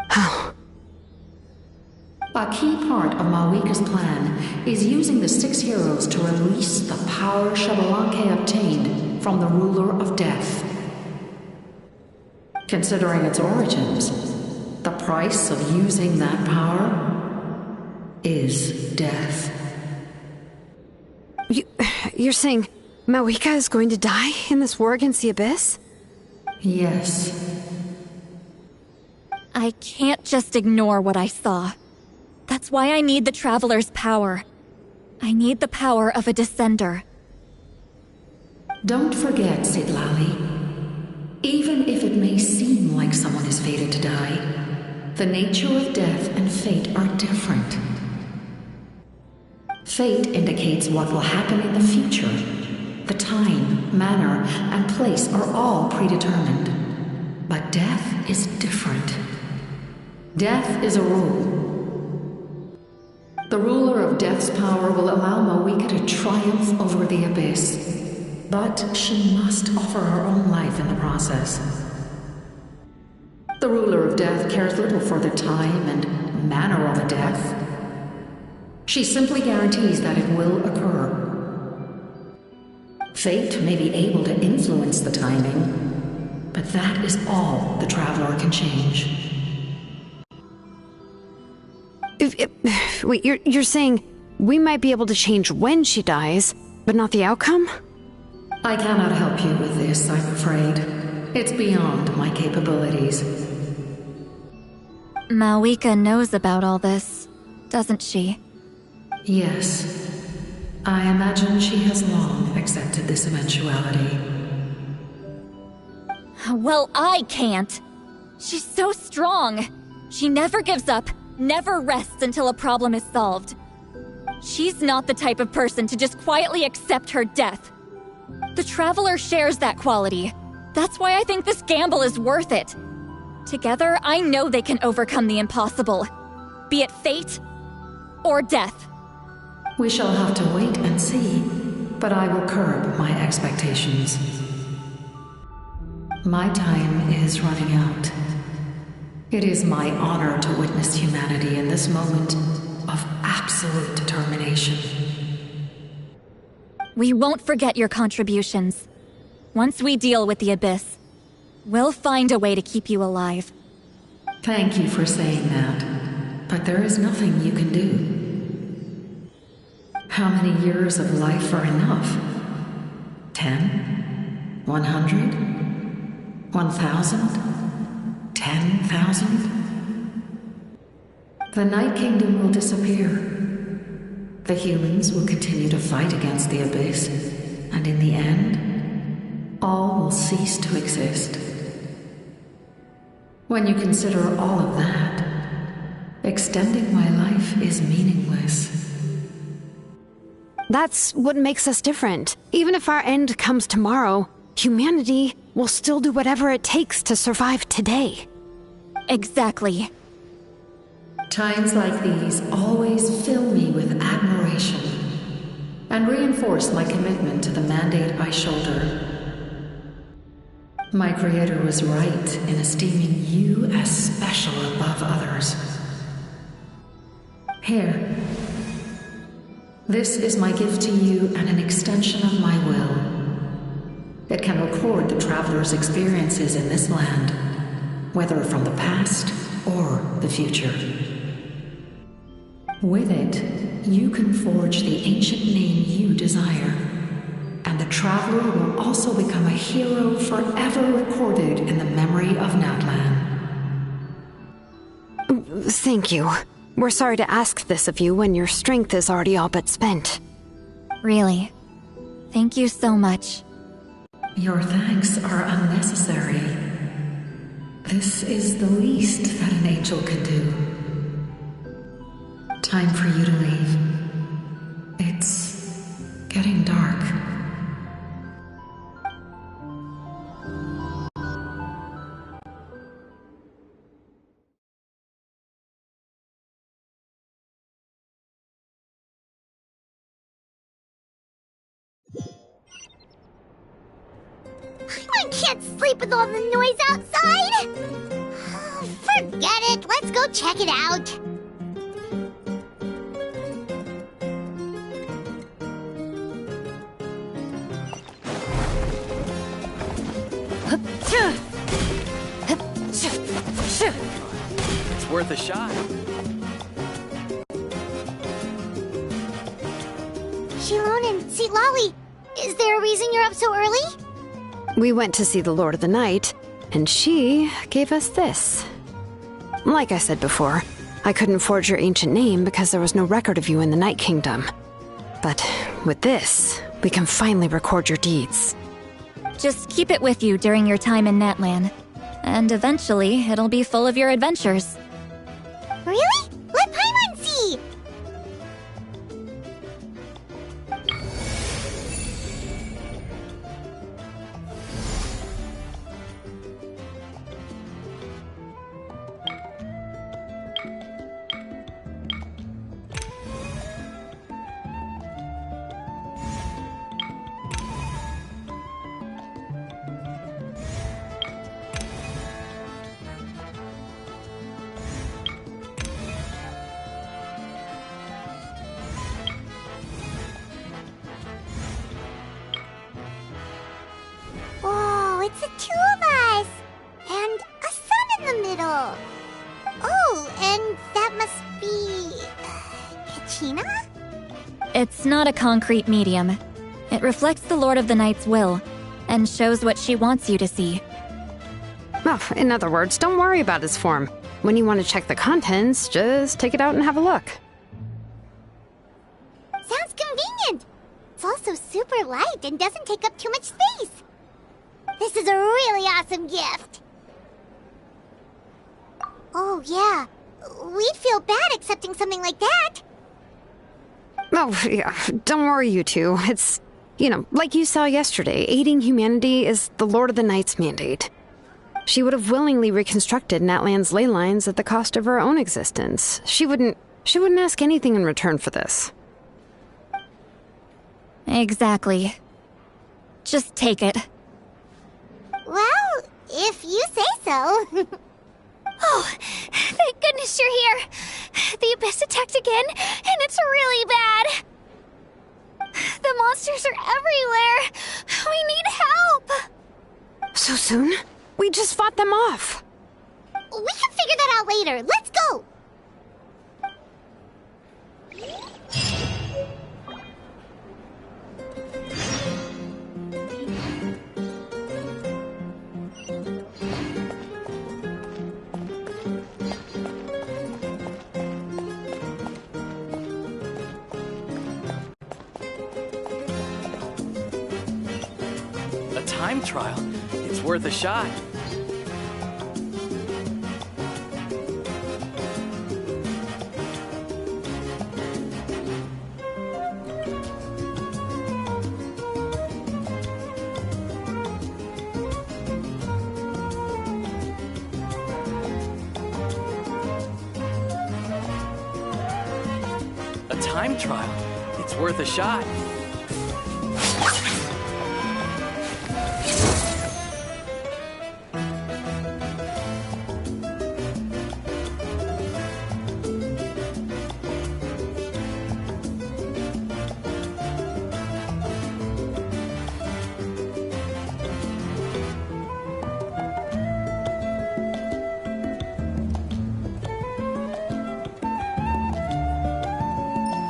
How? A key part of Malwika's plan is using the 6 heroes to release the power Xbalanque obtained from the Ruler of Death. Considering its origins, the price of using that power is death. You're saying Malwika is going to die in this war against the Abyss? Yes. I can't just ignore what I saw. That's why I need the Traveler's power. I need the power of a Descender. Don't forget, Sidlali. Even if it may seem like someone is fated to die, the nature of death and fate are different. Fate indicates what will happen in the future. The time, manner, and place are all predetermined. But death is different. Death is a rule. The ruler of death's power will allow Mawika to triumph over the abyss. But she must offer her own life in the process. The ruler of death cares little for the time and manner of a death. She simply guarantees that it will occur. Fate may be able to influence the timing, but that is all the Traveler can change. Wait, you're saying we might be able to change when she dies, but not the outcome? I cannot help you with this, I'm afraid. It's beyond my capabilities. Mawika knows about all this, doesn't she? Yes. I imagine she has long accepted this eventuality. Well, I can't. She's so strong. She never gives up, never rests until a problem is solved. She's not the type of person to just quietly accept her death. The Traveler shares that quality. That's why I think this gamble is worth it. Together, I know they can overcome the impossible. Be it fate or death. We shall have to wait and see, but I will curb my expectations. My time is running out. It is my honor to witness humanity in this moment of absolute determination. We won't forget your contributions. Once we deal with the Abyss, we'll find a way to keep you alive. Thank you for saying that, but there is nothing you can do. How many years of life are enough? 10? 100? 1,000? 10,000? The Night Kingdom will disappear. The humans will continue to fight against the Abyss, and in the end, all will cease to exist. When you consider all of that, extending my life is meaningless. That's what makes us different. Even if our end comes tomorrow, humanity will still do whatever it takes to survive today. Exactly. Times like these always fill me with admiration and reinforce my commitment to the mandate I shoulder. My Creator was right in esteeming you as special above others. Here. This is my gift to you and an extension of my will. It can record the Traveler's experiences in this land, whether from the past or the future. With it, you can forge the ancient name you desire, and the Traveler will also become a hero forever recorded in the memory of Natlan. Thank you. We're sorry to ask this of you when your strength is already all but spent. Really. Thank you so much. Your thanks are unnecessary. This is the least that an angel can do. Time for you to leave. It's getting dark. I can't sleep with all the noise outside! Forget it, let's go check it out. It's worth a shot. Shilon and Sitlali, is there a reason you're up so early? We went to see the Lord of the Night, and she gave us this. Like I said before, I couldn't forge your ancient name because there was no record of you in the Night Kingdom. But with this, we can finally record your deeds. Just keep it with you during your time in Natlan. And eventually, it'll be full of your adventures. Really? Let Paimon see! It's not a concrete medium. It reflects the Lord of the Night's will, and shows what she wants you to see. Well, in other words, don't worry about its form. When you want to check the contents, just take it out and have a look. Sounds convenient. It's also super light and doesn't take up too much space. This is a really awesome gift. Oh, yeah. We'd feel bad accepting something like that. Oh, yeah, don't worry, you two. It's, like you saw yesterday, aiding humanity is the Lord of the Night's mandate. She would have willingly reconstructed Natlan's ley lines at the cost of her own existence. She wouldn't ask anything in return for this. Exactly. Just take it. Well, if you say so. Oh, thank goodness you're here. The Abyss attacked again, and it's really bad. The monsters are everywhere. We need help. So soon? We just fought them off. We can figure that out later. Let's go. A time trial? It's worth a shot. A time trial? It's worth a shot.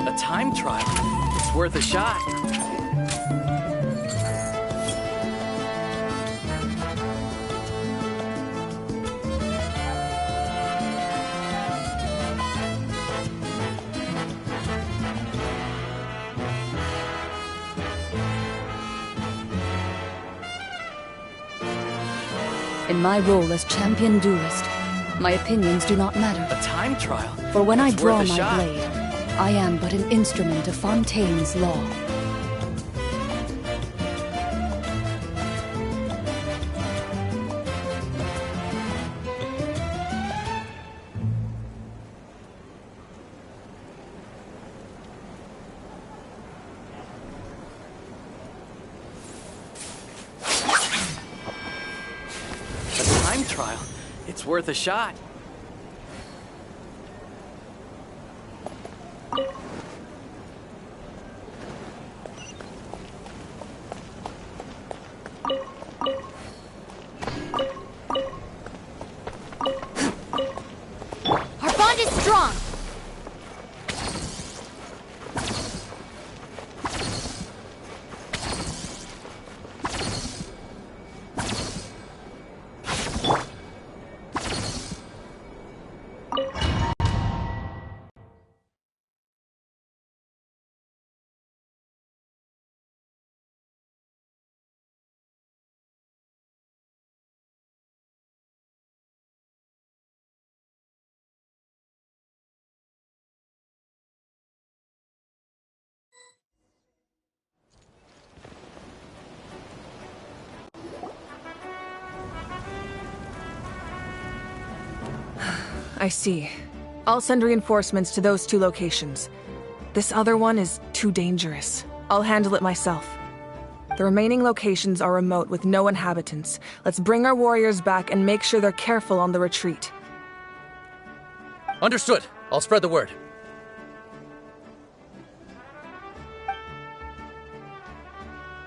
A time trial? It's worth a shot. In my role as champion duelist, my opinions do not matter. A time trial? For when I It's draw worth a my shot. blade, I am but an instrument of Fontaine's law. A time trial? It's worth a shot. Our bond is strong. I see. I'll send reinforcements to those 2 locations. This other one is too dangerous. I'll handle it myself. The remaining locations are remote with no inhabitants. Let's bring our warriors back and make sure they're careful on the retreat. Understood. I'll spread the word.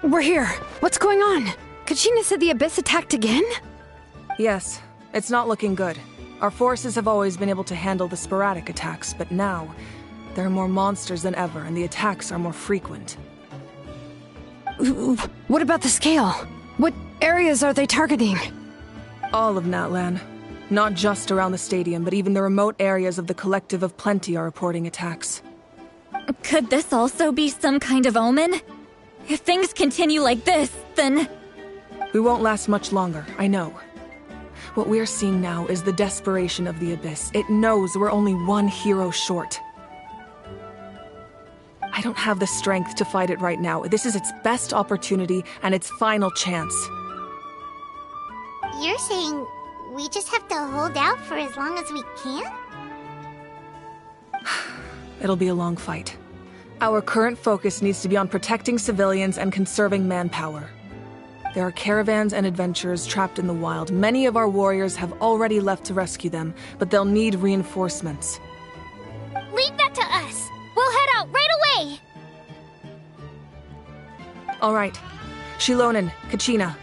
We're here. What's going on? Kachina said the Abyss attacked again? Yes, it's not looking good. Our forces have always been able to handle the sporadic attacks, but now, There are more monsters than ever, and the attacks are more frequent. What about the scale? What areas are they targeting? All of Natlan. Not just around the stadium, but even the remote areas of the Collective of Plenty are reporting attacks. Could this also be some kind of omen? If things continue like this, then... We won't last much longer, I know. What we're seeing now is the desperation of the Abyss. It knows we're only one hero short. I don't have the strength to fight it right now. This is its best opportunity and its final chance. You're saying we just have to hold out for as long as we can? It'll be a long fight. Our current focus needs to be on protecting civilians and conserving manpower. There are caravans and adventurers trapped in the wild. Many of our warriors have already left to rescue them, but they'll need reinforcements. Leave that to us. We'll head out right away. All right. Shilonen, Kachina,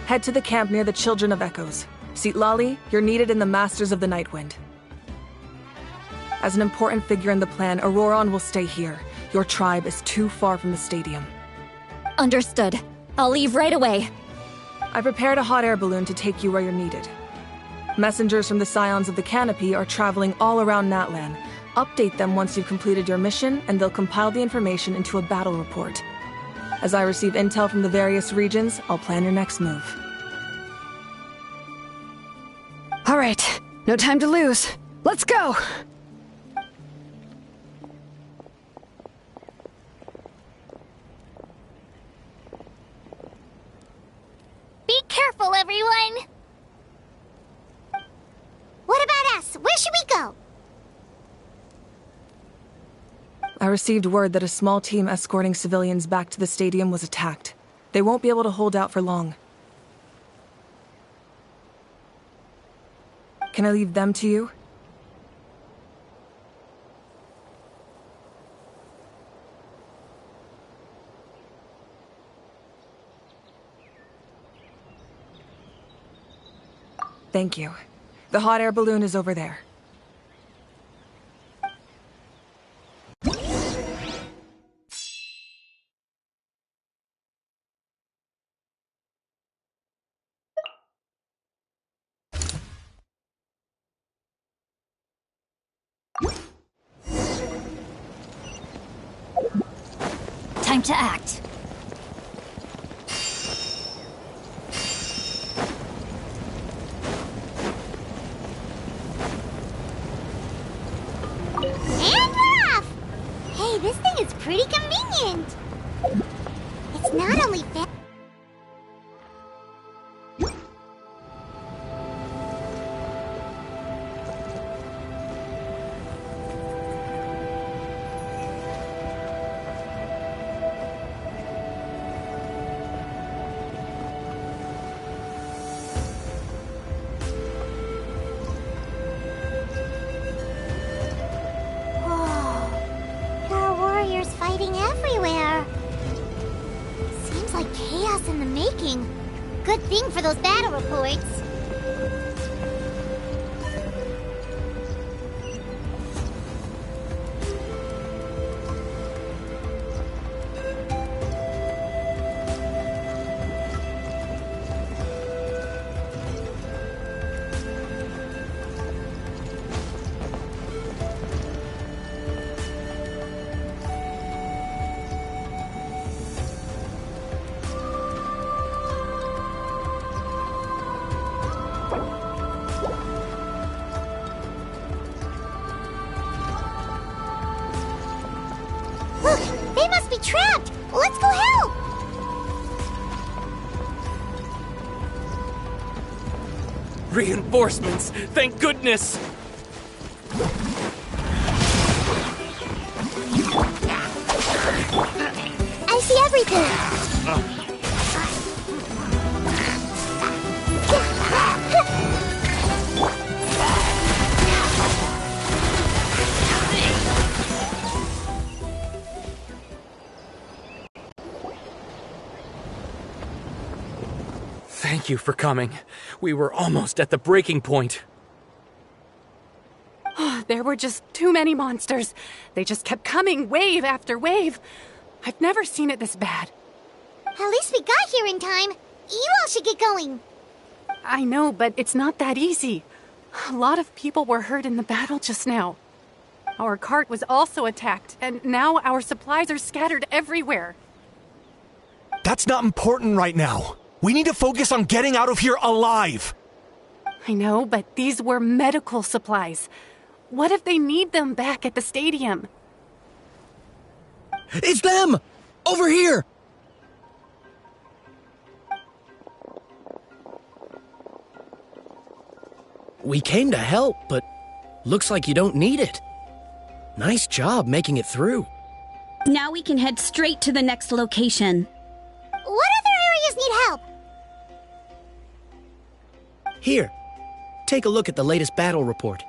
head to the camp near the Children of Echoes. Citlali, you're needed in the Masters of the Nightwind. As an important figure in the plan, Auroron will stay here. Your tribe is too far from the stadium. Understood. I'll leave right away. I prepared a hot air balloon to take you where you're needed. Messengers from the Scions of the Canopy are traveling all around Natlan. Update them once you've completed your mission, and they'll compile the information into a battle report. As I receive intel from the various regions, I'll plan your next move. All right, no time to lose. Let's go! Be careful, everyone! What about us? Where should we go? I received word that a small team escorting civilians back to the stadium was attacked. They won't be able to hold out for long. Can I leave them to you? Thank you. The hot air balloon is over there. Time to act. Hey, this thing is pretty convenient. It's not only fast. Fighting everywhere. Seems like chaos in the making. Good thing for those battle reports. Look, they must be trapped. Let's go help. Reinforcements! Thank goodness! I see everything. Thank you for coming. We were almost at the breaking point. There were just too many monsters. They just kept coming, wave after wave. I've never seen it this bad. At least we got here in time. You all should get going. I know, but it's not that easy. A lot of people were hurt in the battle just now. Our cart was also attacked, and now our supplies are scattered everywhere. That's not important right now. We need to focus on getting out of here alive. I know, but these were medical supplies. What if they need them back at the stadium? It's them! Over here! We came to help, but looks like you don't need it. Nice job making it through. Now we can head straight to the next location. What other areas need help? Here, take a look at the latest battle report.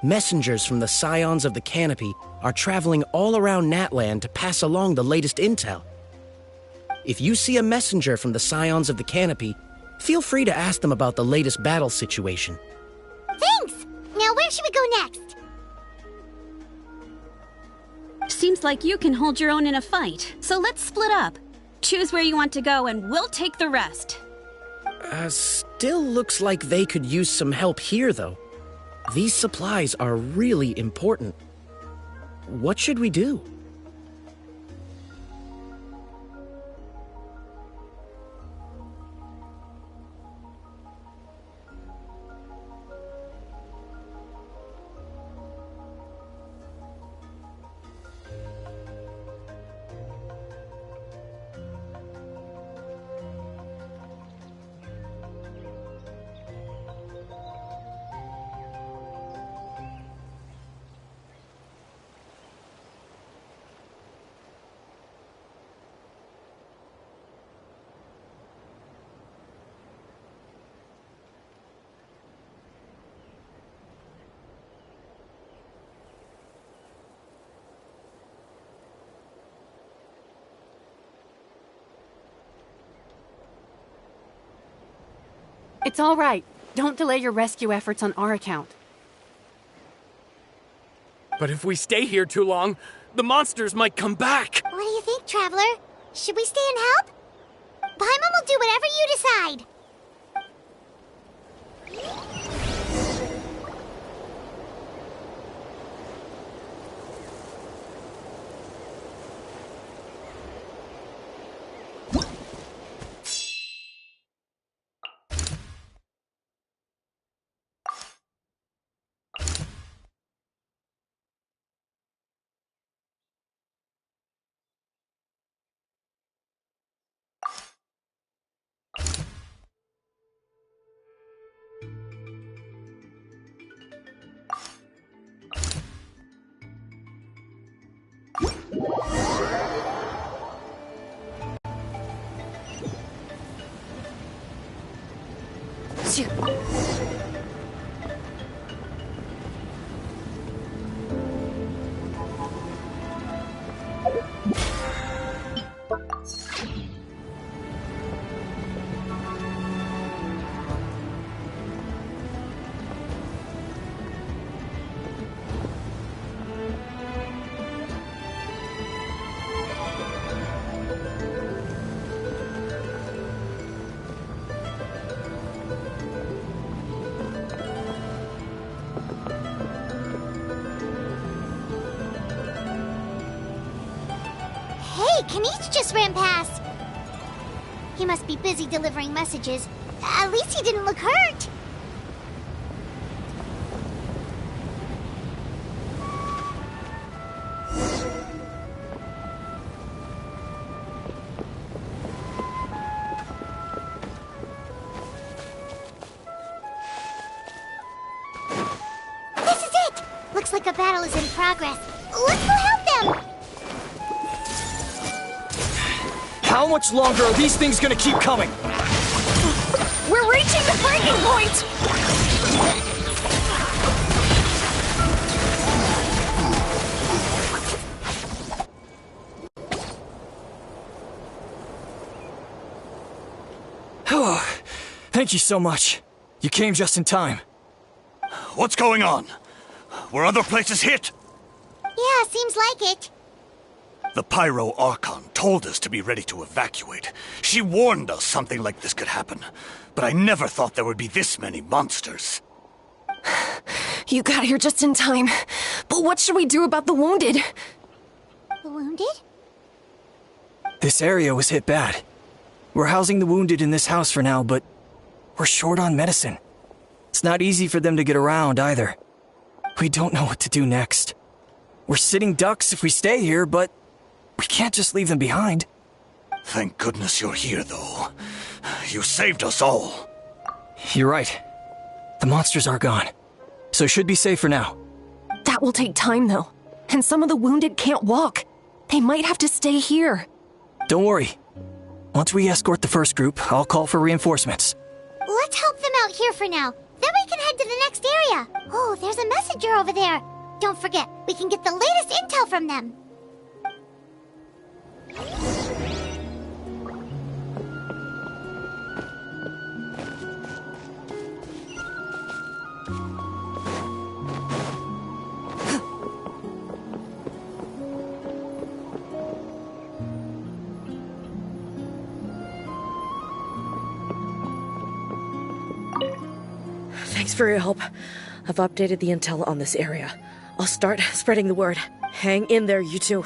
Messengers from the Scions of the Canopy are traveling all around Natlan to pass along the latest intel. If you see a messenger from the Scions of the Canopy, feel free to ask them about the latest battle situation. Thanks! Now where should we go next? Seems like you can hold your own in a fight, so let's split up. Choose where you want to go and we'll take the rest. Still looks like they could use some help here, though. These supplies are really important. What should we do? It's all right. Don't delay your rescue efforts on our account. But if we stay here too long, the monsters might come back. What do you think, Traveler? Should we stay and help? Paimon will do whatever you decide. Kanichi just ran past. He must be busy delivering messages. At least he didn't look hurt. This is it! Looks like a battle is in progress. Let's go help them! How much longer are these things gonna keep coming? We're reaching the breaking point! Thank you so much. You came just in time. What's going on? Were other places hit? Yeah, seems like it. The Pyro Archon told us to be ready to evacuate. She warned us something like this could happen. But I never thought there would be this many monsters. You got here just in time. But what should we do about the wounded? The wounded? This area was hit bad. We're housing the wounded in this house for now, but we're short on medicine. It's not easy for them to get around either. We don't know what to do next. We're sitting ducks if we stay here, but we can't just leave them behind. Thank goodness you're here, though. You saved us all. You're right. The monsters are gone, so it should be safe for now. That will take time, though. And some of the wounded can't walk. They might have to stay here. Don't worry. Once we escort the first group, I'll call for reinforcements. Let's help them out here for now. Then we can head to the next area. Oh, there's a messenger over there. Don't forget, we can get the latest intel from them. Thanks for your help. I've updated the intel on this area. I'll start spreading the word. Hang in there, you two.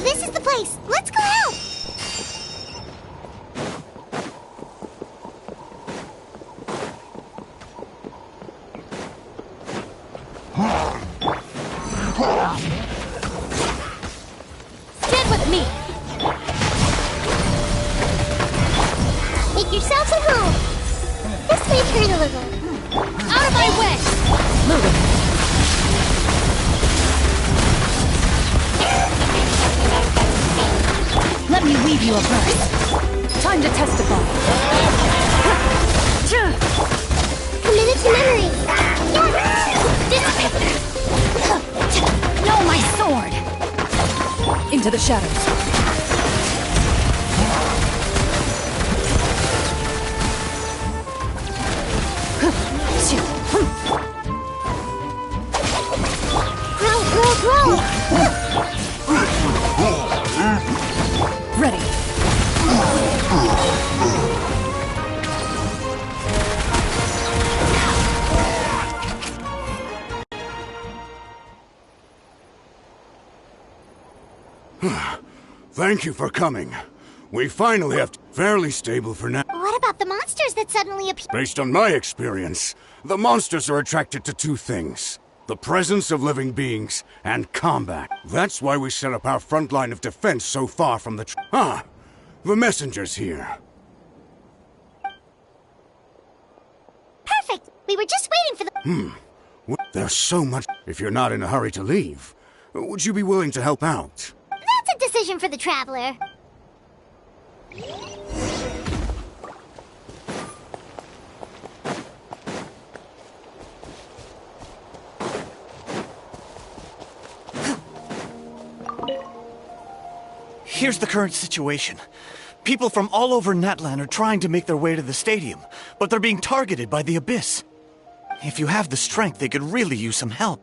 This is the place. Let's go help. Stand with me! Make yourselves at home. This may hurt a little. Out of my way! Moving. Let me weave you a verse. Time to testify. Commit it to memory. Dissipate. No, my sword. Into the shadows. Grow. Ready. Thank you for coming. We finally have fairly stable for now. What about the monsters that suddenly appeared? Based on my experience, the monsters are attracted to two things. The presence of living beings and combat. That's why we set up our front line of defense so far from the the messenger's here. Perfect. We were just waiting for the... There's so much... If you're not in a hurry to leave, would you be willing to help out? That's a decision for the traveler. Here's the current situation. People from all over Natlan are trying to make their way to the stadium, but they're being targeted by the Abyss. If you have the strength, they could really use some help.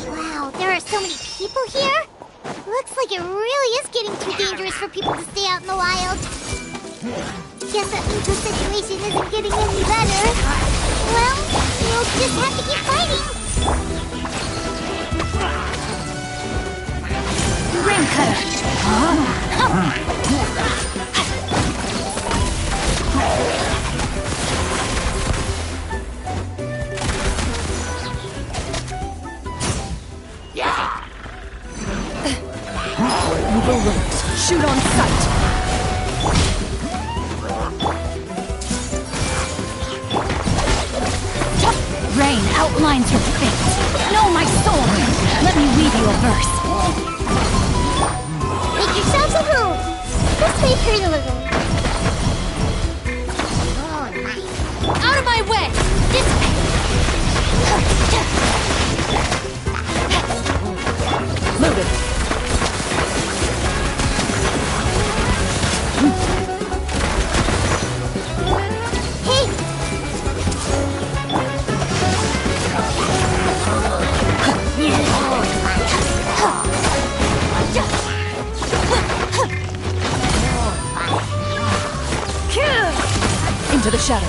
Wow, there are so many people here? Looks like it really is getting too dangerous for people to stay out in the wild. Guess that means the situation isn't getting any better. Well, we'll just have to keep fighting. Rain cutter! Overlooked. Shoot on sight. Rain outlines your fate. Know my soul. Let me weave you a verse. Make yourselves at home. This way, pretty little. Out of my way! This way! Move it! Into the shadows.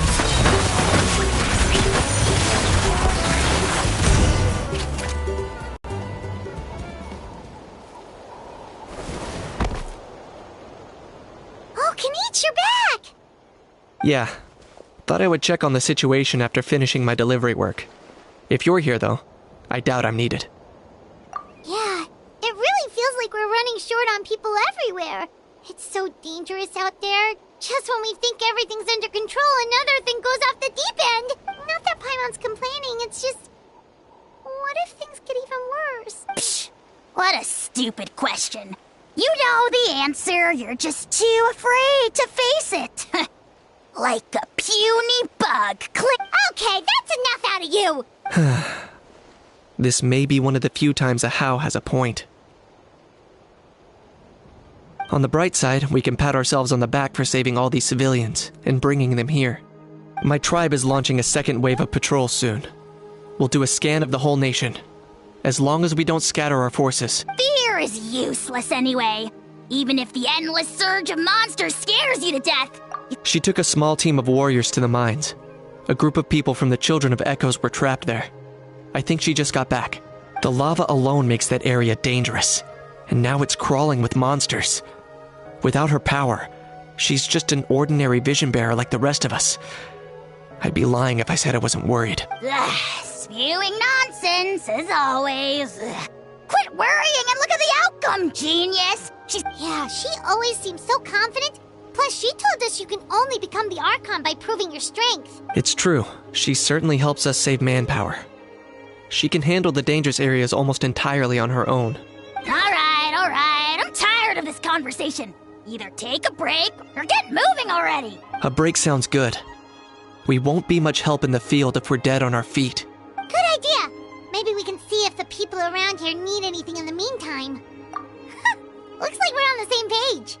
Oh, Kenichi, you're back! Yeah. Thought I would check on the situation after finishing my delivery work. If you're here, though, I doubt I'm needed. Yeah, it really feels like we're running short on people everywhere. It's so dangerous out there. Just when we think everything's under control, another thing goes off the deep end. Not that Paimon's complaining, it's just... What if things get even worse? Psh, what a stupid question. You know the answer, you're just too afraid to face it. Like a puny bug. Click. Okay, that's enough out of you! This may be one of the few times a How has a point. On the bright side, we can pat ourselves on the back for saving all these civilians and bringing them here. My tribe is launching a second wave of patrols soon. We'll do a scan of the whole nation. As long as we don't scatter our forces. Fear is useless anyway. Even if the endless surge of monsters scares you to death. She took a small team of warriors to the mines. A group of people from the Children of Echoes were trapped there. I think she just got back. The lava alone makes that area dangerous. And now it's crawling with monsters. Without her power, she's just an ordinary vision bearer like the rest of us. I'd be lying if I said I wasn't worried. Spewing nonsense, as always. Quit worrying and look at the outcome, genius! Yeah, she always seems so confident. Plus, she told us you can only become the Archon by proving your strength. It's true. She certainly helps us save manpower. She can handle the dangerous areas almost entirely on her own. Alright. I'm tired of this conversation. Either take a break or get moving already. A break sounds good. We won't be much help in the field if we're dead on our feet. Good idea. Maybe we can see if the people around here need anything in the meantime. Looks like we're on the same page.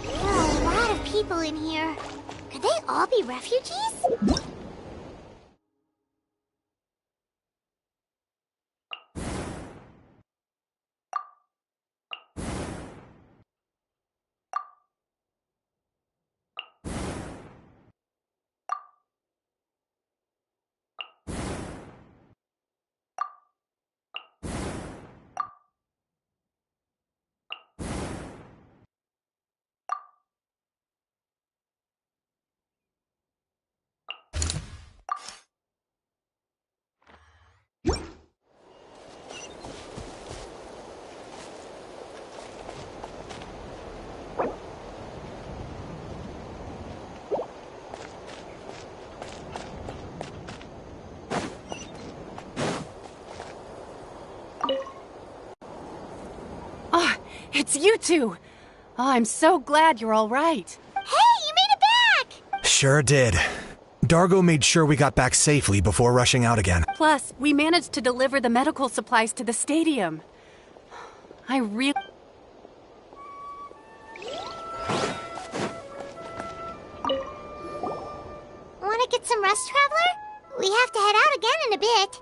There are a lot of people in here. Could they all be refugees? It's you two! Oh, I'm so glad you're all right. Hey, you made it back! Sure did. Dargo made sure we got back safely before rushing out again. Plus, we managed to deliver the medical supplies to the stadium. I really... Want to get some rest, Traveler? We have to head out again in a bit.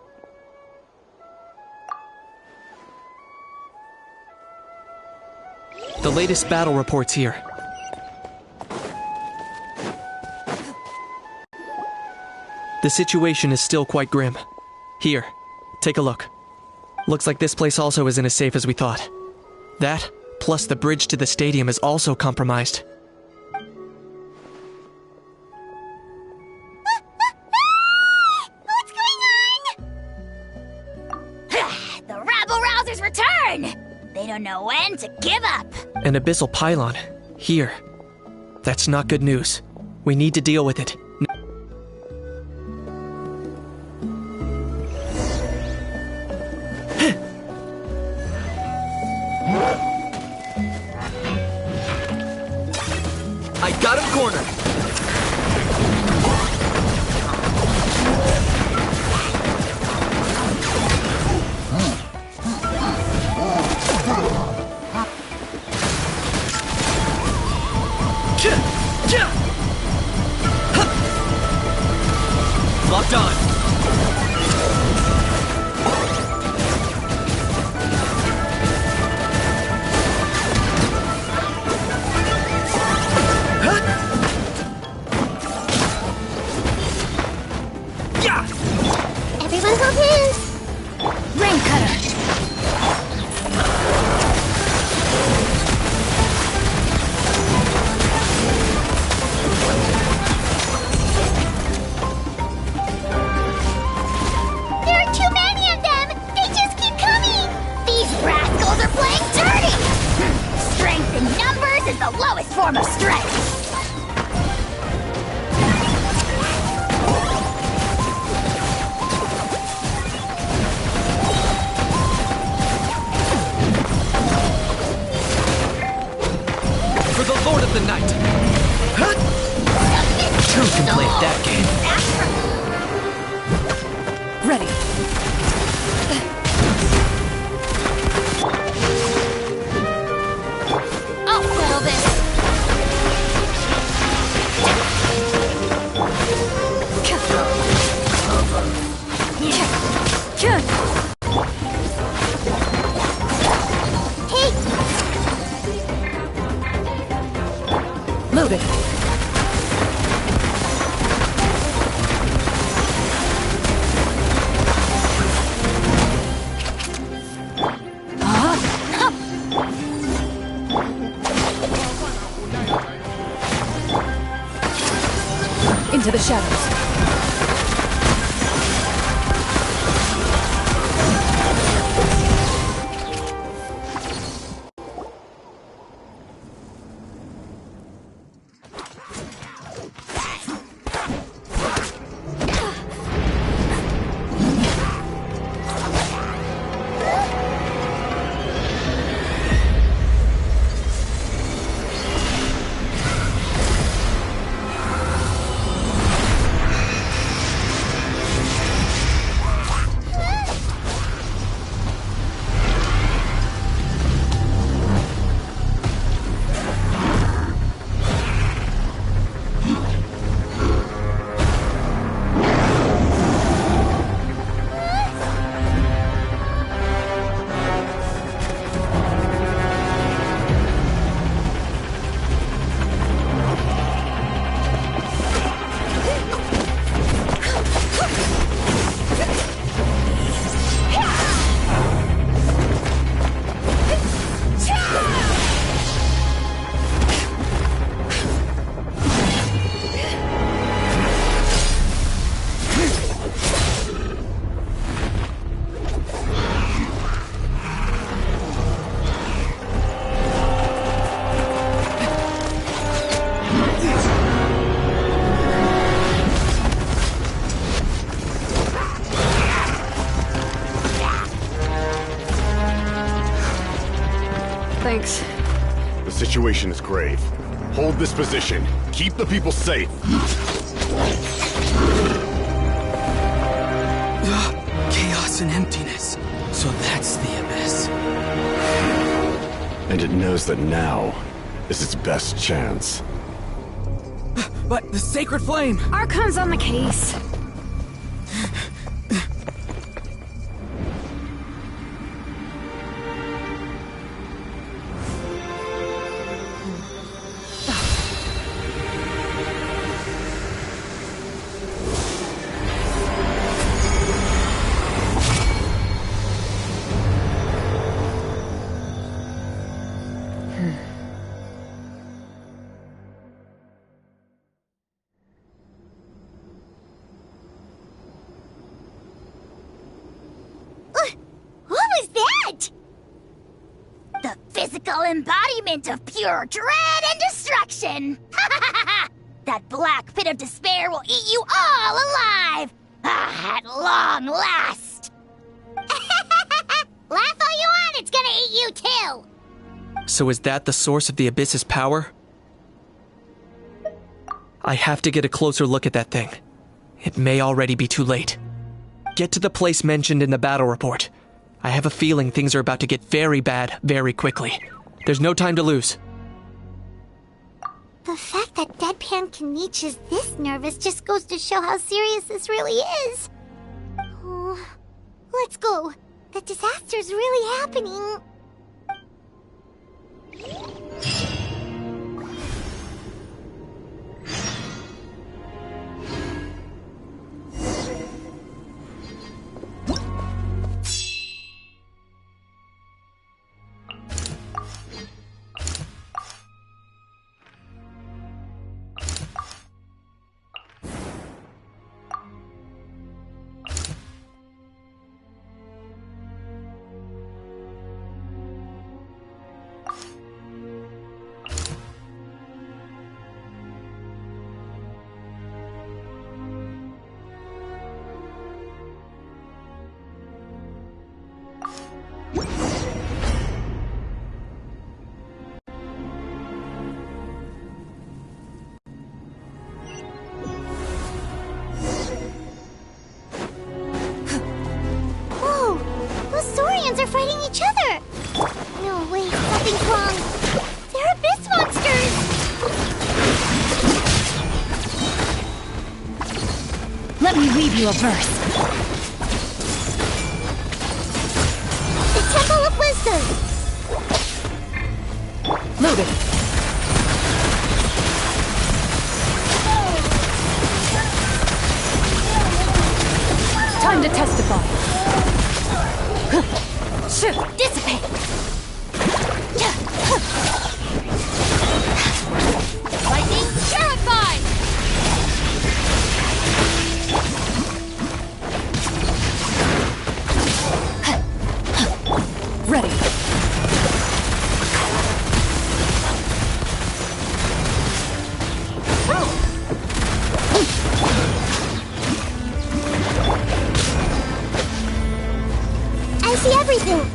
The latest battle reports here. The situation is still quite grim. Here, take a look. Looks like this place also isn't as safe as we thought. That, plus the bridge to the stadium is also compromised. What's going on? The rabble-rousers return! They don't know when to give up. An abyssal pylon. Here. That's not good news. We need to deal with it. I got him cornered! Locked on! Everyone hold hands! Rain cutter! There are too many of them! They just keep coming! These rascals are playing dirty! Strength in numbers is the lowest form of strength! For the Lord of the Night! Who can play that game? Ready. I'll settle this! Hey! Loaded. Into the shadows. Thanks. The situation is grave. Hold this position. Keep the people safe. Chaos and emptiness. So that's the abyss. And it knows that now is its best chance. But the sacred flame! Archon's on the case. Embodiment of pure dread and destruction! That black pit of despair will eat you all alive! At long last! Laugh all you want, it's gonna eat you too! So is that the source of the Abyss's power? I have to get a closer look at that thing. It may already be too late. Get to the place mentioned in the battle report. I have a feeling things are about to get very bad very quickly. There's no time to lose. The fact that Deadpan Kenichi is this nervous just goes to show how serious this really is. Oh, let's go. The disaster's really happening. Are fighting each other! No, wait, something's wrong. They're abyss monsters! Let me weave you a verse. The Temple of Wisdom! Loaded. Time to testify. Dissipate! Lightning purified! Ready. I see everything!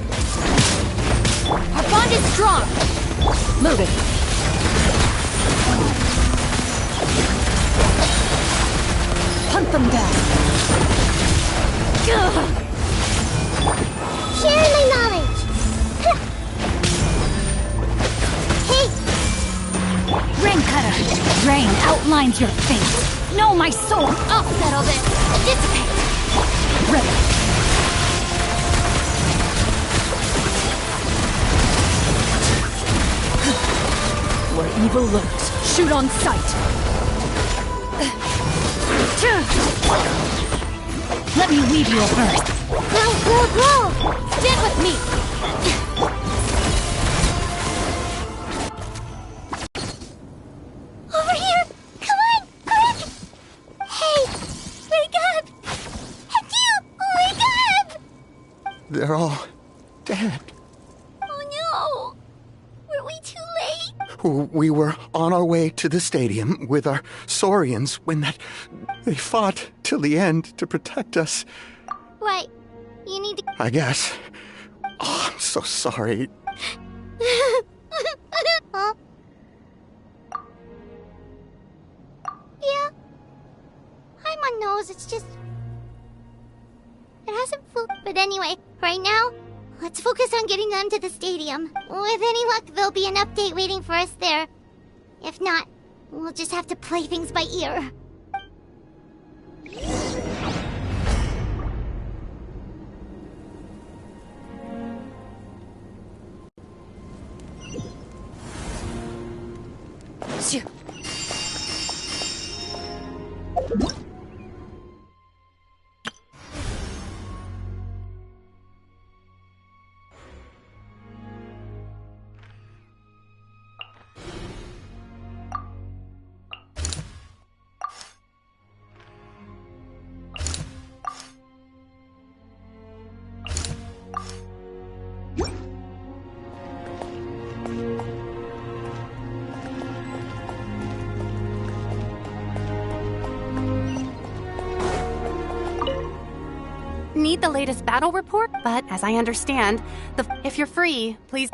Our bond is strong! Loaded. Hunt them down. Share my knowledge! Hey! Rain Cutter! Rain outlines your fate. Know my soul! I'll settle this! Dissipate! Ready. Where evil lurks, shoot on sight! Let me weave you a verse. Go, go, go! Stand with me! Over here! Come on, quick! Hey, wake up! You, wake up! They're all dead. Oh no! Were we too late? We were on our way to the stadium with our Saurians when they fought till the end to protect us. Right. You need to... I guess. Oh, I'm so sorry. Huh? Yeah. Paimon knows, it's just... It hasn't but anyway, right now, let's focus on getting them to the stadium. With any luck, there'll be an update waiting for us there. If not, we'll just have to play things by ear. Need the latest battle report, but as I understand, if you're free, please...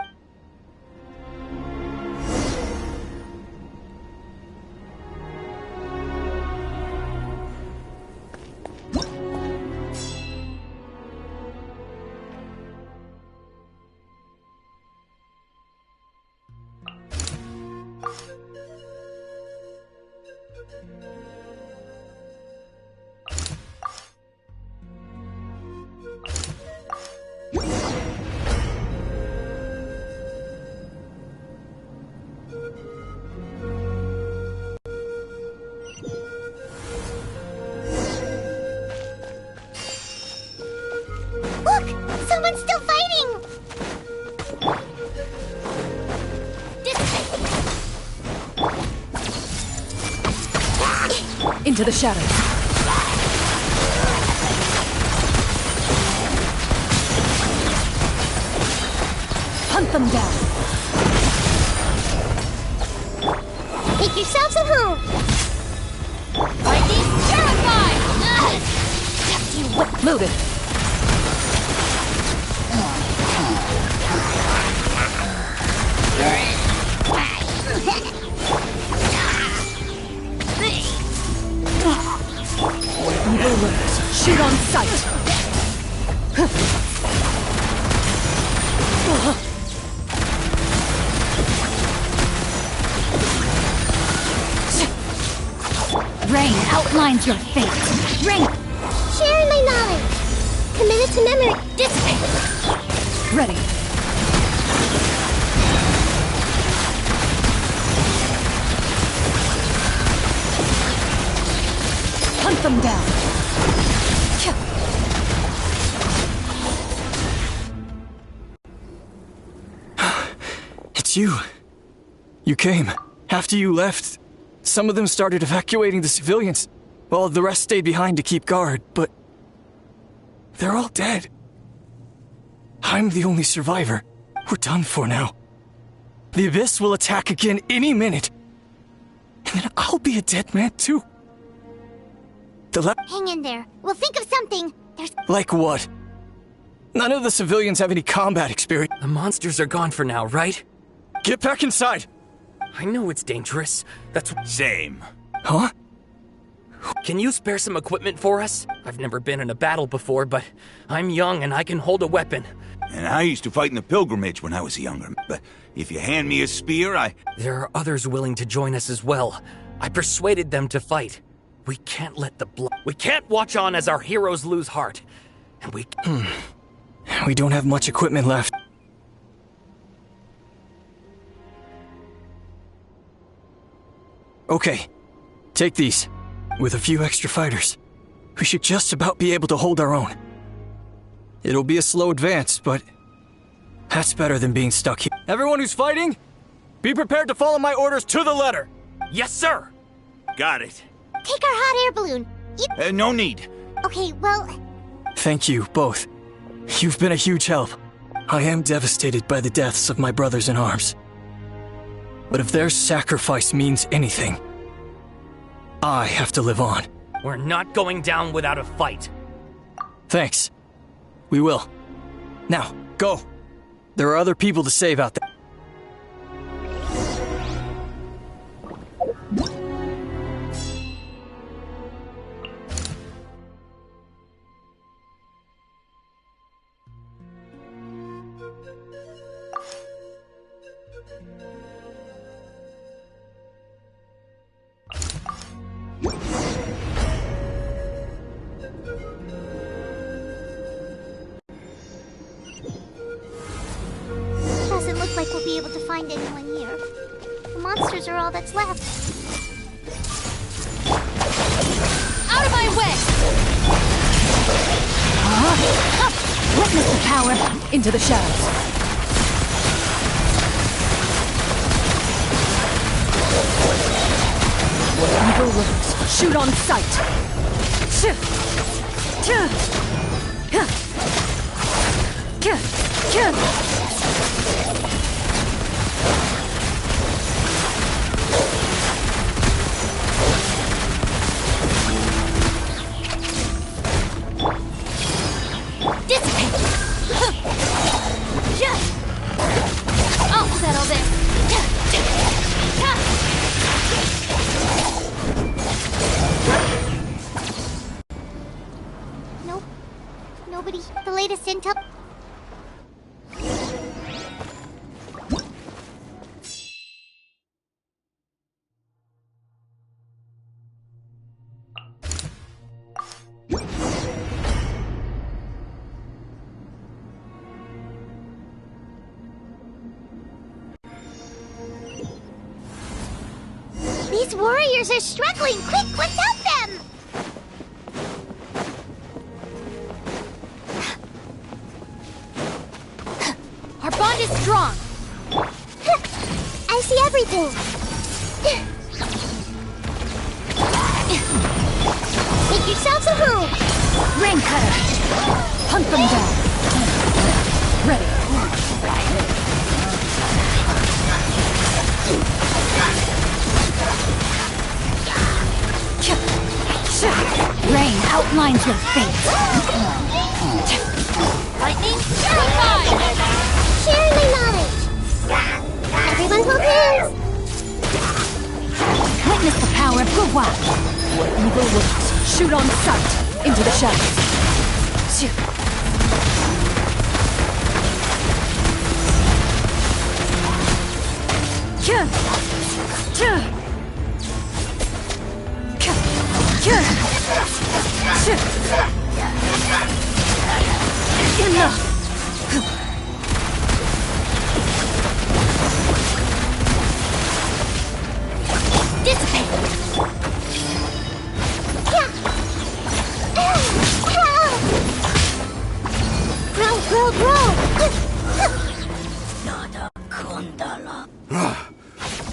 Into the shadows. Hunt them down. Make yourselves at home. Lightning terrified! Move it. Shoot on sight! Rain outlines your fate. Rain! Sharing my knowledge. Committed to memory. Dissipate! Ready. Hunt them down. It's you. You came. After you left, some of them started evacuating the civilians, while the rest stayed behind to keep guard, but they're all dead. I'm the only survivor. We're done for now. The Abyss will attack again any minute. And then I'll be a dead man too. Hang in there. We'll think of something. There's... Like what? None of the civilians have any combat experience. The monsters are gone for now, right? Get back inside! I know it's dangerous. That's... Same. Huh? Can you spare some equipment for us? I've never been in a battle before, but I'm young and I can hold a weapon. And I used to fight in the pilgrimage when I was younger, but if you hand me a spear, There are others willing to join us as well. I persuaded them to fight. We can't let the blood... We can't watch on as our heroes lose heart. And we... We don't have much equipment left. Okay, take these. With a few extra fighters, we should just about be able to hold our own. It'll be a slow advance, but that's better than being stuck here. Everyone who's fighting, be prepared to follow my orders to the letter. Yes, sir! got it. Take our hot air balloon. No need. Okay, well... Thank you, both. You've been a huge help. I am devastated by the deaths of my brothers in arms. But if their sacrifice means anything, I have to live on. We're not going down without a fight. Thanks. We will. Now, go. There are other people to save out there. Doesn't look like we'll be able to find anyone here. The monsters are all that's left. Out of my way! Witness the power! Into the shadows. Evil works. Shoot on sight. Dissipate! I'll settle this. Nope. Nobody. The latest intel. These warriors are struggling! Quick, let's help them! Our bond is strong. I see everything! Make yourselves a room! Rain cutter. Hunt them down. Ready. Rain outlines your fate. Lightning, fire! Sharing my knowledge! Everyone hold hands! Witness the power of Gurwa. Evil works. Shoot on sight. Into the shadows.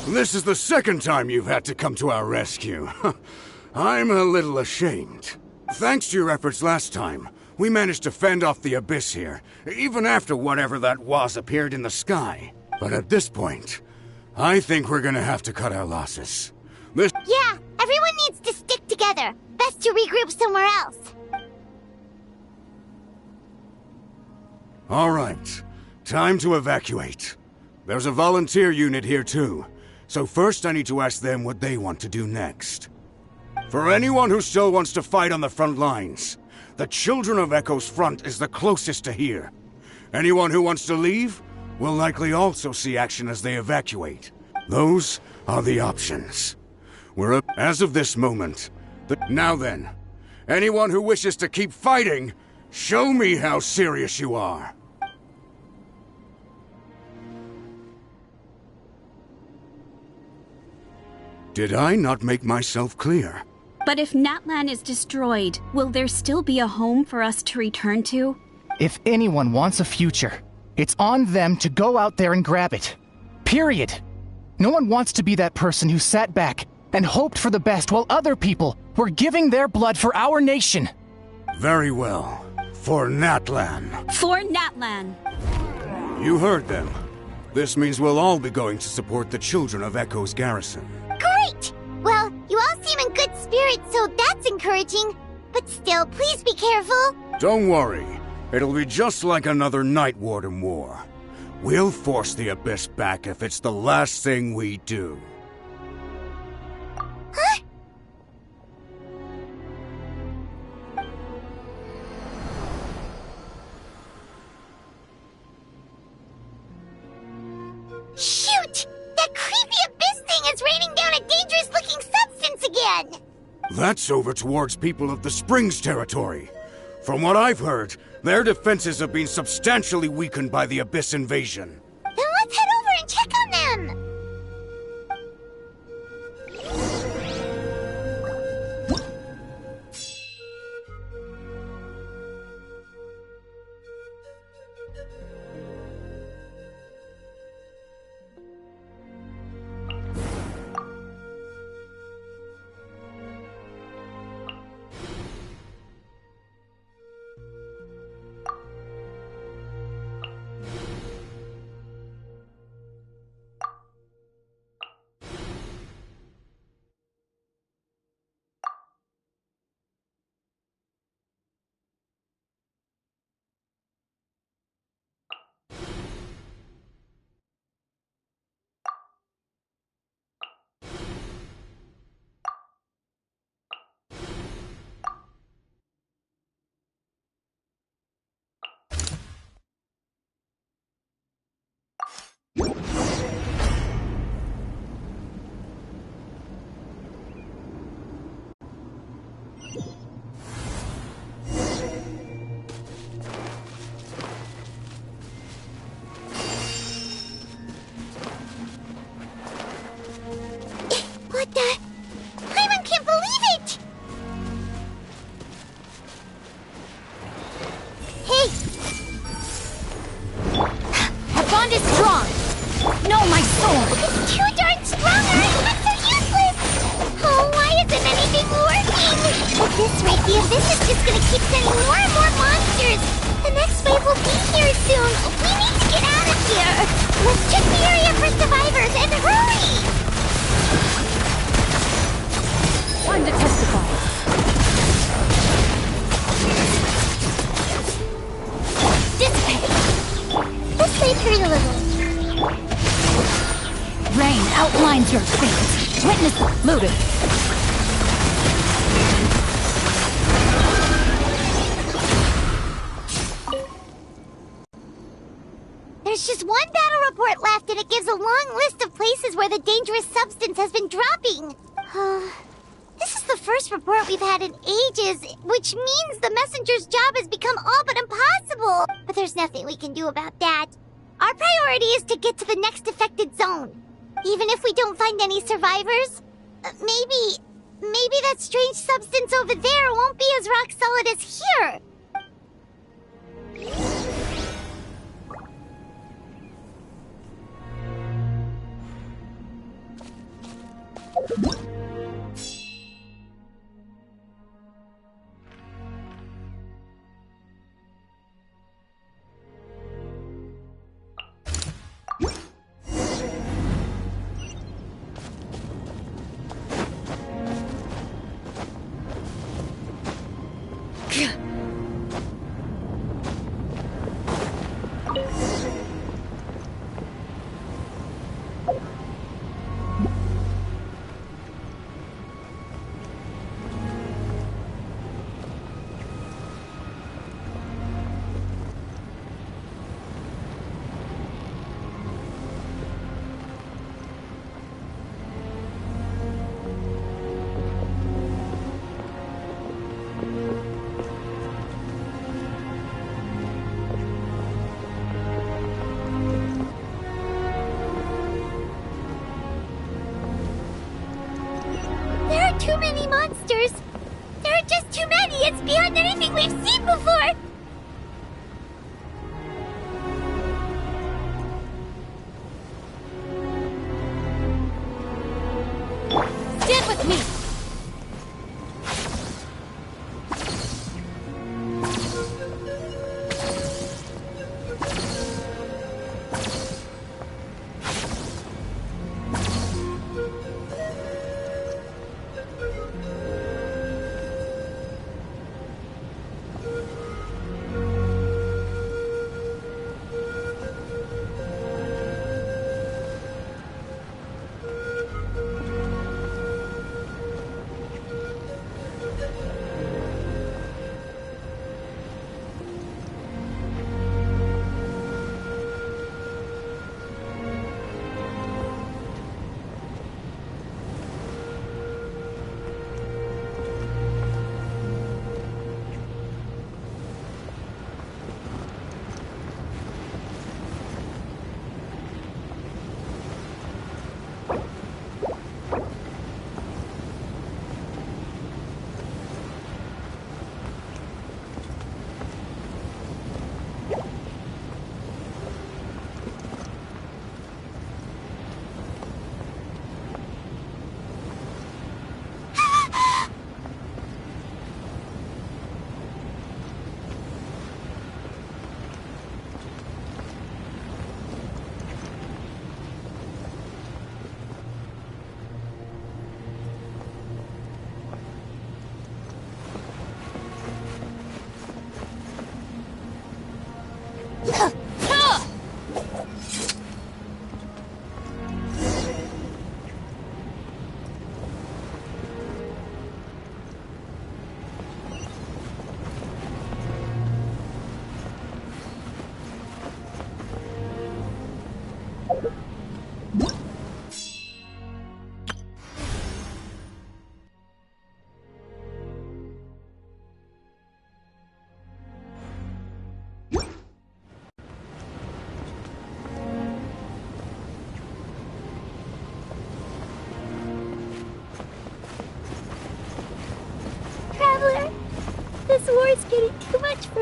This is the second time you've had to come to our rescue. I'm a little ashamed. Thanks to your efforts last time, we managed to fend off the abyss here, even after whatever that was appeared in the sky. But at this point, I think we're gonna have to cut our losses. Yeah, everyone needs to stick together. Best to regroup somewhere else. All right, time to evacuate. There's a volunteer unit here too, so first I need to ask them what they want to do next. For anyone who still wants to fight on the front lines, the Children of Echo's front is the closest to here. Anyone who wants to leave will likely also see action as they evacuate. Those are the options. We're up as of this moment. Now then, anyone who wishes to keep fighting, show me how serious you are. Did I not make myself clear? But if Natlan is destroyed, will there still be a home for us to return to? If anyone wants a future, it's on them to go out there and grab it. Period. No one wants to be that person who sat back and hoped for the best while other people were giving their blood for our nation. Very well. For Natlan. For Natlan. You heard them. This means we'll all be going to support the Children of Echo's garrison. Great! Well, you all seem in good spirits, so that's encouraging. But still, please be careful. Don't worry. It'll be just like another Night Warden war. We'll force the Abyss back if it's the last thing we do. Huh? Shoot! That creepy Abyss thing is raining down a dangerous-looking substance again! That's over towards people of the Springs territory. From what I've heard, their defenses have been substantially weakened by the Abyss invasion. Then let's head over and check on them! What the? Paimon can't believe it! Hey! Our bond is strong! No, my soul! It's too darn strong! Our attacks are useless! Oh, why isn't anything working? At this rate, the Abyss is just gonna keep sending more and more monsters! The next wave will be here soon! We need to get out of here! Let's check the area for survivors and hurry! Time to testify. Dissipate! This may hurt a little. Rain outlines your fate. Witness loaded. There's just one battle report left, and it gives a long list of places where the dangerous substance has been dropping. This is the first report we've had in ages, which means the messenger's job has become all but impossible. But there's nothing we can do about that. Our priority is to get to the next affected zone. Even if we don't find any survivors, maybe that strange substance over there won't be as rock solid as here. Too many monsters! There are just too many! It's beyond anything we've seen before! Stand with me!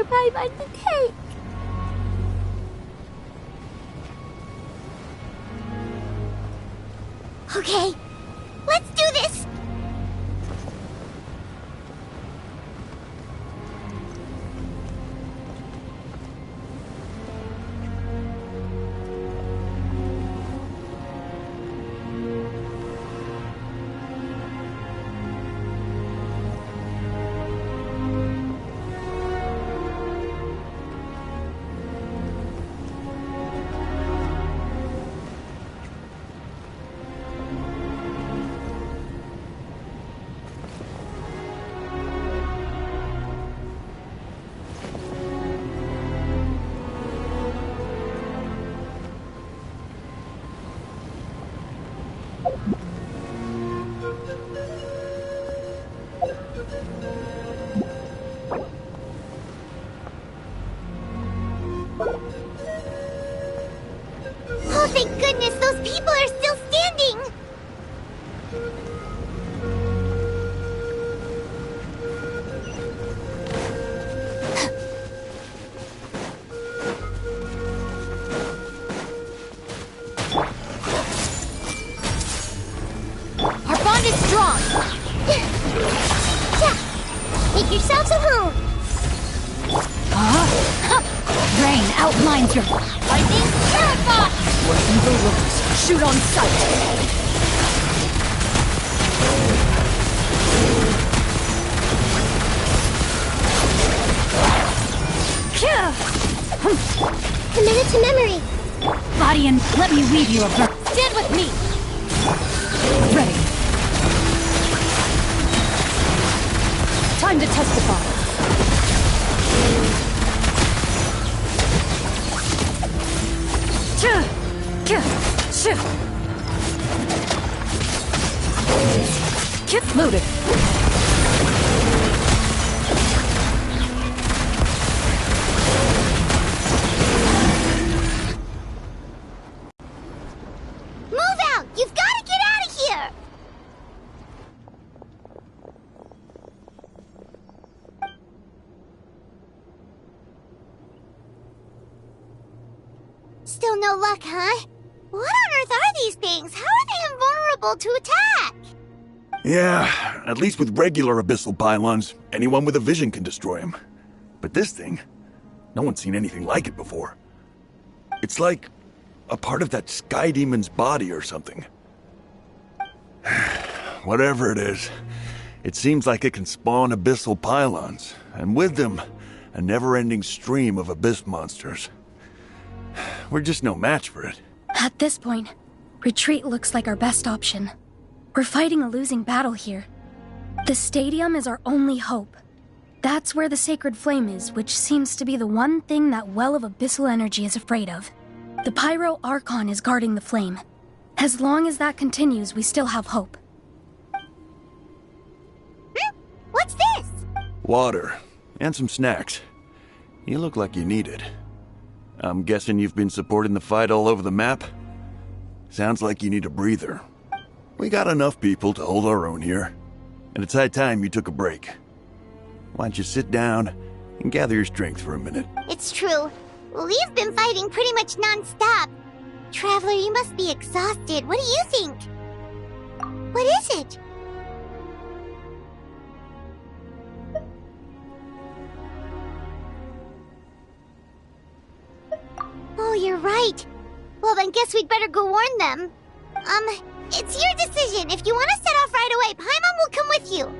survive on the tank. Okay, let's do this! Oh, thank goodness, those people are still standing! Our bond is strong! Make yourselves at home! Rain outlines your Lightning terrified! Where evil looks, shoot on sight. Committed to memory. Vadian, let me weave you a verse. Stand with me! Ready. Time to testify. Loaded. Move out! You've got to get out of here! Still no luck, huh? What on earth are these things? How are they invulnerable to attack? Yeah, at least with regular abyssal pylons, anyone with a vision can destroy them. But this thing, no one's seen anything like it before. It's like a part of that sky demon's body or something. Whatever it is, it seems like it can spawn abyssal pylons, and with them, a never-ending stream of abyss monsters. We're just no match for it. At this point, retreat looks like our best option. We're fighting a losing battle here. The stadium is our only hope. That's where the sacred flame is, which seems to be the one thing that well of abyssal energy is afraid of. The Pyro Archon is guarding the flame. As long as that continues, we still have hope. What's this? Water, and some snacks. You look like you need it. I'm guessing you've been supporting the fight all over the map? Sounds like you need a breather. We got enough people to hold our own here, and it's high time you took a break. Why don't you sit down and gather your strength for a minute? It's true. We've been fighting pretty much non-stop. Traveler, you must be exhausted. What do you think? What is it? Oh, you're right. Well, then guess we'd better go warn them. It's your decision. If you want to set off right away, Paimon will come with you.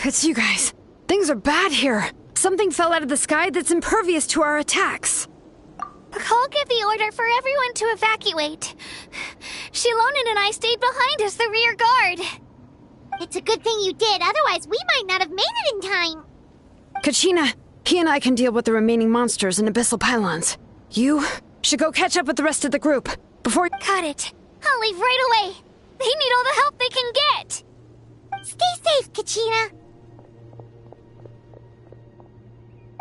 it's you guys. Things are bad here. Something fell out of the sky that's impervious to our attacks. I'll give the order for everyone to evacuate. Shilonen and I stayed behind as the rear guard. It's a good thing you did, otherwise we might not have made it in time. Kachina, he and I can deal with the remaining monsters and abyssal pylons. You should go catch up with the rest of the group before— Got it. I'll leave right away. They need all the help they can get. Stay safe, Kachina.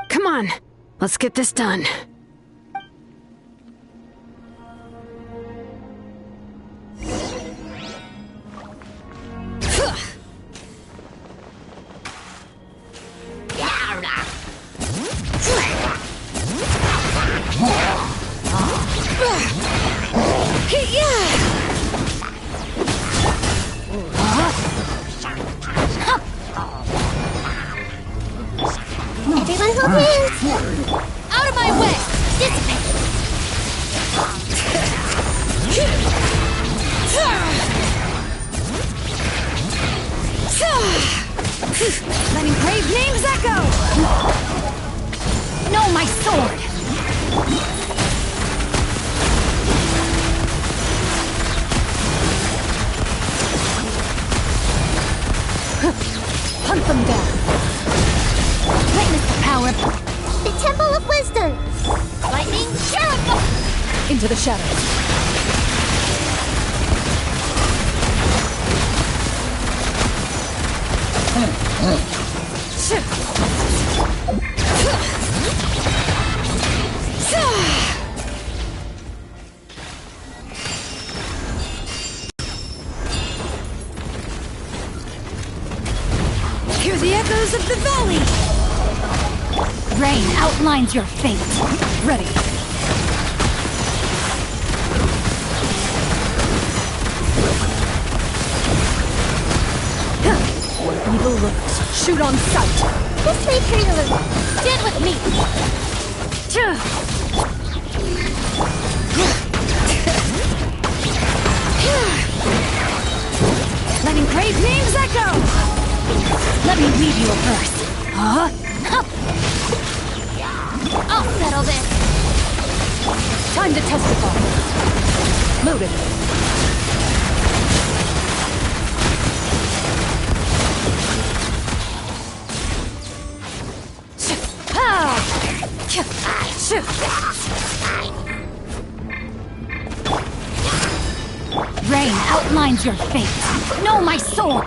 Come on, let's get this done. Everyone hold hands! Out of my way! Dissipate! Letting brave names echo! No, my sword! Hunt them down! Witness the power! The Temple of Wisdom! Lightning Jericho! Into the shadows. Hear the echoes of the valley! Rain outlines your fate. Ready. Where evil lurks, shoot on sight. This way, Colonel. Stand with me. Letting brave names echo! Let me lead you a verse. Huh? I'll settle this. Time to testify. Loaded. Rain outlines your fate. Know my sword.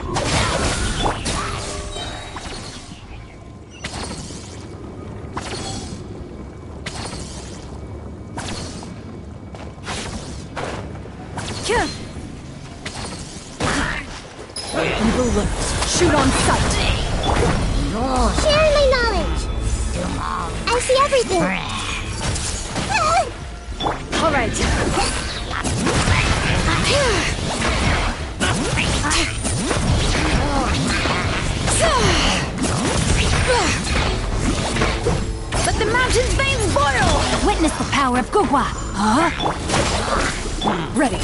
Evil lurks, shoot on sight. Share my knowledge. I see everything. All right. Let the mountain's veins boil! Witness the power of Gugwa. Huh? Ready.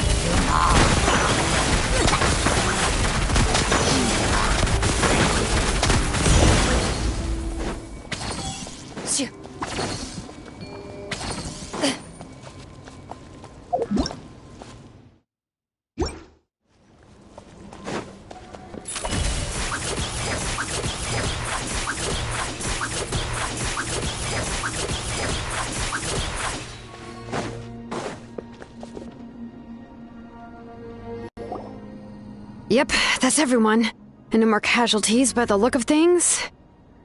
Yep, that's everyone. And no more casualties by the look of things.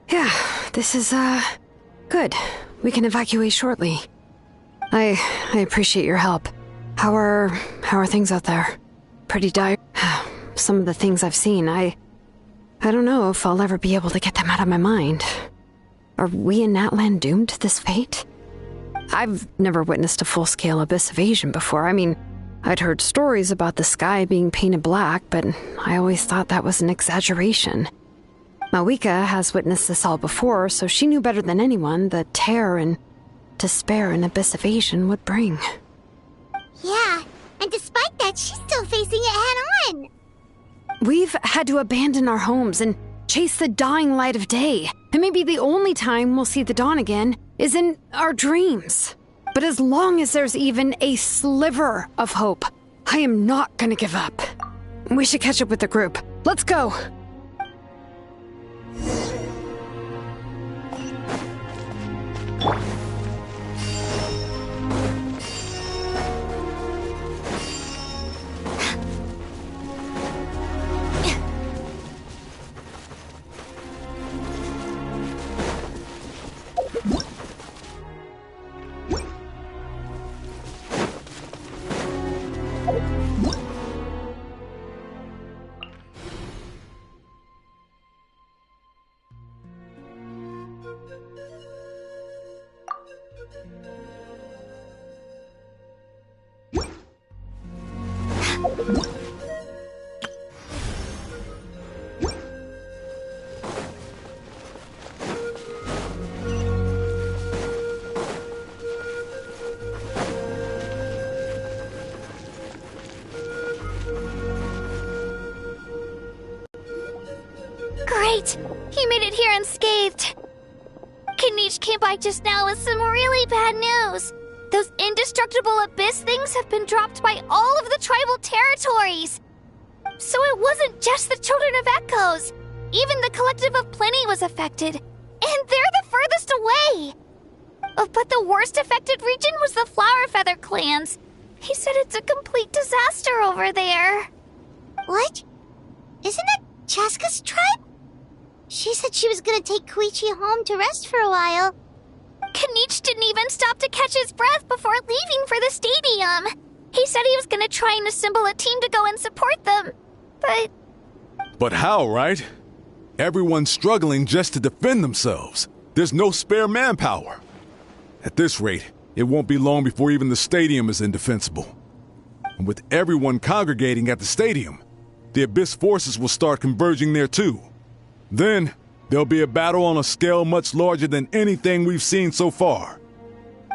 Yeah, this is, good. We can evacuate shortly. I appreciate your help. How are things out there? Pretty dire. Some of the things I've seen, I don't know if I'll ever be able to get them out of my mind. Are we in Natlan doomed to this fate? I've never witnessed a full-scale abyss invasion before. I mean, I'd heard stories about the sky being painted black, but I always thought that was an exaggeration. Mawika has witnessed this all before, so she knew better than anyone the terror and despair an abyss invasion would bring. Yeah, and despite that, she's still facing it head-on. We've had to abandon our homes and chase the dying light of day. And maybe the only time we'll see the dawn again is in our dreams. But as long as there's even a sliver of hope, I am not gonna give up. We should catch up with the group. Let's go! Great! He made it here unscathed. Kinich came by just now with some really bad news. Those indestructible abyss things have been dropped by all of the tribal territories. So it wasn't just the Children of Echoes. Even the Collective of Plenty was affected. And they're the furthest away. But the worst affected region was the Flower Feather clans. He said it's a complete disaster over there. What? Isn't that Chaska's tribe? She said she was gonna take Koichi home to rest for a while. Kinich didn't even stop to catch his breath before leaving for the stadium. He said he was gonna try and assemble a team to go and support them. But how, right? Everyone's struggling just to defend themselves. There's no spare manpower. At this rate, it won't be long before even the stadium is indefensible. And with everyone congregating at the stadium, the Abyss forces will start converging there too. Then, there'll be a battle on a scale much larger than anything we've seen so far.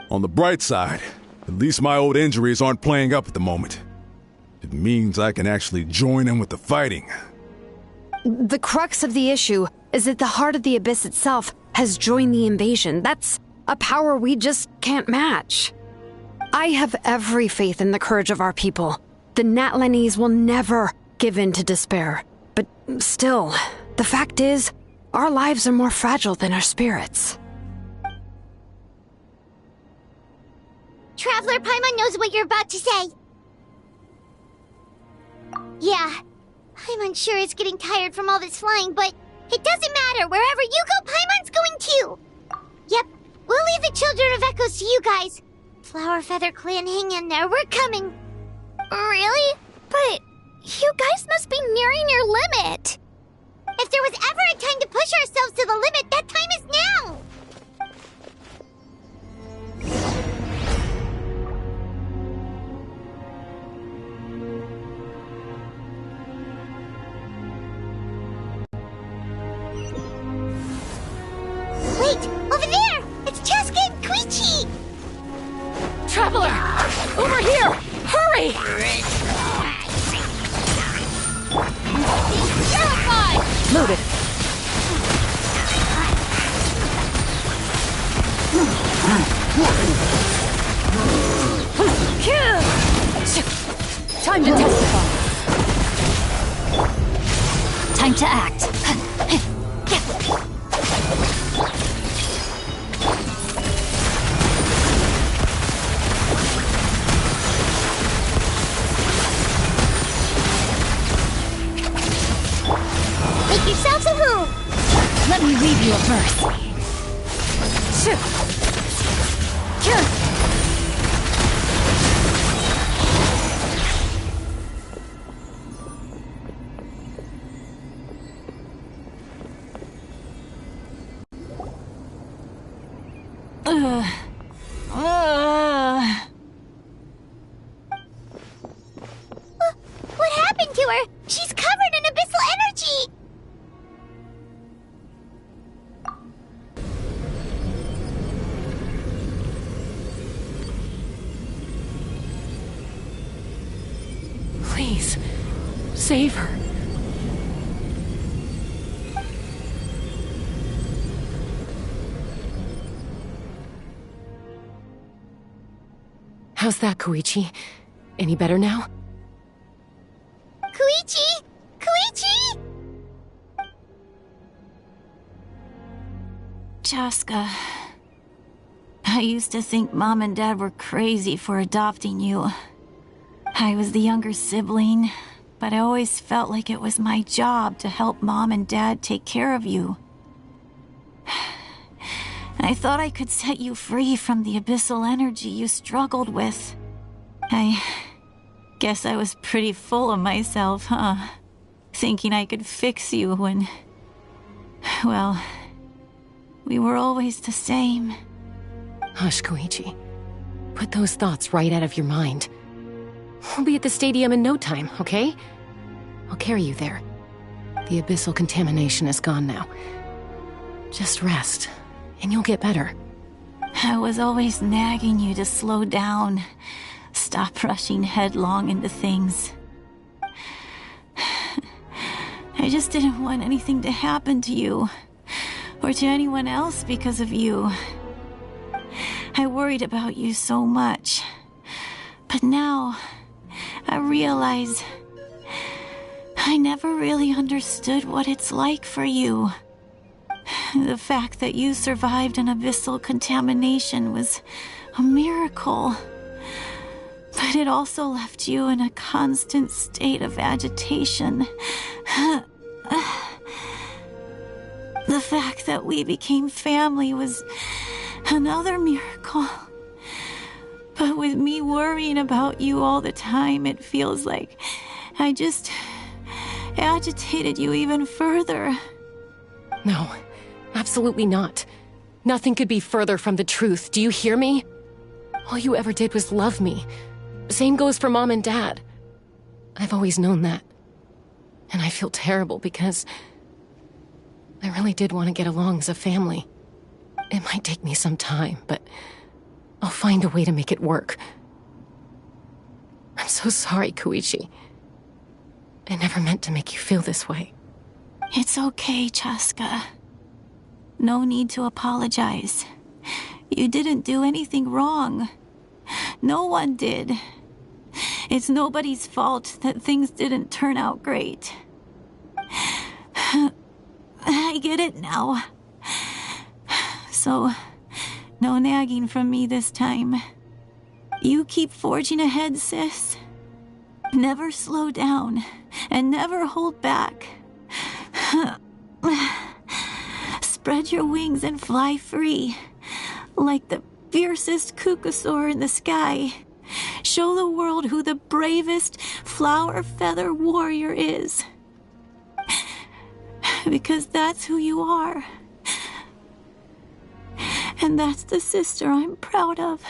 On the bright side, at least my old injuries aren't playing up at the moment. It means I can actually join in with the fighting. The crux of the issue is that the heart of the Abyss itself has joined the invasion. That's a power we just can't match. I have every faith in the courage of our people. The Natlanese will never give in to despair. But still, the fact is, our lives are more fragile than our spirits. Traveler Paimon knows what you're about to say. Yeah, Paimon's sure is getting tired from all this flying, but it doesn't matter. Wherever you go, Paimon's going too. Yep, we'll leave the Children of Echoes to you guys. Flower Feather Clan, hang in there. We're coming. Really? But you guys must be nearing your limit. If there was ever a time to push ourselves to the limit, that time is now! Wait! Over there! It's Chaska and Koichi! Traveler! Over here! Hurry! Terrified! Loaded. Time to testify. Time to act. Make yourselves at home! Let me read you a verse. What happened to her? She's covered in abyssal energy! Please, save her. How's that, Koichi? Any better now? Koichi! Koichi! Chaska, I used to think Mom and Dad were crazy for adopting you. I was the younger sibling, but I always felt like it was my job to help Mom and Dad take care of you. I thought I could set you free from the abyssal energy you struggled with. I guess I was pretty full of myself, huh? Thinking I could fix you when... well, we were always the same. Hush, Koichi. Put those thoughts right out of your mind. We'll be at the stadium in no time, okay? I'll carry you there. The abyssal contamination is gone now. Just rest, and you'll get better. I was always nagging you to slow down. Stop rushing headlong into things. I just didn't want anything to happen to you, or to anyone else because of you. I worried about you so much. But now, I realize I never really understood what it's like for you. The fact that you survived an abyssal contamination was a miracle. But it also left you in a constant state of agitation. The fact that we became family was another miracle. But with me worrying about you all the time, it feels like I just agitated you even further. No, absolutely not. Nothing could be further from the truth. Do you hear me? All you ever did was love me. Same goes for Mom and Dad. I've always known that. And I feel terrible because I really did want to get along as a family. It might take me some time, but I'll find a way to make it work. I'm so sorry, Koichi. I never meant to make you feel this way. It's okay, Chaska. No need to apologize. You didn't do anything wrong. No one did. It's nobody's fault that things didn't turn out great. I get it now. So, no nagging from me this time. You keep forging ahead, sis. Never slow down, and never hold back. Spread your wings and fly free, like the fiercest kukasaur in the sky. Show the world who the bravest flower feather warrior is. Because that's who you are. And that's the sister I'm proud of.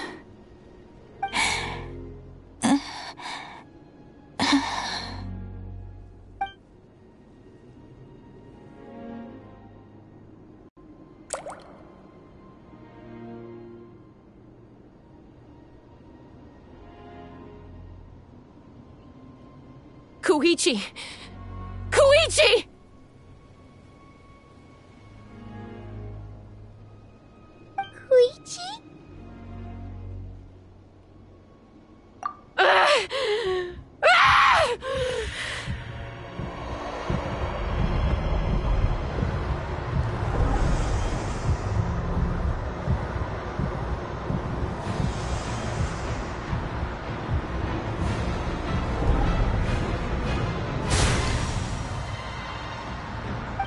Koichi! Koichi! Koichi?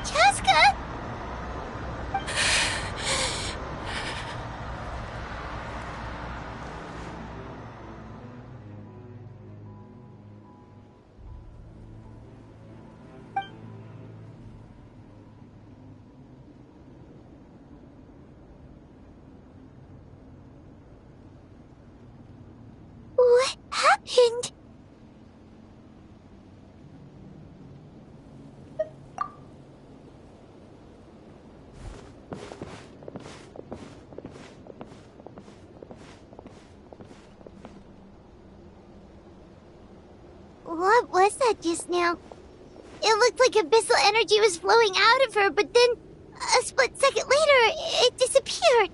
Chaska? What happened? What was that just now? It looked like abyssal energy was flowing out of her, but then a split second later, it disappeared.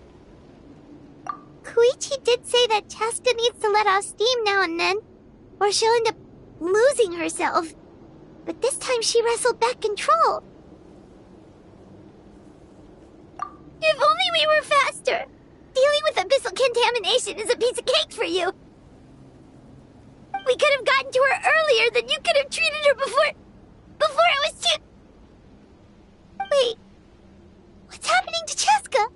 Koichi did say that Chaska needs to let off steam now and then, or she'll end up losing herself. But this time she wrestled back control. If only we were faster! Dealing with abyssal contamination is a piece of cake for you! We could have gotten to her earlier, then you could have treated her before it was too... Wait, what's happening to Chaska?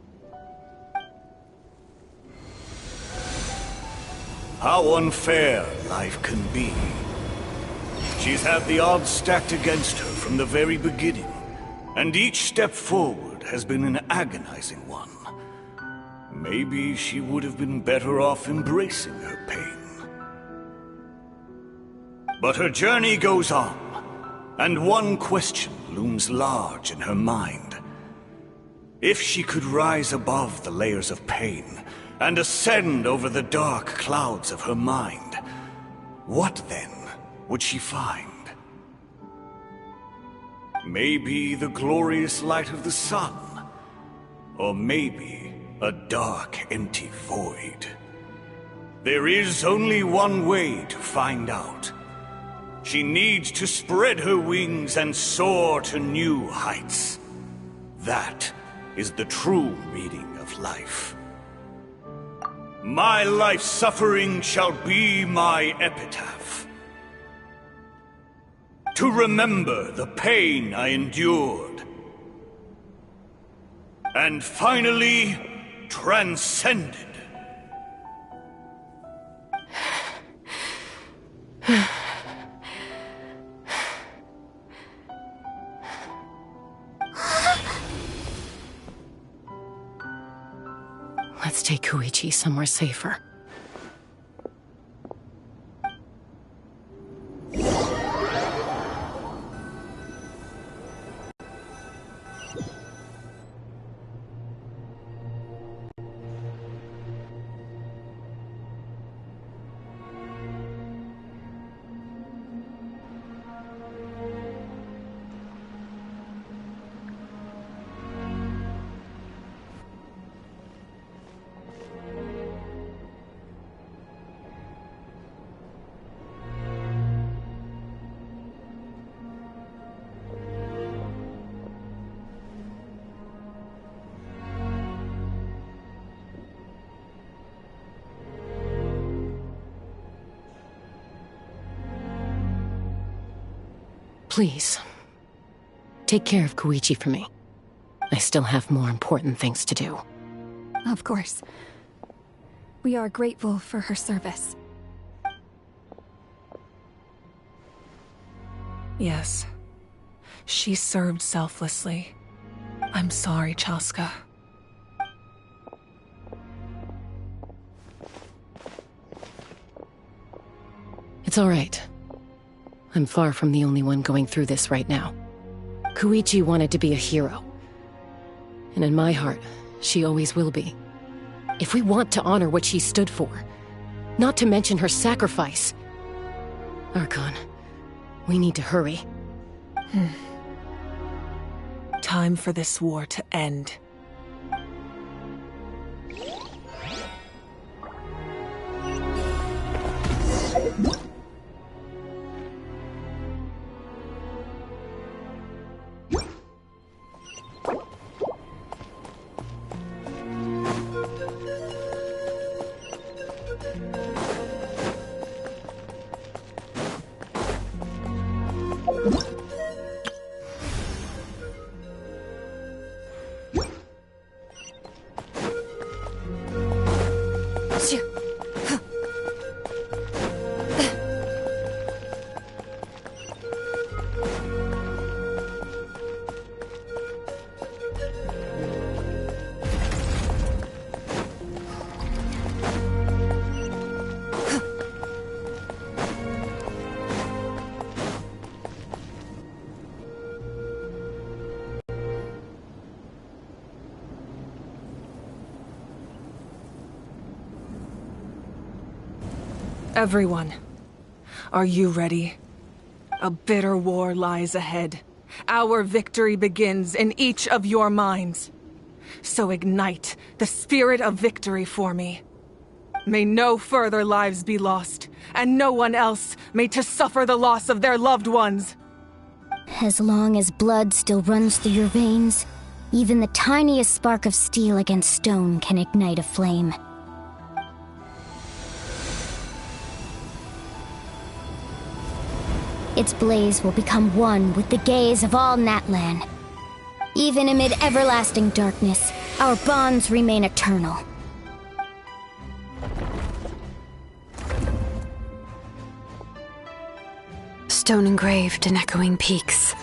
How unfair life can be. She's had the odds stacked against her from the very beginning, and each step forward has been an agonizing one. Maybe she would have been better off embracing her pain. But her journey goes on, and one question looms large in her mind. If she could rise above the layers of pain and ascend over the dark clouds of her mind, what then would she find? Maybe the glorious light of the sun, or maybe a dark, empty void. There is only one way to find out. She needs to spread her wings and soar to new heights. That is the true meaning of life. My life's suffering shall be my epitaph. To remember the pain I endured. And finally, transcended. Let's take Koichi somewhere safer. Please, take care of Koichi for me. I still have more important things to do. Of course. We are grateful for her service. Yes. She served selflessly. I'm sorry, Chaska. It's all right. I'm far from the only one going through this right now. Koichi wanted to be a hero. And in my heart, she always will be. If we want to honor what she stood for, not to mention her sacrifice... Archon, we need to hurry. Time for this war to end. Everyone, are you ready? A bitter war lies ahead. Our victory begins in each of your minds. So ignite the spirit of victory for me. May no further lives be lost, and no one else may to suffer the loss of their loved ones. As long as blood still runs through your veins, even the tiniest spark of steel against stone can ignite a flame. Its blaze will become one with the gaze of all Natlan. Even amid everlasting darkness, our bonds remain eternal. Stone engraved in echoing peaks.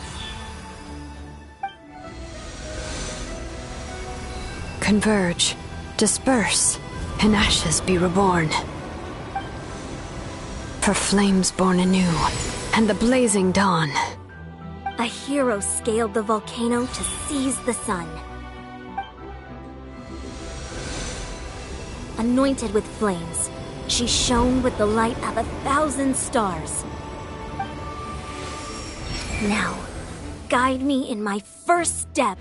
Converge, disperse, and ashes be reborn. For flames born anew, and the blazing dawn. A hero scaled the volcano to seize the sun. Anointed with flames, she shone with the light of 1,000 stars. Now, guide me in my first step.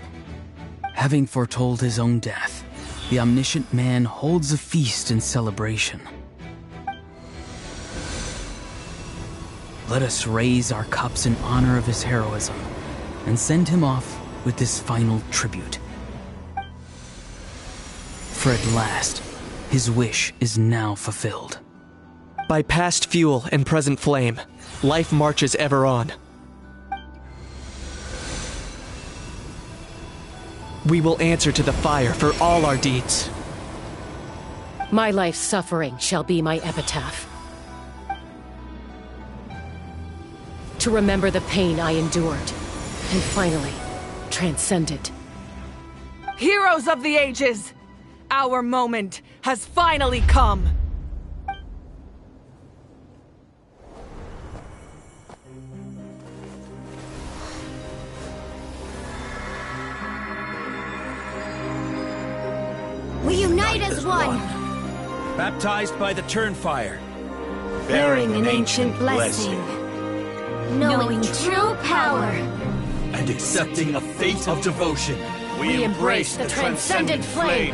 Having foretold his own death, the omniscient man holds a feast in celebration. Let us raise our cups in honor of his heroism and send him off with this final tribute. For at last, his wish is now fulfilled. By past fuel and present flame, life marches ever on. We will answer to the fire for all our deeds. My life's suffering shall be my epitaph. To remember the pain I endured, and finally, transcend it. Heroes of the ages! Our moment has finally come! We unite as one! Baptized by the Turnfire. Bearing an ancient blessing. Knowing true power. And accepting a fate of devotion. We embrace the transcendent flame.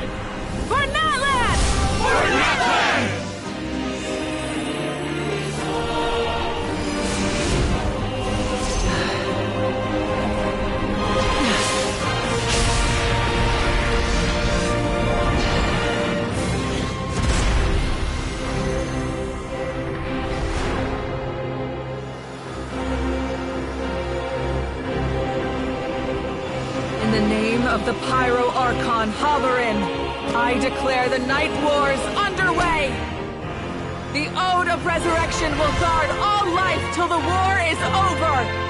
For Natlan! For Natlan! In the name of the Pyro Archon Halloran, I declare the Night Wars underway! The Ode of Resurrection will guard all life till the war is over!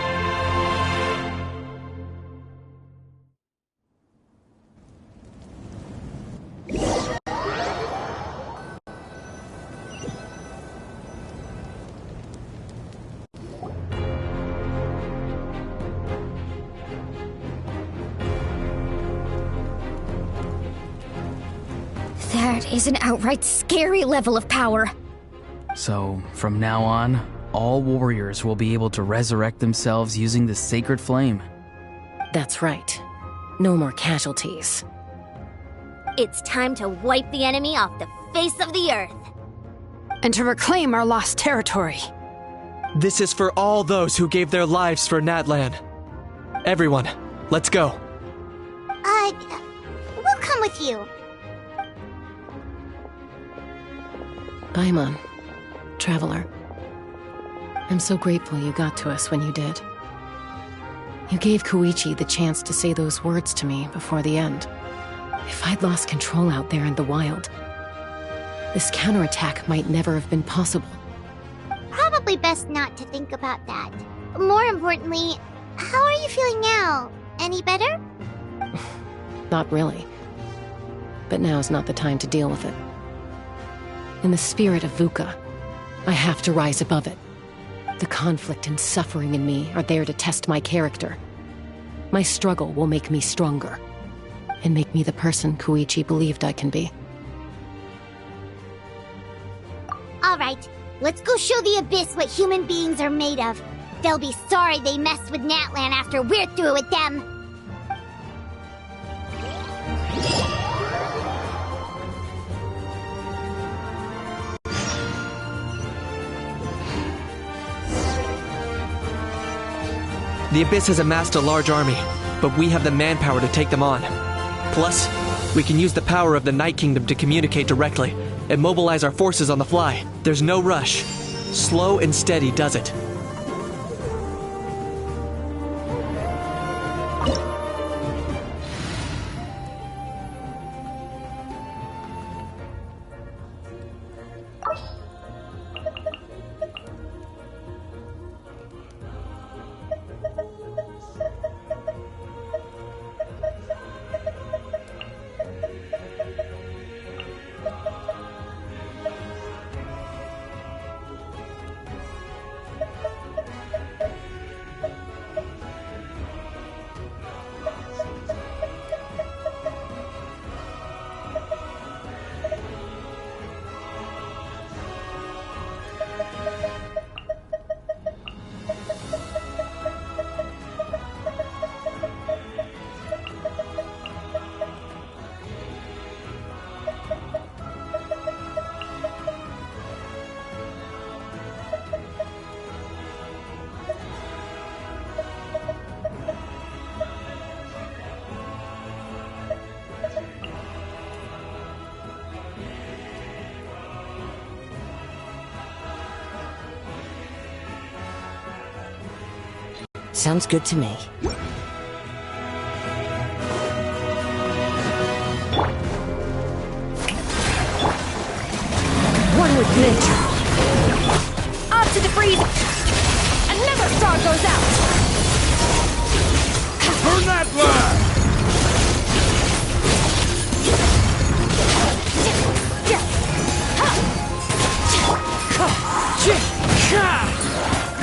That is an outright scary level of power. So, from now on, all warriors will be able to resurrect themselves using the sacred flame. That's right. No more casualties. It's time to wipe the enemy off the face of the earth. And to reclaim our lost territory. This is for all those who gave their lives for Natlan. Everyone, let's go. We'll come with you. Paimon, Traveler. I'm so grateful you got to us when you did. You gave Koichi the chance to say those words to me before the end. If I'd lost control out there in the wild, this counterattack might never have been possible. Probably best not to think about that. More importantly, how are you feeling now? Any better? Not really. But now's not the time to deal with it. In the spirit of VUCA, I have to rise above it. The conflict and suffering in me are there to test my character. My struggle will make me stronger, and make me the person Koichi believed I can be. Alright, let's go show the Abyss what human beings are made of. They'll be sorry they messed with Natlan after we're through with them. The Abyss has amassed a large army, but we have the manpower to take them on. Plus, we can use the power of the Night Kingdom to communicate directly and mobilize our forces on the fly. There's no rush. Slow and steady does it. Sounds good to me. One with nature. Up to the freeze. Another star goes out. For Natlan!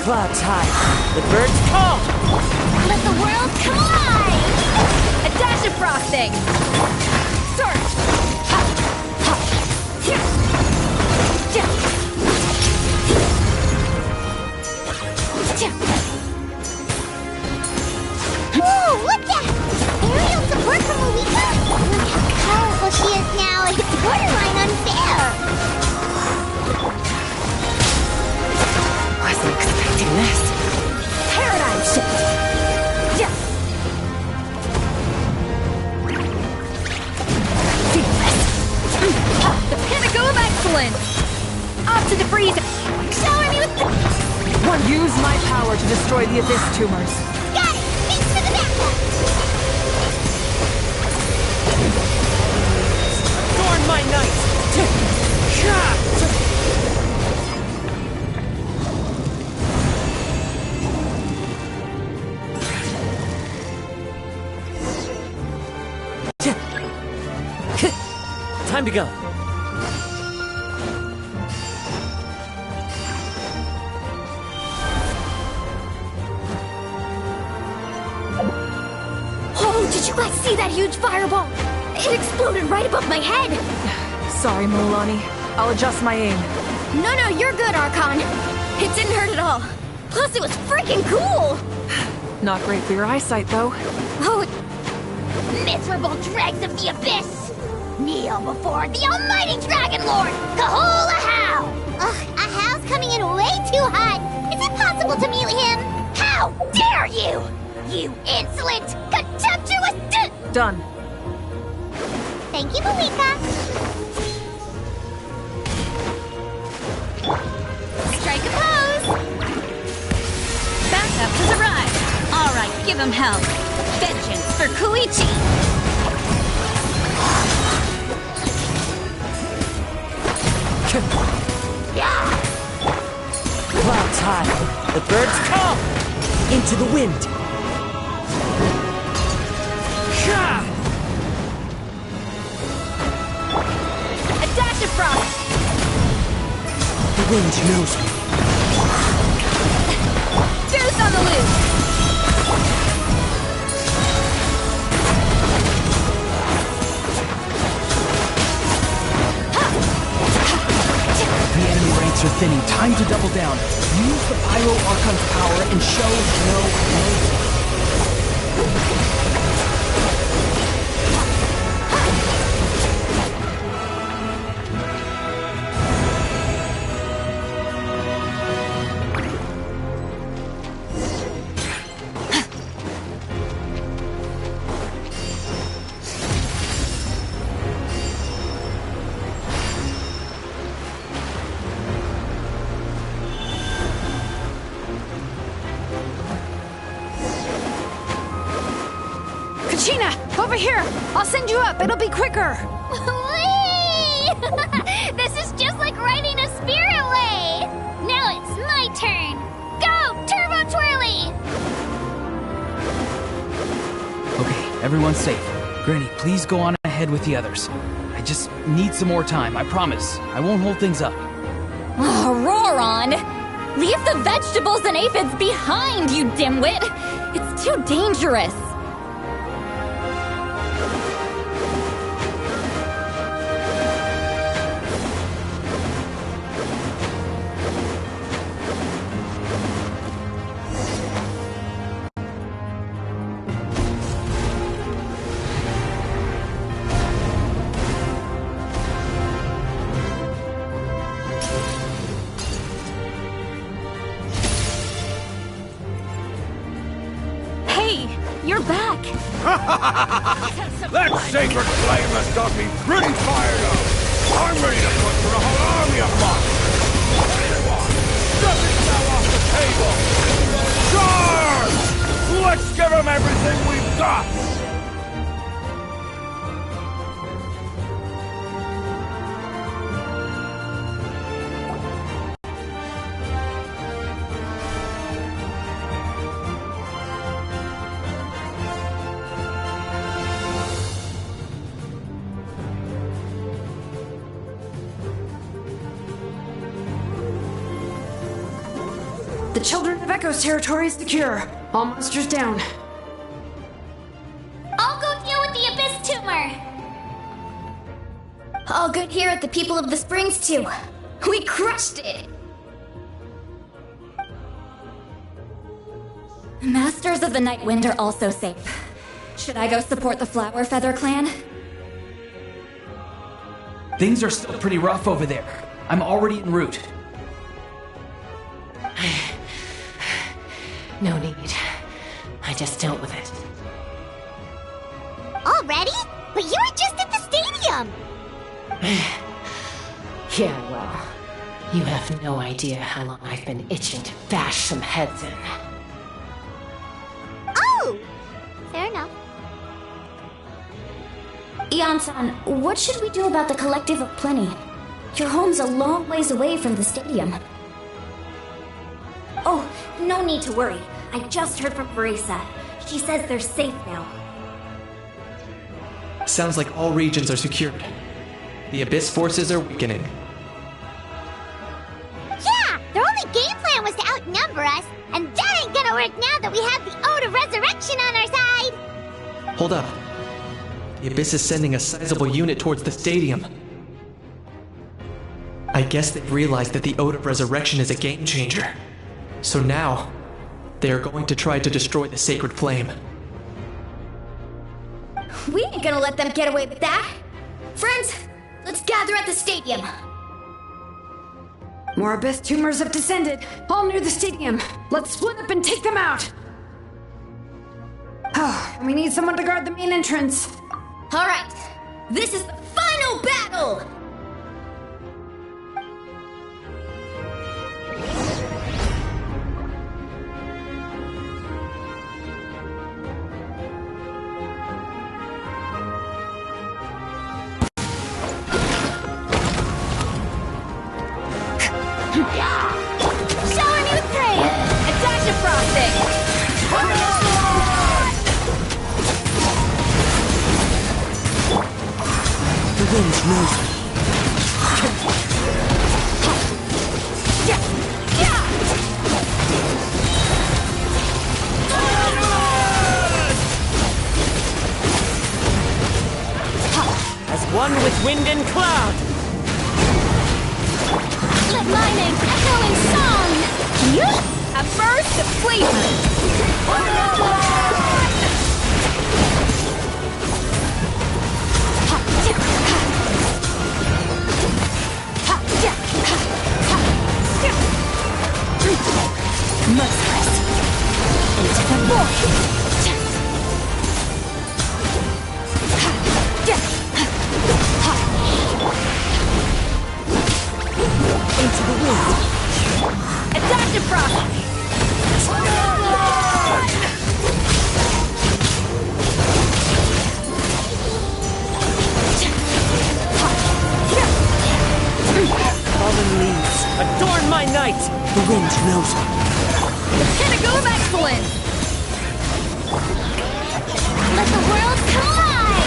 Clouds high, the birds call! Let the world collide! A dash of frosting! Surge! Whoa, look at aerial support from Malika! Look how powerful she is now. It's borderline unfair! Wasn't expecting this. Paradigm shift! The pinnacle of excellence! Up to the freeze! Shower me with the... One, use my power to destroy the Abyss tumors. Got it! Thanks for the backup! Adorn my knight! Time to go. Oh, did you guys see that huge fireball? It exploded right above my head! Sorry, Mulani. I'll adjust my aim. No, you're good, Archon. It didn't hurt at all. Plus, it was freaking cool! Not great for your eyesight, though. Oh, Miserable dregs of the Abyss! Kneel before the almighty Dragon Lord, Kahola Hao! Ugh, Ahao's coming in way too hot! Is it possible to mute him? How dare you! You insolent, contemptuous Done. Thank you, Malika! strike a pose! Backup has arrived! Alright, give him hell. Vengeance for Koichi! Clouds high, the birds call! Into the wind! A dash of frost! The wind knows me. Deuce on the loose! The enemy ranks are thinning. Time to double down. Use the Pyro Archon's power and show no mercy. Kachina, over here! I'll send you up, it'll be quicker! Whee! This is just like riding a spirit way! Now it's my turn! Go, Turbo Twirly! Okay, everyone's safe. Granny, please go on ahead with the others. I just need some more time, I promise. I won't hold things up. Oh, Roron! Leave the vegetables and aphids behind, you dimwit! It's too dangerous! You're back! That sacred flame has got me pretty fired up! I'm ready to put for a whole army of monsters! Everyone, strip yourself off the table! Charge! Let's give them everything we've got! The Children of Echo's territory is secure. All monsters down. I'll go deal with the Abyss Tumor! All good here at the People of the Springs, too. We crushed it! Masters of the Night Wind are also safe. Should I go support the Flower Feather Clan? Things are still pretty rough over there. I'm already en route. No need. I just dealt with it. Already? But you were just at the stadium! Yeah, well, you have no idea how long I've been itching to bash some heads in. Oh! Fair enough. Ian-san, what should we do about the Collective of Plenty? Your home's a long ways away from the stadium. Oh, no need to worry. I just heard from Marisa. She says they're safe now. Sounds like all regions are secured. The Abyss forces are weakening. Yeah! Their only game plan was to outnumber us, and that ain't gonna work now that we have the Ode of Resurrection on our side! Hold up. The Abyss is sending a sizable unit towards the stadium. I guess they've realized that the Ode of Resurrection is a game changer. So now, they are going to try to destroy the Sacred Flame. We ain't gonna let them get away with that! Friends, let's gather at the stadium! More Abyss tumors have descended, all near the stadium. Let's split up and take them out! Oh, we need someone to guard the main entrance. Alright, this is the final battle! Shower new thing! Attack the frosting! The wind's moving. As one with wind and cloud! Let lightning echo in song! A burst of flavor! Merciless! Into the void! Into the wind. Attack the frost! knows? Pinnacle of excellence! Let the world collide!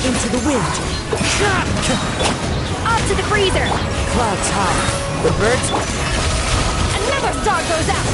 Into the wind. Up to the freezer! Clouds high. The birds. Another star goes out!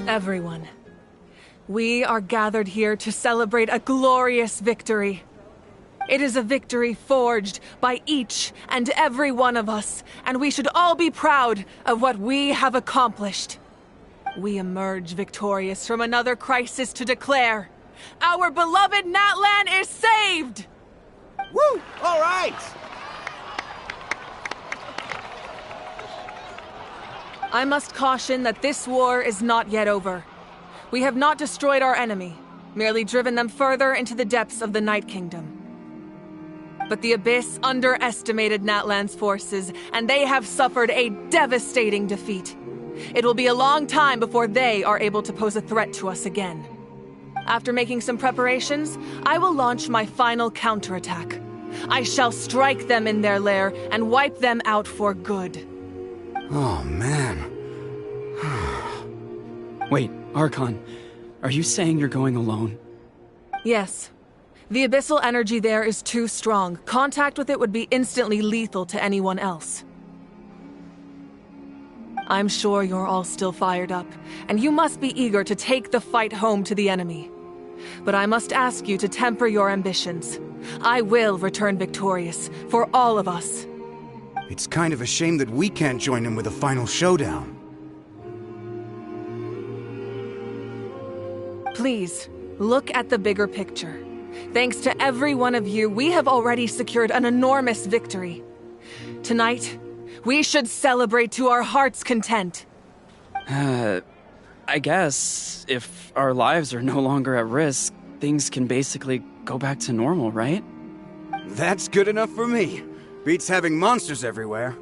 Everyone, we are gathered here to celebrate a glorious victory. It is a victory forged by each and every one of us, and we should all be proud of what we have accomplished. We emerge victorious from another crisis to declare, our beloved Natlan is saved! Woo! All right! I must caution that this war is not yet over. We have not destroyed our enemy, merely driven them further into the depths of the Night Kingdom. But the Abyss underestimated Natlan's forces, and they have suffered a devastating defeat. It will be a long time before they are able to pose a threat to us again. After making some preparations, I will launch my final counterattack. I shall strike them in their lair and wipe them out for good. Oh, man. Wait, Archon, are you saying you're going alone? Yes. The abyssal energy there is too strong. Contact with it would be instantly lethal to anyone else. I'm sure you're all still fired up, and you must be eager to take the fight home to the enemy. But I must ask you to temper your ambitions. I will return victorious, for all of us. It's kind of a shame that we can't join him with a final showdown. Please, look at the bigger picture. Thanks to every one of you, we have already secured an enormous victory. Tonight, we should celebrate to our heart's content. I guess if our lives are no longer at risk, things can basically go back to normal, right? That's good enough for me. Beats having monsters everywhere.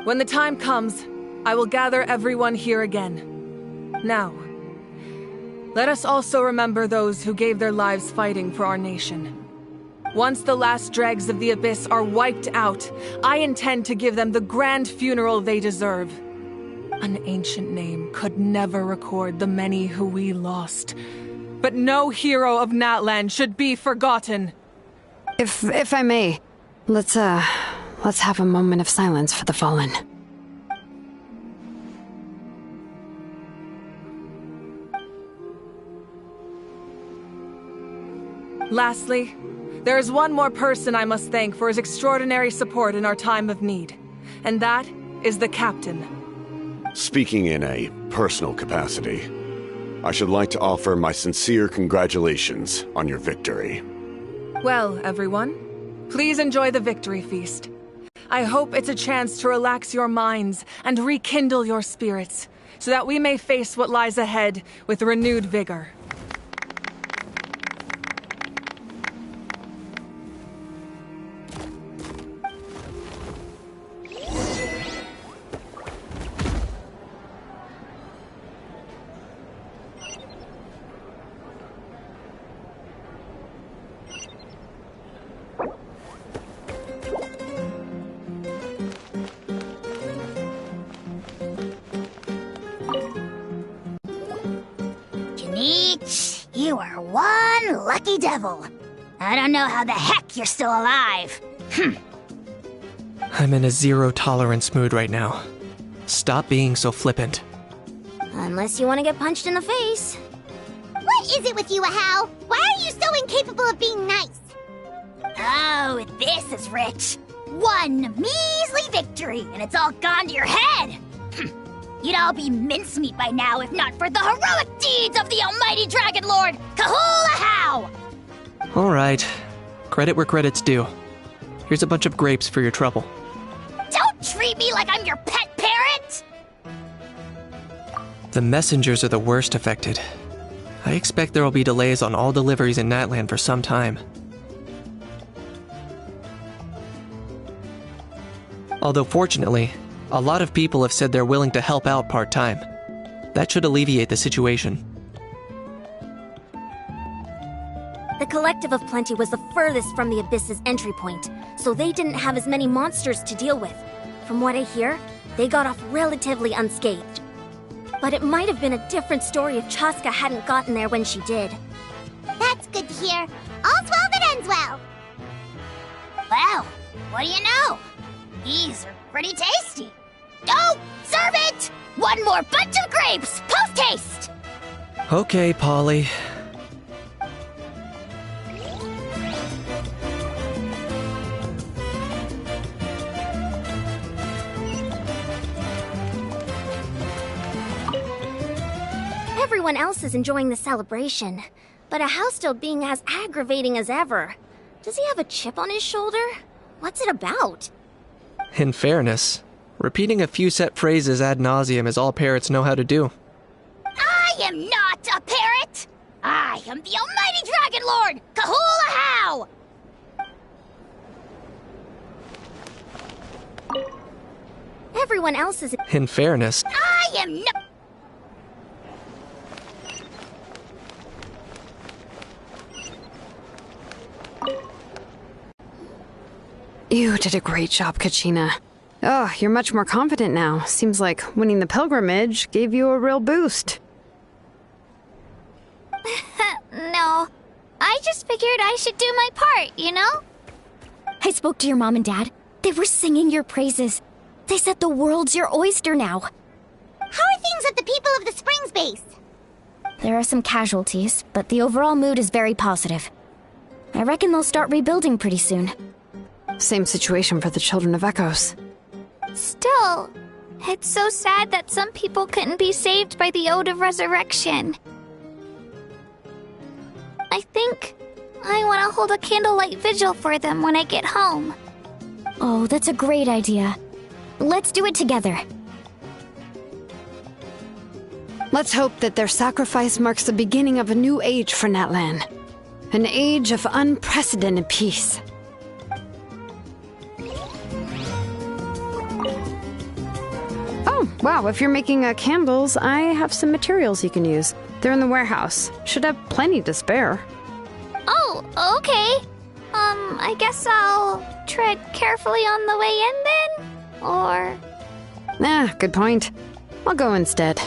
When the time comes, I will gather everyone here again. Now, let us also remember those who gave their lives fighting for our nation. Once the last dregs of the Abyss are wiped out, I intend to give them the grand funeral they deserve. An ancient name could never record the many who we lost. But no hero of Natlan should be forgotten. If I may, let's have a moment of silence for the fallen. Lastly, there is one more person I must thank for his extraordinary support in our time of need, and that is the Captain. Speaking in a personal capacity, I should like to offer my sincere congratulations on your victory. Well, everyone, please enjoy the victory feast. I hope it's a chance to relax your minds and rekindle your spirits, so that we may face what lies ahead with renewed vigor. You are one lucky devil. I don't know how the heck you're still alive. I'm in a zero-tolerance mood right now. Stop being so flippant. Unless you want to get punched in the face. What is it with you, Ahau? Why are you so incapable of being nice? Oh, this is rich. One measly victory, and it's all gone to your head. You'd all be mincemeat by now if not for the heroic deeds of the almighty Dragon Lord, Kahul-Ahau! Alright. Credit where credit's due. Here's a bunch of grapes for your trouble. Don't treat me like I'm your pet parrot! The messengers are the worst affected. I expect there will be delays on all deliveries in Natlan for some time. Although fortunately, a lot of people have said they're willing to help out part-time. That should alleviate the situation. The Collective of Plenty was the furthest from the Abyss's entry point, so they didn't have as many monsters to deal with. From what I hear, they got off relatively unscathed. But it might have been a different story if Chaska hadn't gotten there when she did. That's good to hear. All's well that ends well. Well, what do you know? These are pretty tasty. Oh, serve it! One more bunch of grapes, post-haste! Okay, Polly. Everyone else is enjoying the celebration, but Ahau's still being as aggravating as ever. Does he have a chip on his shoulder? What's it about? In fairness, repeating a few set phrases ad nauseum is all parrots know how to do. I am not a parrot! I am the almighty Dragon Lord, Kahul-Ahau! Everyone else is... In fairness... I am not... You did a great job, Kachina. Oh, you're much more confident now. Seems like winning the pilgrimage gave you a real boost. No, I just figured I should do my part, you know? I spoke to your mom and dad. They were singing your praises. They said the world's your oyster now. How are things at the People of the Springs base? There are some casualties, but the overall mood is very positive. I reckon they'll start rebuilding pretty soon. Same situation for the Children of Echoes. Still, it's so sad that some people couldn't be saved by the Ode of Resurrection. I think I want to hold a candlelight vigil for them when I get home. Oh, that's a great idea. Let's do it together. Let's hope that their sacrifice marks the beginning of a new age for Natlan. An age of unprecedented peace. Oh, wow, if you're making candles, I have some materials you can use. They're in the warehouse. Should have plenty to spare. Oh, okay. I guess I'll tread carefully on the way in then? Or... Ah, good point. I'll go instead.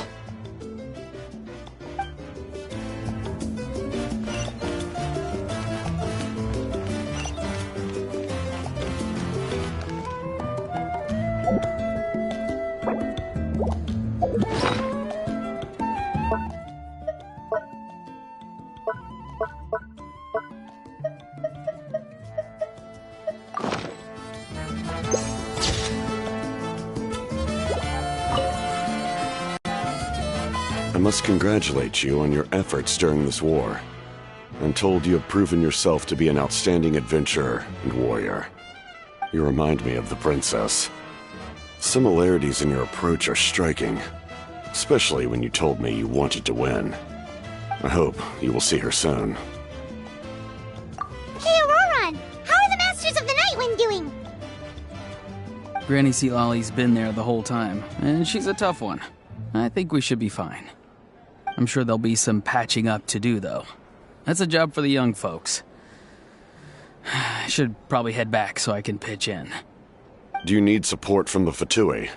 I must congratulate you on your efforts during this war. I'm told you have proven yourself to be an outstanding adventurer and warrior. You remind me of the princess. Similarities in your approach are striking, especially when you told me you wanted to win. I hope you will see her soon. Hey, Auroron! How are the Masters of the Night Wind doing? Granny Sealali's been there the whole time, and she's a tough one. I think we should be fine. I'm sure there'll be some patching up to do, though. That's a job for the young folks. I should probably head back so I can pitch in. Do you need support from the Fatui?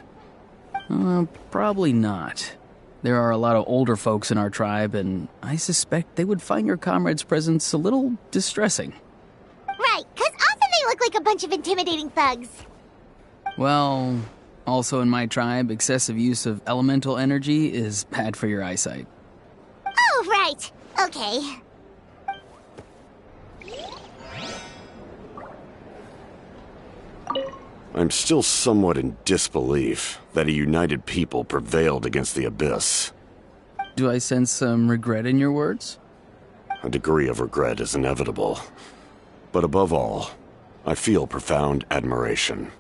Probably not. There are a lot of older folks in our tribe, and I suspect they would find your comrade's presence a little distressing. Right, 'cause often they look like a bunch of intimidating thugs. Well, also in my tribe, excessive use of elemental energy is bad for your eyesight. Oh, right. Okay. I'm still somewhat in disbelief that a united people prevailed against the Abyss. Do I sense some regret in your words? A degree of regret is inevitable. But above all, I feel profound admiration.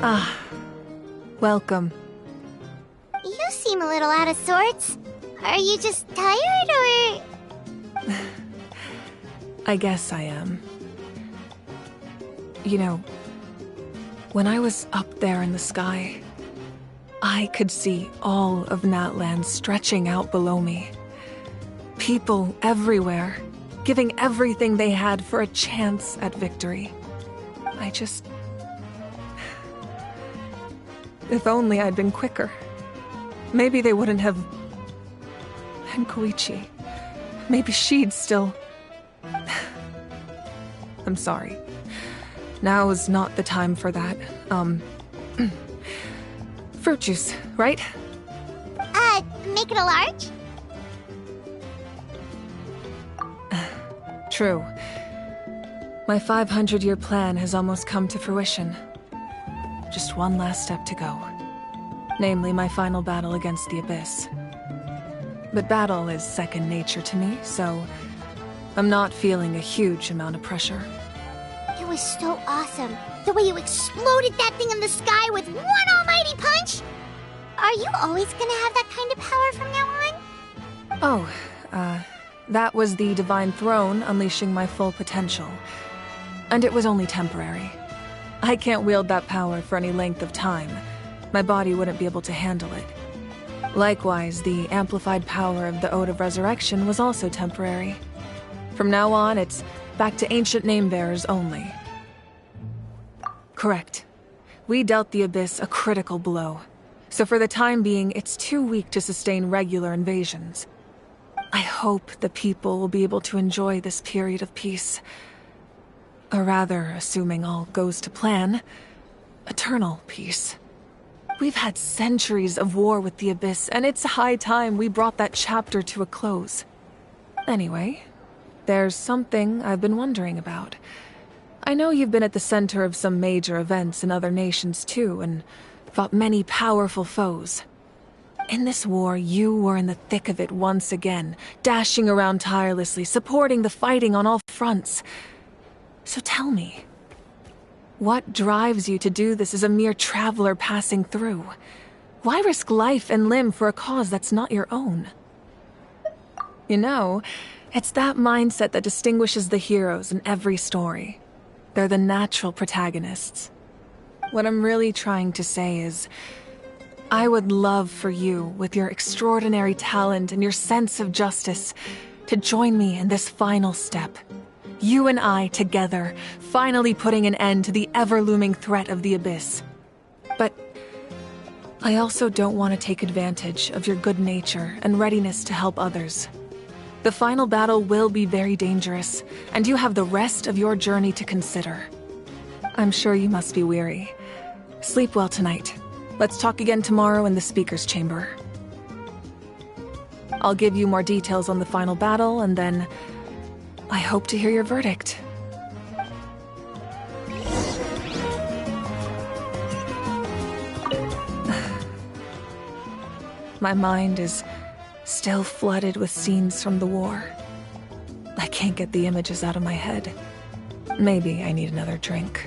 Ah, welcome. You seem a little out of sorts. Are you just tired, or...? I guess I am. You know, when I was up there in the sky, I could see all of Natlan stretching out below me. People everywhere, giving everything they had for a chance at victory. If only I'd been quicker. Maybe they wouldn't have... And Koichi. Maybe she'd still... I'm sorry. Now is not the time for that. Fruit juice, right? Make it a large? True. My 500-year plan has almost come to fruition. Just one last step to go. Namely, my final battle against the Abyss. But battle is second nature to me, so I'm not feeling a huge amount of pressure. It was so awesome. The way you exploded that thing in the sky with one almighty punch! Are you always gonna have that kind of power from now on? Oh, that was the Divine Throne unleashing my full potential. And it was only temporary. I can't wield that power for any length of time. My body wouldn't be able to handle it. Likewise, the amplified power of the Ode of Resurrection was also temporary. From now on, it's back to ancient name-bearers only. Correct. We dealt the Abyss a critical blow. So for the time being, it's too weak to sustain regular invasions. I hope the people will be able to enjoy this period of peace. Or rather, assuming all goes to plan, eternal peace. We've had centuries of war with the Abyss, and it's high time we brought that chapter to a close. Anyway, there's something I've been wondering about. I know you've been at the center of some major events in other nations too, and fought many powerful foes. In this war, you were in the thick of it once again, dashing around tirelessly, supporting the fighting on all fronts. So tell me, what drives you to do this as a mere traveler passing through? Why risk life and limb for a cause that's not your own? You know, It's that mindset that distinguishes the heroes in every story. They're the natural protagonists. What I'm really trying to say is, I would love for you, with your extraordinary talent and your sense of justice, to join me in this final step. You and I together, finally putting an end to the ever-looming threat of the Abyss. But I also don't want to take advantage of your good nature and readiness to help others. The final battle will be very dangerous, and you have the rest of your journey to consider. I'm sure you must be weary. Sleep well tonight. Let's talk again tomorrow in the speaker's chamber. I'll give you more details on the final battle, and then I hope to hear your verdict. My mind is still flooded with scenes from the war. I can't get the images out of my head. Maybe I need another drink.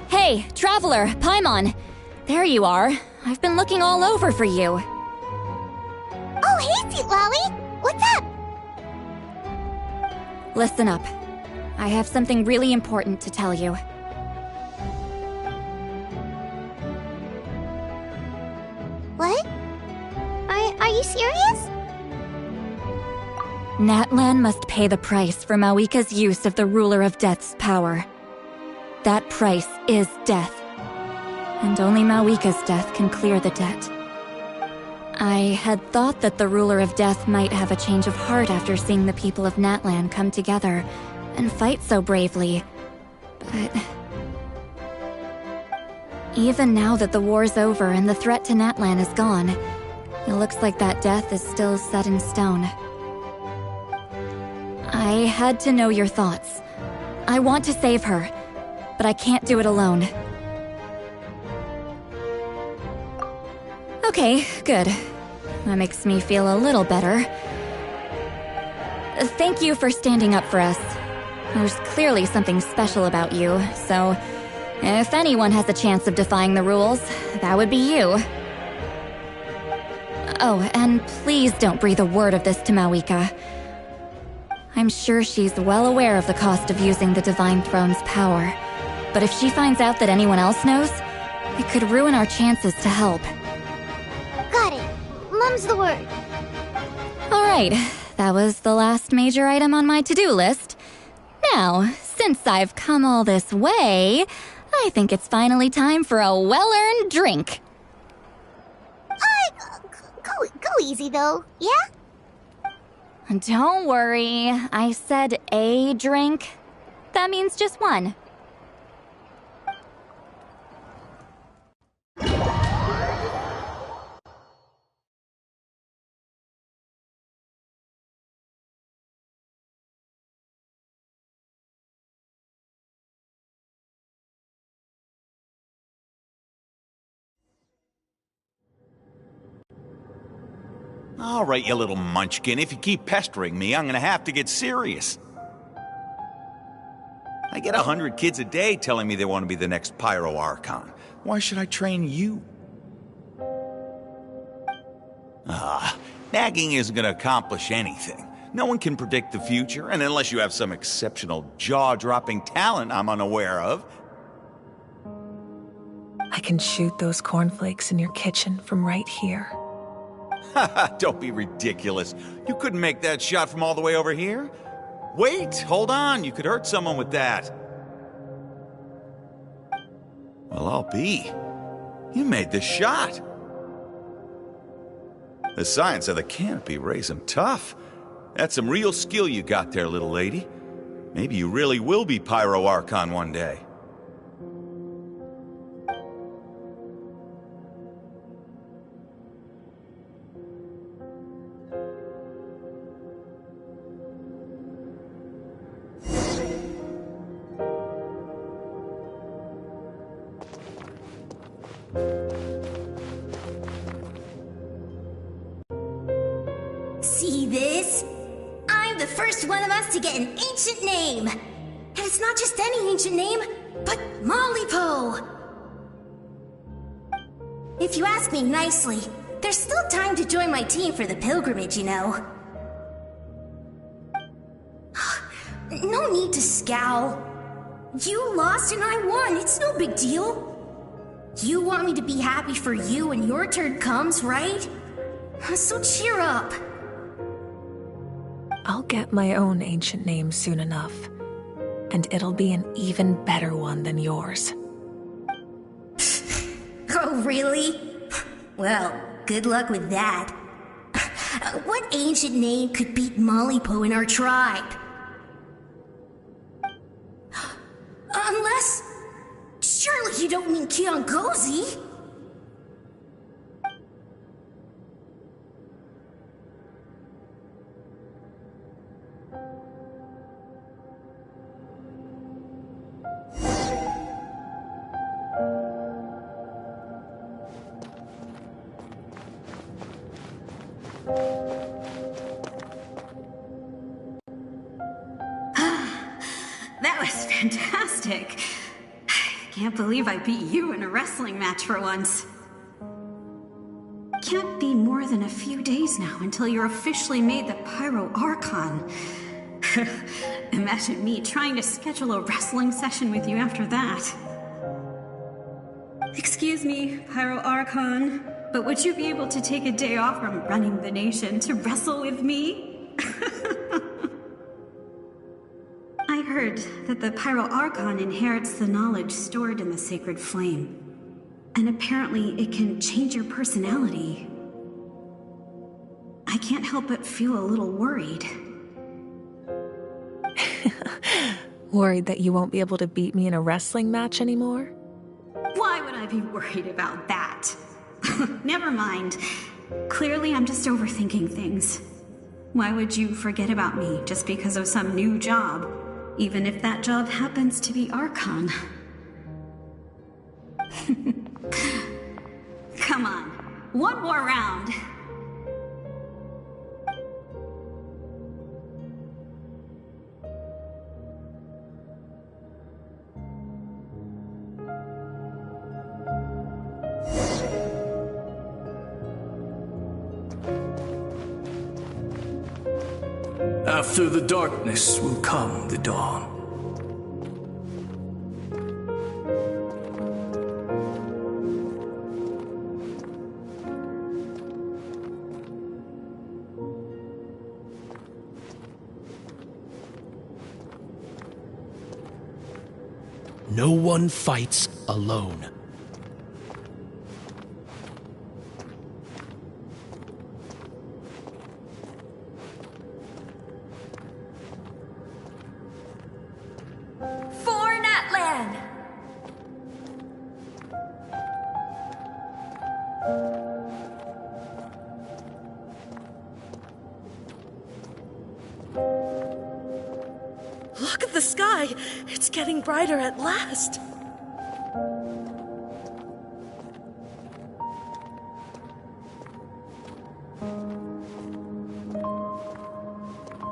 Hey, Traveler, Paimon! There you are. I've been looking all over for you. Oh, hey, Sweet Lolly! What's up? Listen up. I have something really important to tell you. What? Are you serious? Natlan must pay the price for Mawika's use of the Ruler of Death's power. That price is death. And only Mawika's death can clear the debt. I had thought that the Ruler of Death might have a change of heart after seeing the people of Natlan come together and fight so bravely. But even now that the war's over and the threat to Natlan is gone, it looks like that death is still set in stone. I had to know your thoughts. I want to save her, but I can't do it alone. Okay, good. That makes me feel a little better. Thank you for standing up for us. There's clearly something special about you, so if anyone has a chance of defying the rules, that would be you. Oh, and please don't breathe a word of this to Mawika. I'm sure she's well aware of the cost of using the Divine Throne's power, but if she finds out that anyone else knows, it could ruin our chances to help. Got it. Mum's the word. Alright, that was the last major item on my to-do list. Now, since I've come all this way, I think it's finally time for a well-earned drink. Go easy, though, yeah? Don't worry. I said a drink. That means just one. All right, you little munchkin. If you keep pestering me, I'm gonna have to get serious. I get 100 kids a day telling me they want to be the next Pyro Archon. Why should I train you? Nagging isn't gonna accomplish anything. No one can predict the future, and unless you have some exceptional jaw-dropping talent I'm unaware of. I can shoot those cornflakes in your kitchen from right here. Don't be ridiculous. You couldn't make that shot from all the way over here? Wait, hold on. You could hurt someone with that. Well, I'll be. You made the shot. The science of the canopy raised him tough. That's some real skill you got there, little lady. Maybe you really will be Pyro Archon one day. See this? I'm the first one of us to get an ancient name. And it's not just any ancient name, but Mollypo. If you ask me nicely, there's still time to join my team for the pilgrimage, you know. No need to scowl. You lost and I won, it's no big deal. You want me to be happy for you when your turn comes, right? So cheer up. I'll get my own ancient name soon enough, and it'll be an even better one than yours. Oh, really? Well, good luck with that. What ancient name could beat Mollypo in our tribe? Unless... surely you don't mean Kiangozi? That was fantastic. Can't believe I beat you in a wrestling match for once. Can't be more than a few days now until you're officially made the Pyro Archon. Imagine me trying to schedule a wrestling session with you after that. Excuse me, Pyro Archon, but would you be able to take a day off from running the nation to wrestle with me? I heard that the Pyro Archon inherits the knowledge stored in the sacred flame. And apparently it can change your personality. I can't help but feel a little worried. Worried that you won't be able to beat me in a wrestling match anymore? Why would I be worried about that? Never mind. Clearly I'm just overthinking things. Why would you forget about me just because of some new job? Even if that job happens to be Archon. Come on, one more round. After the darkness will come the dawn. No one fights alone. Look at the sky! It's getting brighter at last!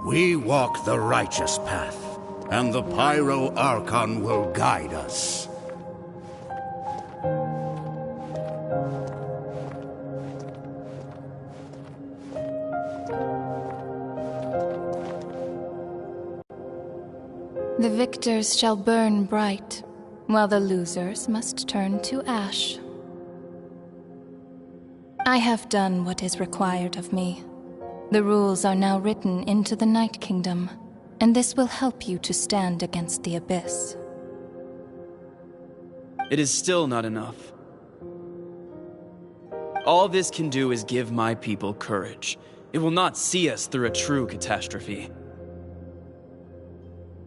We walk the righteous path, and the Pyro Archon will guide us. The victors shall burn bright, while the losers must turn to ash. I have done what is required of me. The rules are now written into the Night Kingdom, and this will help you to stand against the Abyss. It is still not enough. All this can do is give my people courage. It will not see us through a true catastrophe.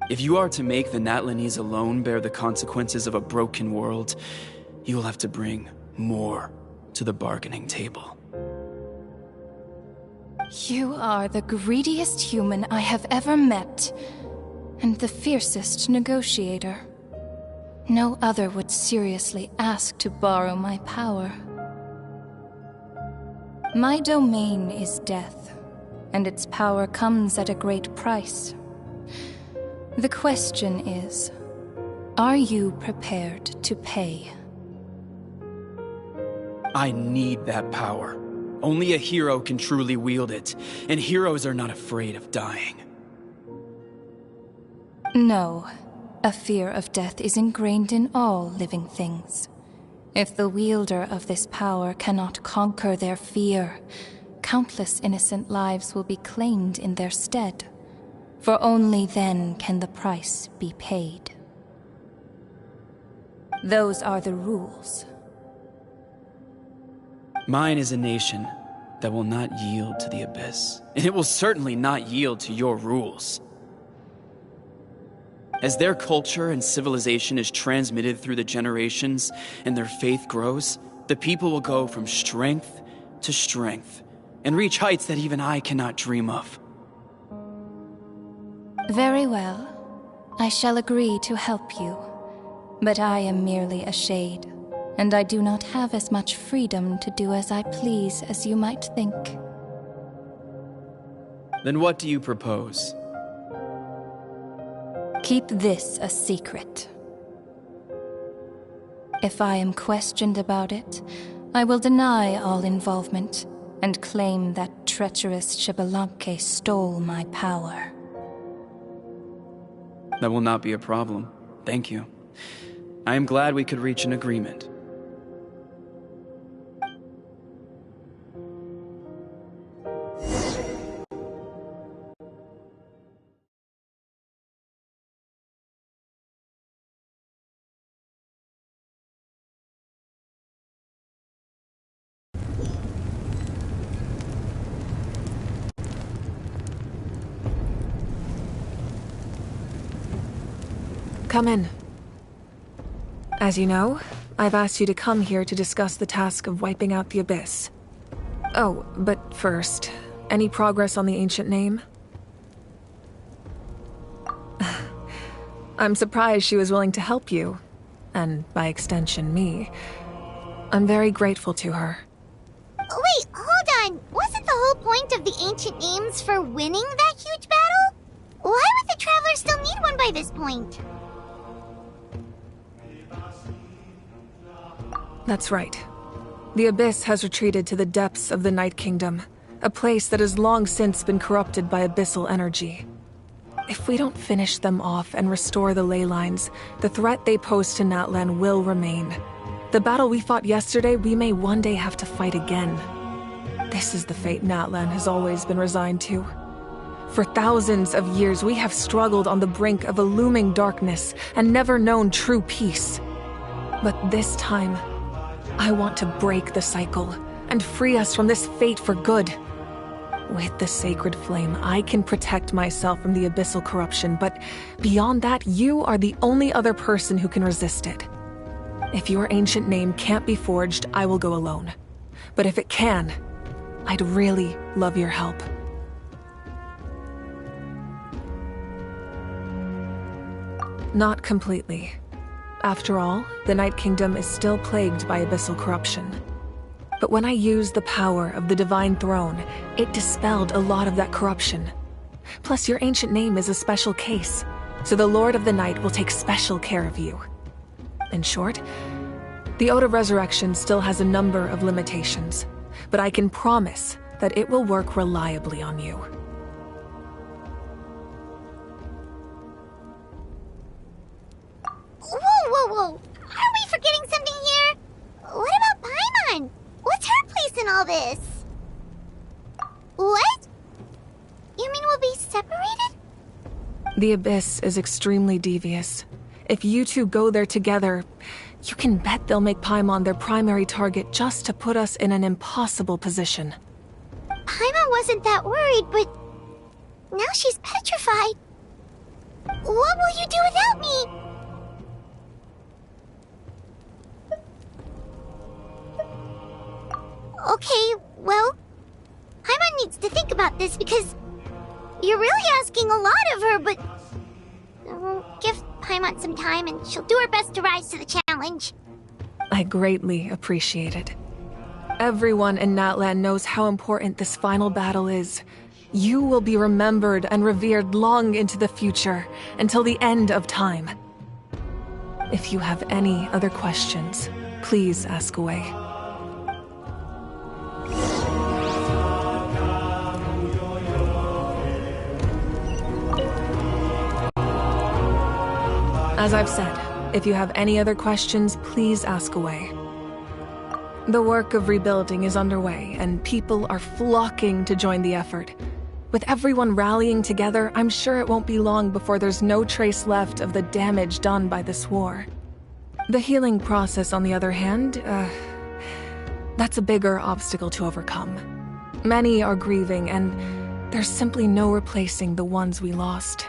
If you are to make the Natlanese alone bear the consequences of a broken world, you will have to bring more to the bargaining table. You are the greediest human I have ever met, and the fiercest negotiator. No other would seriously ask to borrow my power. My domain is death, and its power comes at a great price. The question is, are you prepared to pay? I need that power. Only a hero can truly wield it, and heroes are not afraid of dying. No, a fear of death is ingrained in all living things. If the wielder of this power cannot conquer their fear, countless innocent lives will be claimed in their stead. For only then can the price be paid. Those are the rules. Mine is a nation that will not yield to the Abyss, and it will certainly not yield to your rules. As their culture and civilization is transmitted through the generations and their faith grows, the people will go from strength to strength and reach heights that even I cannot dream of. Very well. I shall agree to help you. But I am merely a shade, and I do not have as much freedom to do as I please as you might think. Then what do you propose? Keep this a secret. If I am questioned about it, I will deny all involvement and claim that treacherous Xbalanque stole my power. That will not be a problem. Thank you. I am glad we could reach an agreement. Come in. As you know, I've asked you to come here to discuss the task of wiping out the Abyss. Oh, but first, any progress on the ancient name? I'm surprised she was willing to help you, and by extension, me. I'm very grateful to her. Wait, hold on. Wasn't the whole point of the ancient names for winning that huge battle? Why would the Travelers still need one by this point? That's right. The Abyss has retreated to the depths of the Night Kingdom, a place that has long since been corrupted by abyssal energy. If we don't finish them off and restore the ley lines, the threat they pose to Natlan will remain. The battle we fought yesterday, we may one day have to fight again. This is the fate Natlan has always been resigned to. For thousands of years, we have struggled on the brink of a looming darkness and never known true peace. But this time, I want to break the cycle and free us from this fate for good. With the sacred flame, I can protect myself from the abyssal corruption, but beyond that, you are the only other person who can resist it. If your ancient name can't be forged, I will go alone. But if it can, I'd really love your help. Not completely. After all, the Night Kingdom is still plagued by abyssal corruption. But when I used the power of the Divine Throne, it dispelled a lot of that corruption. Plus, your ancient name is a special case, so the Lord of the Night will take special care of you. In short, the Ode of Resurrection still has a number of limitations, but I can promise that it will work reliably on you. Whoa! Are we forgetting something here? What about Paimon? What's her place in all this? What? You mean we'll be separated? The Abyss is extremely devious. If you two go there together, you can bet they'll make Paimon their primary target just to put us in an impossible position. Paimon wasn't that worried, but now she's petrified. What will you do without me? Okay, well, Paimon needs to think about this because you're really asking a lot of her, but give Paimon some time and she'll do her best to rise to the challenge. I greatly appreciate it. Everyone in Natlan knows how important this final battle is. You will be remembered and revered long into the future, until the end of time. If you have any other questions, please ask away. As I've said, if you have any other questions, please ask away. The work of rebuilding is underway, and people are flocking to join the effort. With everyone rallying together, I'm sure it won't be long before there's no trace left of the damage done by this war. The healing process, on the other hand, that's a bigger obstacle to overcome. Many are grieving, and there's simply no replacing the ones we lost.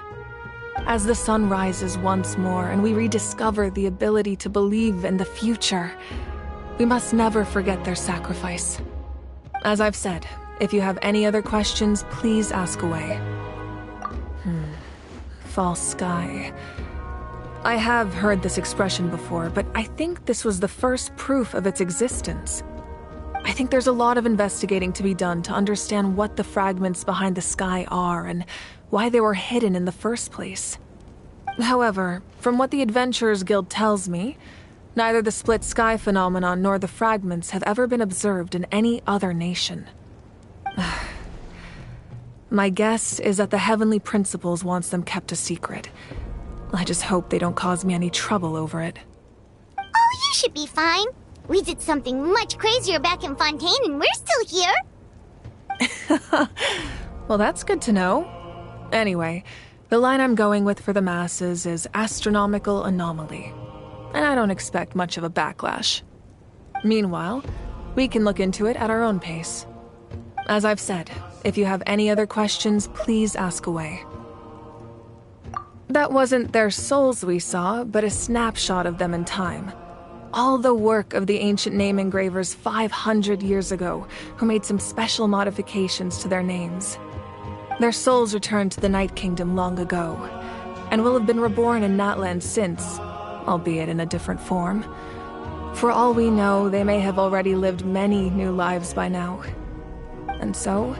As the sun rises once more and we rediscover the ability to believe in the future, we must never forget their sacrifice. As I've said, if you have any other questions, please ask away. False sky. I have heard this expression before, but I think this was the first proof of its existence. I think there's a lot of investigating to be done to understand what the fragments behind the sky are and why they were hidden in the first place. However, from what the Adventurers Guild tells me, neither the split sky phenomenon nor the fragments have ever been observed in any other nation. My guess is that the Heavenly Principles wants them kept a secret. I just hope they don't cause me any trouble over it. Oh, you should be fine. We did something much crazier back in Fontaine and we're still here. Well, that's good to know. Anyway, the line I'm going with for the masses is astronomical anomaly, and I don't expect much of a backlash. Meanwhile, we can look into it at our own pace. As I've said, if you have any other questions, please ask away. That wasn't their souls we saw, but a snapshot of them in time. All the work of the ancient name engravers 500 years ago, who made some special modifications to their names. Their souls returned to the Night Kingdom long ago, and will have been reborn in Natlan since, albeit in a different form. For all we know, they may have already lived many new lives by now. And so,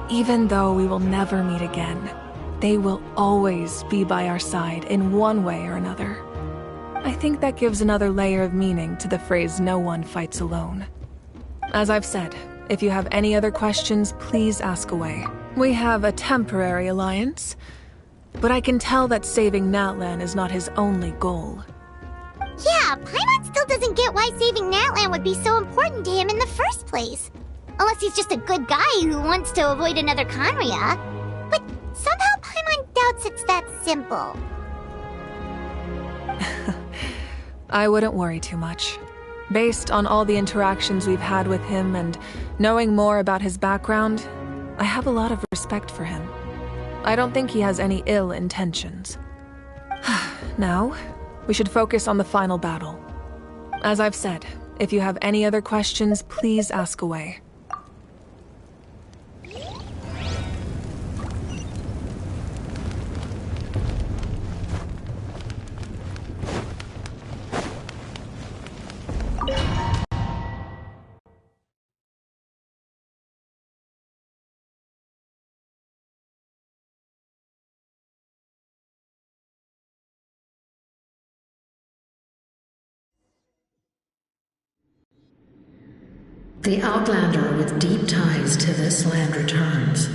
even though we will never meet again, they will always be by our side in one way or another. I think that gives another layer of meaning to the phrase "no one fights alone." As I've said, if you have any other questions, please ask away. We have a temporary alliance, but I can tell that saving Natlan is not his only goal. Yeah, Paimon still doesn't get why saving Natlan would be so important to him in the first place. Unless he's just a good guy who wants to avoid another Conria. But somehow Paimon doubts it's that simple. I wouldn't worry too much. Based on all the interactions we've had with him and knowing more about his background, I have a lot of respect for him. I don't think he has any ill intentions. Now, we should focus on the final battle. As I've said, if you have any other questions, please ask away. The Outlander with deep ties to this land returns.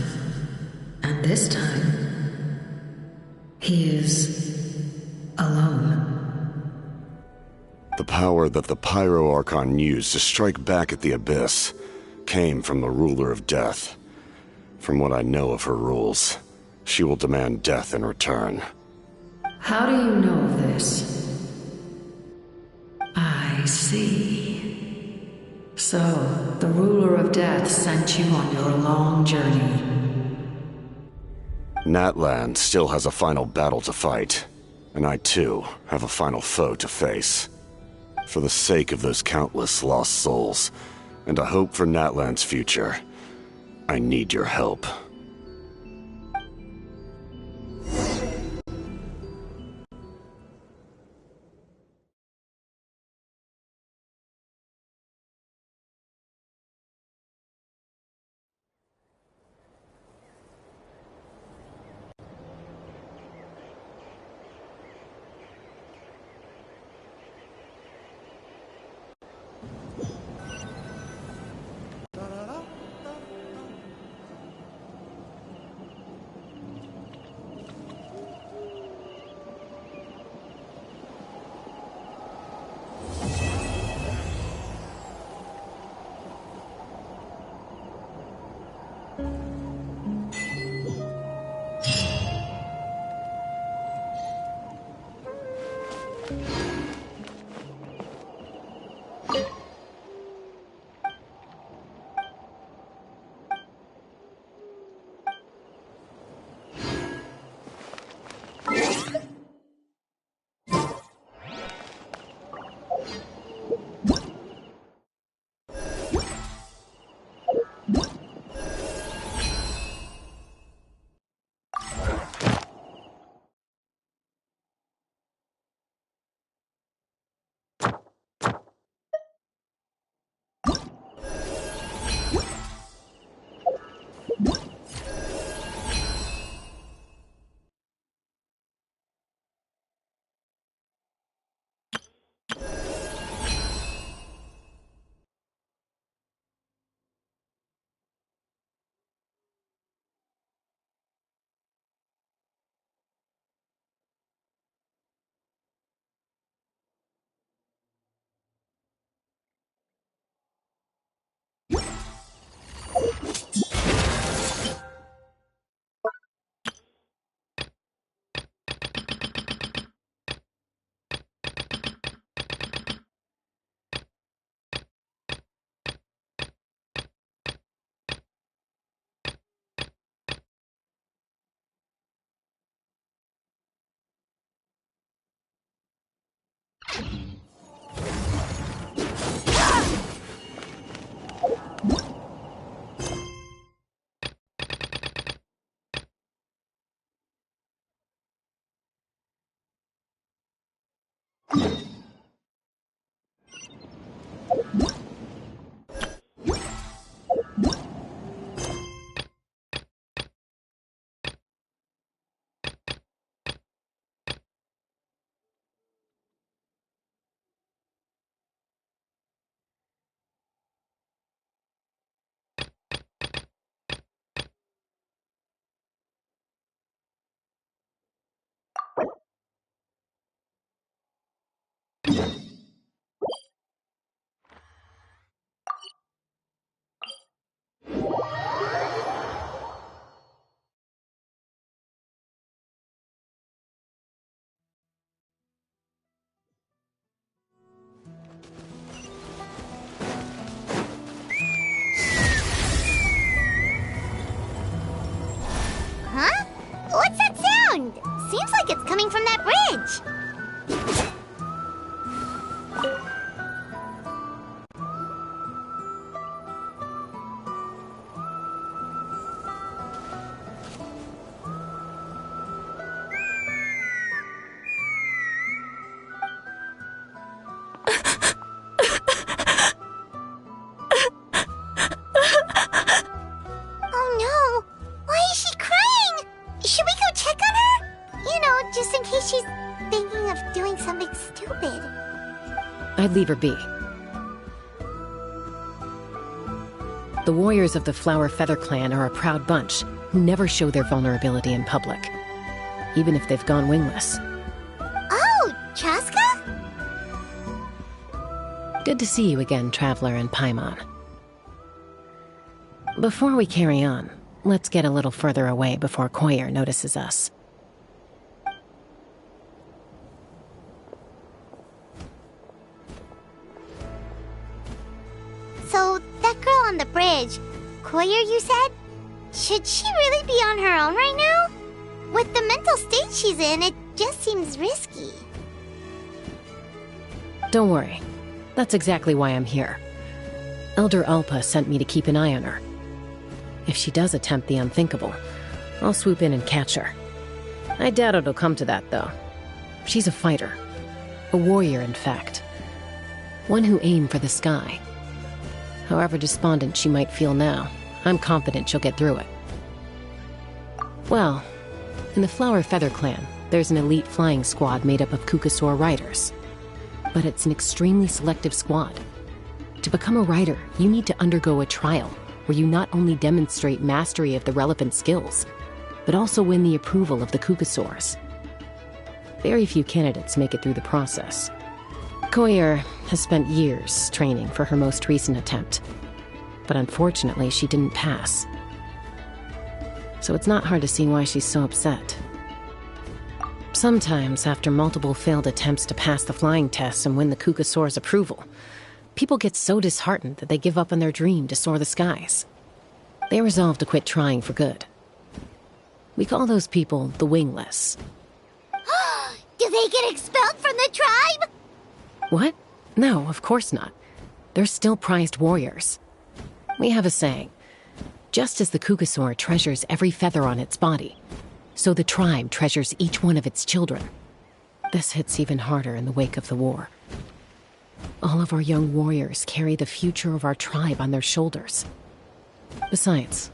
And this time, he is alone. The power that the Pyro Archon used to strike back at the Abyss came from the Ruler of Death. From what I know of her rules, she will demand death in return. How do you know of this? I see. So, the Ruler of Death sent you on your long journey. Natlan still has a final battle to fight, and I too have a final foe to face. For the sake of those countless lost souls, and a hope for Natlan's future, I need your help. Huh? What's that sound? Seems like it's coming from that bridge. Oh no! Why is she crying? Should we go check on her? You know, just in case she's thinking of doing something stupid. I'd leave her be. The warriors of the Flower Feather Clan are a proud bunch who never show their vulnerability in public, even if they've gone wingless. Oh, Chaska? Good to see you again, Traveler and Paimon. Before we carry on, let's get a little further away before Koyer notices us. So, that girl on the bridge, Koyer, you said? Should she really be on her own right now? With the mental state she's in, it just seems risky. Don't worry. That's exactly why I'm here. Elder Alpa sent me to keep an eye on her. If she does attempt the unthinkable, I'll swoop in and catch her. I doubt it'll come to that, though. She's a fighter. A warrior, in fact. One who aimed for the sky. However despondent she might feel now, I'm confident she'll get through it. Well, in the Flower Feather Clan, there's an elite flying squad made up of Kukasaur riders. But it's an extremely selective squad. To become a rider, you need to undergo a trial where you not only demonstrate mastery of the relevant skills, but also win the approval of the Kukasaurs. Very few candidates make it through the process. Koyer has spent years training for her most recent attempt, but unfortunately she didn't pass. So it's not hard to see why she's so upset. Sometimes, after multiple failed attempts to pass the flying test and win the Kukasaur's approval, people get so disheartened that they give up on their dream to soar the skies. They resolve to quit trying for good. We call those people the wingless. Do they get expelled from the tribe? What? No, of course not. They're still prized warriors. We have a saying. Just as the Kukasaur treasures every feather on its body, so the tribe treasures each one of its children. This hits even harder in the wake of the war. All of our young warriors carry the future of our tribe on their shoulders. Besides,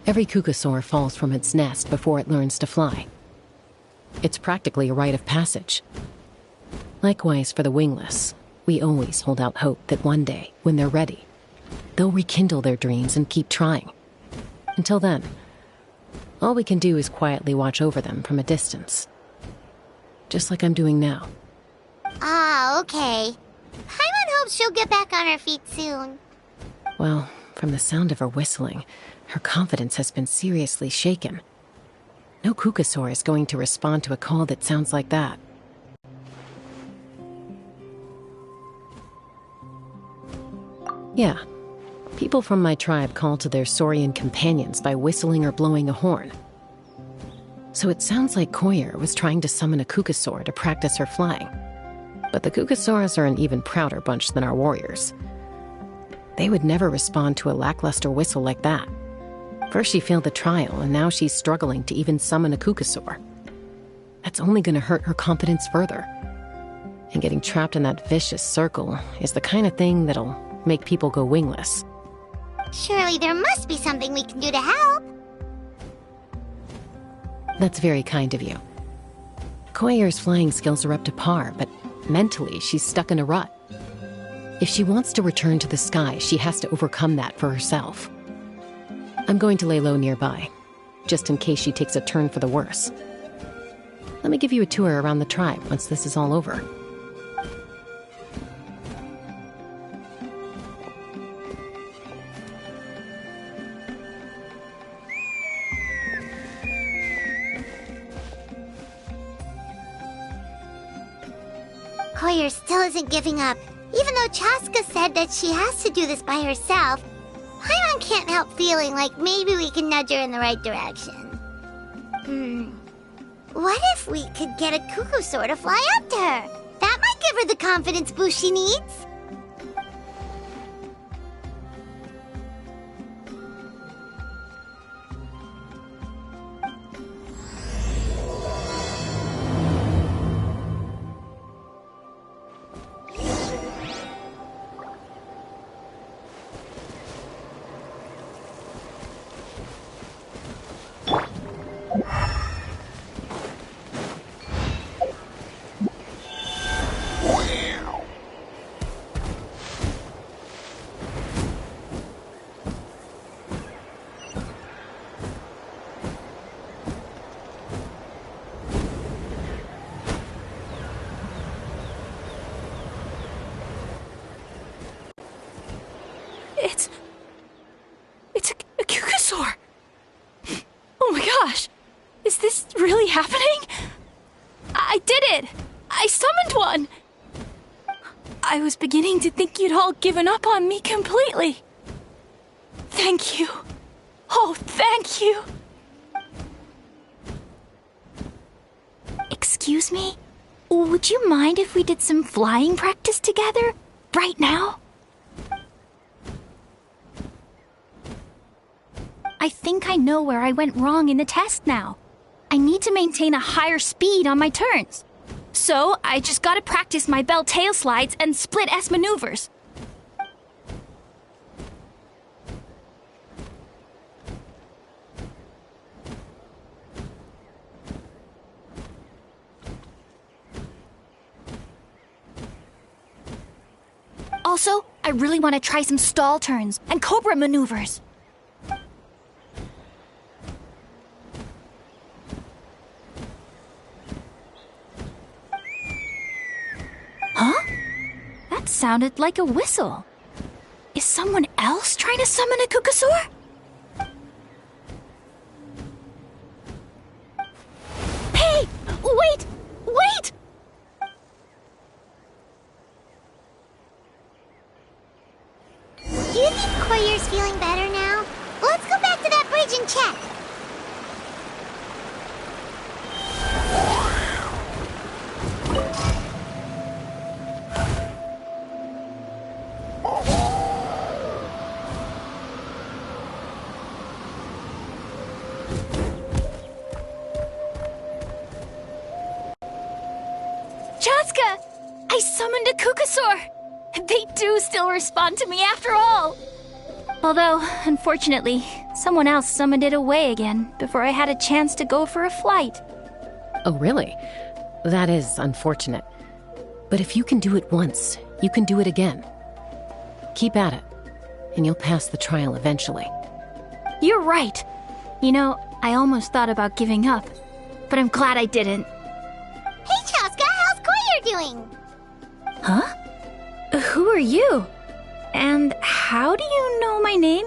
every Kukasaur falls from its nest before it learns to fly. It's practically a rite of passage. Likewise for the wingless, we always hold out hope that one day, when they're ready, they'll rekindle their dreams and keep trying. Until then, all we can do is quietly watch over them from a distance. Just like I'm doing now. Ah, okay. Paimon hopes she'll get back on her feet soon. Well, from the sound of her whistling, her confidence has been seriously shaken. No Kukasaur is going to respond to a call that sounds like that. Yeah. People from my tribe call to their saurian companions by whistling or blowing a horn. So it sounds like Koyer was trying to summon a Kukasaur to practice her flying. But the Kukasaurs are an even prouder bunch than our warriors. They would never respond to a lackluster whistle like that. First she failed the trial, and now she's struggling to even summon a Kukasaur. That's only going to hurt her confidence further. And getting trapped in that vicious circle is the kind of thing that'll make people go wingless. Surely there must be something we can do to help. That's very kind of you. Koyer's flying skills are up to par, but mentally she's stuck in a rut. If she wants to return to the sky, she has to overcome that for herself. I'm going to lay low nearby, just in case she takes a turn for the worse. Let me give you a tour around the tribe once this is all over. Koyer still isn't giving up. Even though Chaska said that she has to do this by herself, Paimon can't help feeling like maybe we can nudge her in the right direction. What if we could get a Kukasaur to fly up to her? That might give her the confidence boost she needs. I did it! I summoned one! I was beginning to think you'd all given up on me completely. Thank you. Oh, thank you. Excuse me? Would you mind if we did some flying practice together? Right now? I think I know where I went wrong in the test now. I need to maintain a higher speed on my turns. So, I just gotta practice my bell tail slides and split S maneuvers. Also, I really want to try some stall turns and cobra maneuvers. Huh? That sounded like a whistle. Is someone else trying to summon a Kukasaur? Hey! Wait! Wait! Do you think Koyer's feeling better now? Let's go back to that bridge and check. Chaska! I summoned a Kukasaur! They do still respond to me after all! Although, unfortunately, someone else summoned it away again before I had a chance to go for a flight. Oh, really? That is unfortunate. But if you can do it once, you can do it again. Keep at it, and you'll pass the trial eventually. You're right. You know, I almost thought about giving up, but I'm glad I didn't. Hey, Chaska, how's Koyer doing? Huh? Who are you? And how do you know my name?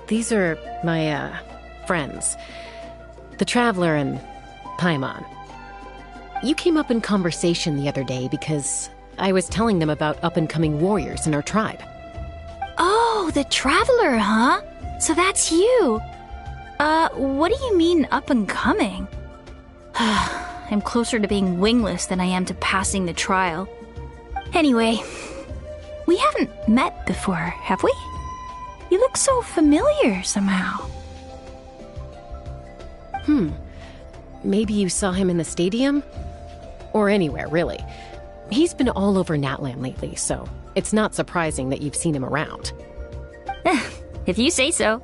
These are my, friends. The Traveler and Paimon. You came up in conversation the other day because I was telling them about up-and-coming warriors in our tribe. Oh, the Traveler, huh? So that's you. What do you mean up-and-coming? I'm closer to being wingless than I am to passing the trial. Anyway, we haven't met before, have we? You look so familiar somehow. Maybe you saw him in the stadium? Or anywhere, really. He's been all over Natlan lately, so it's not surprising that you've seen him around. If you say so.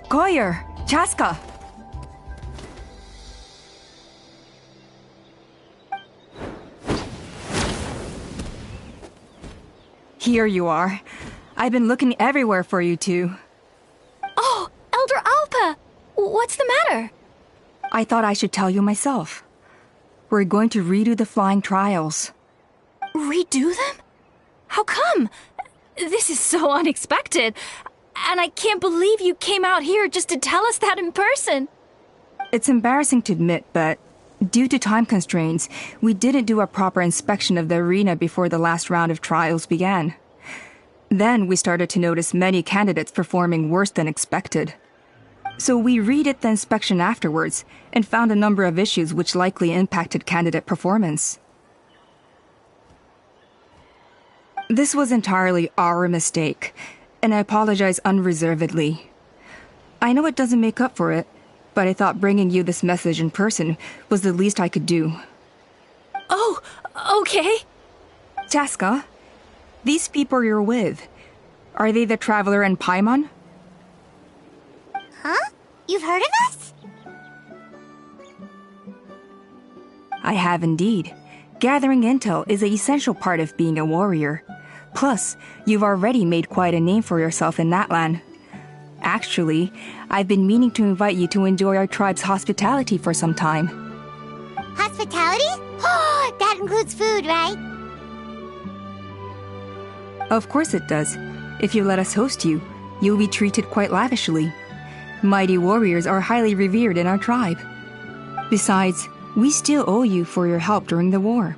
Koyer! Chaska! Here you are. I've been looking everywhere for you two. Oh, Elder Alpa! What's the matter? I thought I should tell you myself. We're going to redo the flying trials. Redo them? How come? This is so unexpected. And I can't believe you came out here just to tell us that in person. It's embarrassing to admit, but due to time constraints, we didn't do a proper inspection of the arena before the last round of trials began. Then we started to notice many candidates performing worse than expected. So we redid the inspection afterwards and found a number of issues which likely impacted candidate performance. This was entirely our mistake, and I apologize unreservedly. I know it doesn't make up for it, but I thought bringing you this message in person was the least I could do. Oh, okay. Chaska, these people you're with, are they the Traveler and Paimon? Huh? You've heard of us? I have indeed. Gathering intel is an essential part of being a warrior. Plus, you've already made quite a name for yourself in Natlan. Actually, I've been meaning to invite you to enjoy our tribe's hospitality for some time. Hospitality? Oh, that includes food, right? Of course it does. If you let us host you, you'll be treated quite lavishly. Mighty warriors are highly revered in our tribe. Besides, we still owe you for your help during the war.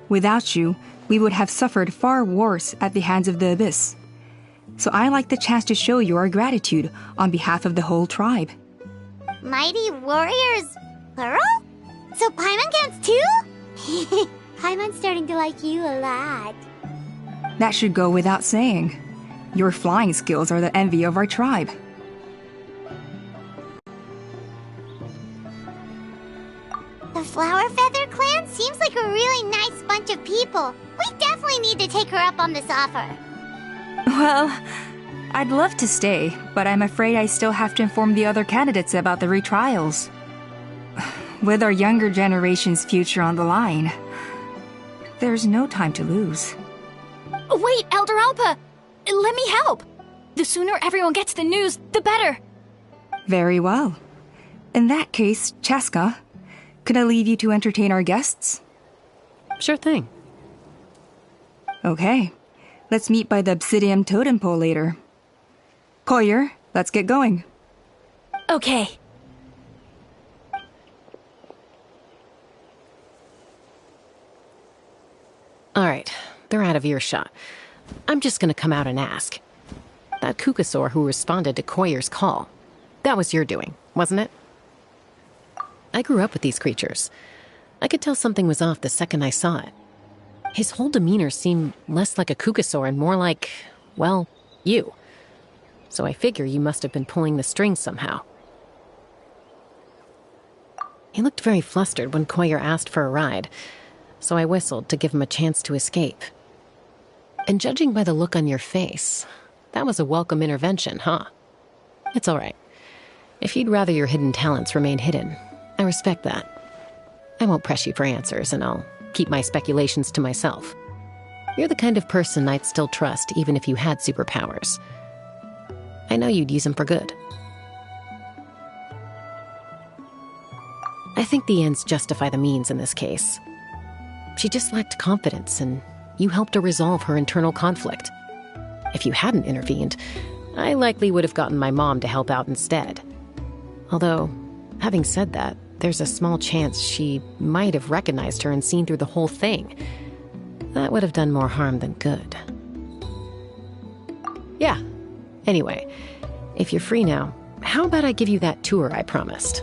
Without you, we would have suffered far worse at the hands of the Abyss. So I like the chance to show you our gratitude on behalf of the whole tribe. Mighty warriors, plural? So Paimon counts too? Paimon's starting to like you a lot. That should go without saying. Your flying skills are the envy of our tribe. The Flower Feather clan seems like a really nice bunch of people. We definitely need to take her up on this offer. Well, I'd love to stay, but I'm afraid I still have to inform the other candidates about the retrials. With our younger generation's future on the line, there's no time to lose. Wait, Elder Alpa! Let me help! The sooner everyone gets the news, the better! Very well. In that case, Cheska, could I leave you to entertain our guests? Sure thing. Okay. Let's meet by the Obsidian Totem Pole later. Koyer, let's get going. Okay. Alright, they're out of earshot. I'm just gonna come out and ask. That Kukasaur who responded to Koyer's call, that was your doing, wasn't it? I grew up with these creatures. I could tell something was off the second I saw it. His whole demeanor seemed less like a Kukasaur and more like, well, you. So I figure you must have been pulling the strings somehow. He looked very flustered when Koyer asked for a ride, so I whistled to give him a chance to escape. And judging by the look on your face, that was a welcome intervention, huh? It's all right. If you'd rather your hidden talents remain hidden, I respect that. I won't press you for answers, and I'll keep my speculations to myself. You're the kind of person I'd still trust even if you had superpowers. I know you'd use them for good. I think the ends justify the means in this case. She just lacked confidence, and you helped her resolve her internal conflict. If you hadn't intervened, I likely would have gotten my mom to help out instead. Although, having said that, there's a small chance she might have recognized her and seen through the whole thing. That would have done more harm than good. Yeah. Anyway, if you're free now, how about I give you that tour I promised?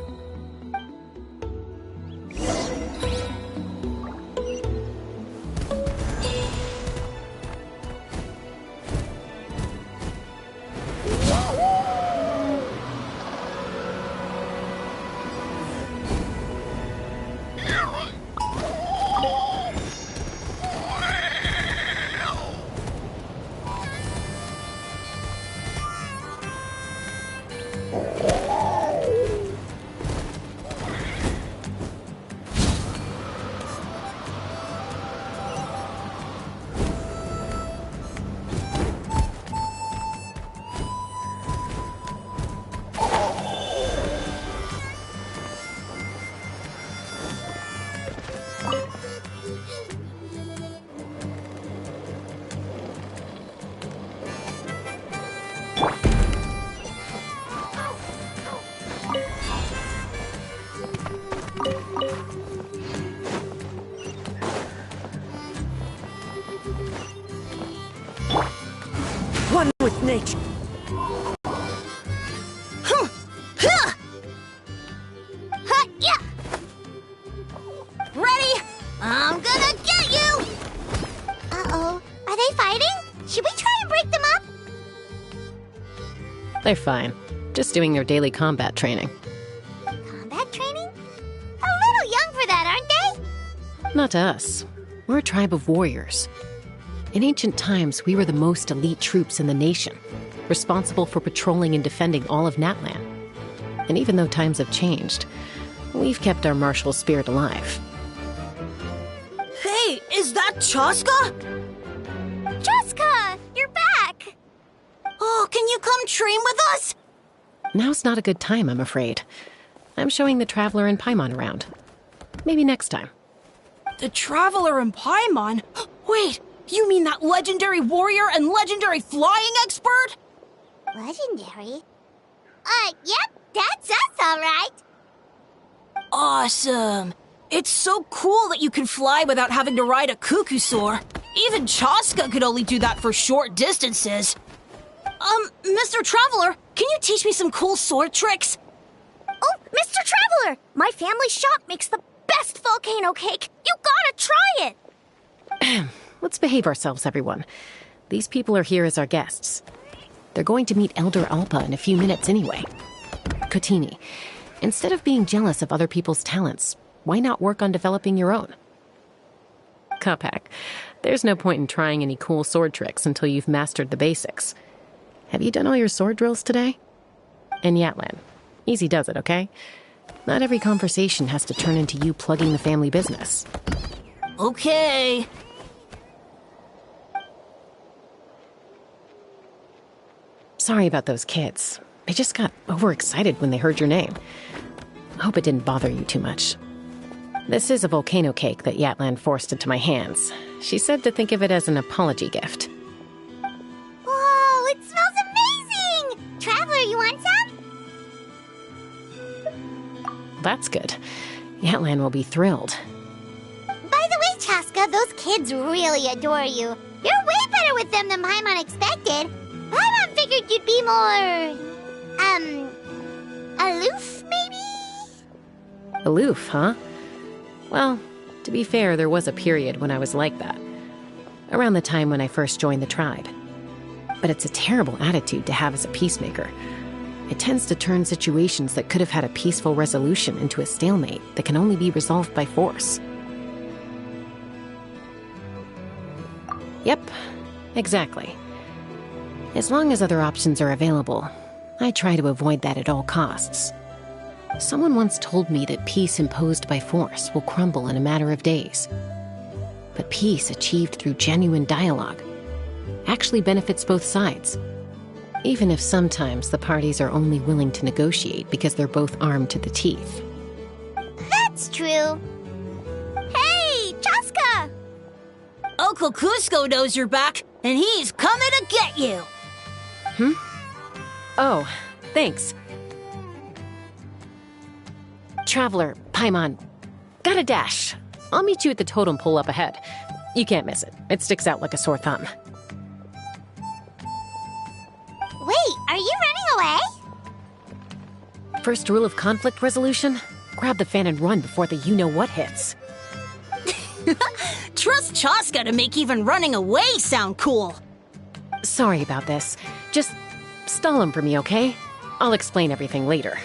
One with nature. Ready? I'm gonna get you! Uh-oh. Are they fighting? Should we try and break them up? They're fine. Just doing their daily combat training. Combat training? A little young for that, aren't they? Not to us. We're a tribe of warriors. In ancient times, we were the most elite troops in the nation, responsible for patrolling and defending all of Natlan. And even though times have changed, we've kept our martial spirit alive. Hey, is that Chaska? Chaska! You're back! Oh, can you come train with us? Now's not a good time, I'm afraid. I'm showing the Traveler and Paimon around. Maybe next time. The Traveler and Paimon? Wait, you mean that legendary warrior and legendary flying expert? Legendary? Yep, that's us, alright. Awesome. It's so cool that you can fly without having to ride a cuckoo-soar. Even Chaska could only do that for short distances. Mr. Traveler, can you teach me some cool sword tricks? Oh, Mr. Traveler! My family shop makes the best volcano cake! You gotta try it! Let's behave ourselves, everyone. These people are here as our guests. They're going to meet Elder Alpa in a few minutes anyway. Kotini, instead of being jealous of other people's talents, why not work on developing your own? Kapak, there's no point in trying any cool sword tricks until you've mastered the basics. Have you done all your sword drills today? And Natlan, easy does it, okay? Not every conversation has to turn into you plugging the family business. Okay. Sorry about those kids. They just got overexcited when they heard your name. I hope it didn't bother you too much. This is a volcano cake that Natlan forced into my hands. She said to think of it as an apology gift. Whoa, it smells amazing! Traveler, you want some? That's good. Natlan will be thrilled. By the way, Chaska, those kids really adore you. You're way better with them than Paimon expected. Paimon figured you'd be more... aloof, maybe? Aloof, huh? Well, to be fair, there was a period when I was like that. Around the time when I first joined the tribe. But it's a terrible attitude to have as a peacemaker. It tends to turn situations that could have had a peaceful resolution into a stalemate that can only be resolved by force. Yep, exactly. As long as other options are available, I try to avoid that at all costs. Someone once told me that peace imposed by force will crumble in a matter of days. But peace achieved through genuine dialogue actually benefits both sides, even if sometimes the parties are only willing to negotiate because they're both armed to the teeth. That's true. Hey, Chaska! Uncle Cusco knows you're back, and he's coming to get you! Oh, thanks. Traveler, Paimon, got a dash. I'll meet you at the totem pole up ahead. You can't miss it. It sticks out like a sore thumb. Wait, are you running away? First rule of conflict resolution? Grab the fan and run before the you-know-what hits. Trust Chaska to make even running away sound cool. Sorry about this. Just stall him for me, okay? I'll explain everything later.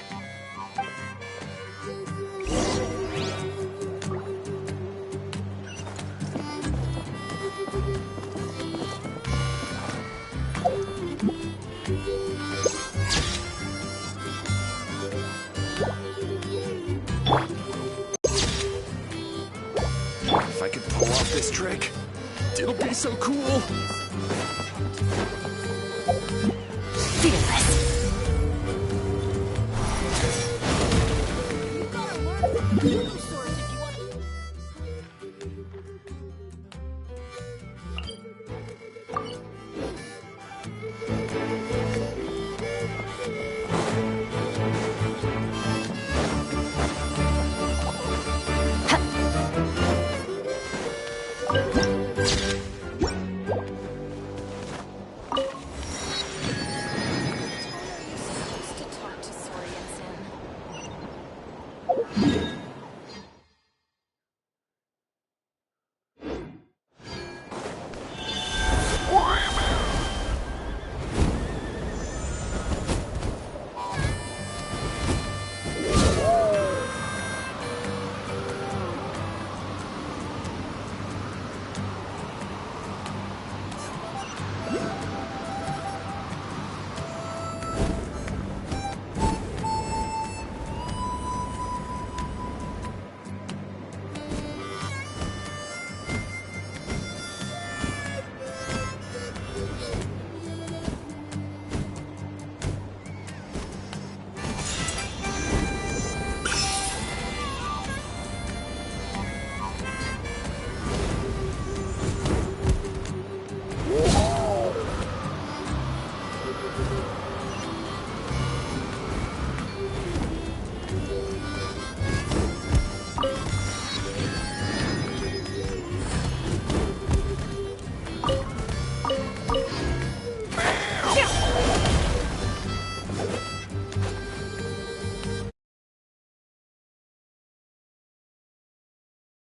If I could pull off this trick, it'll be so cool. Fearless.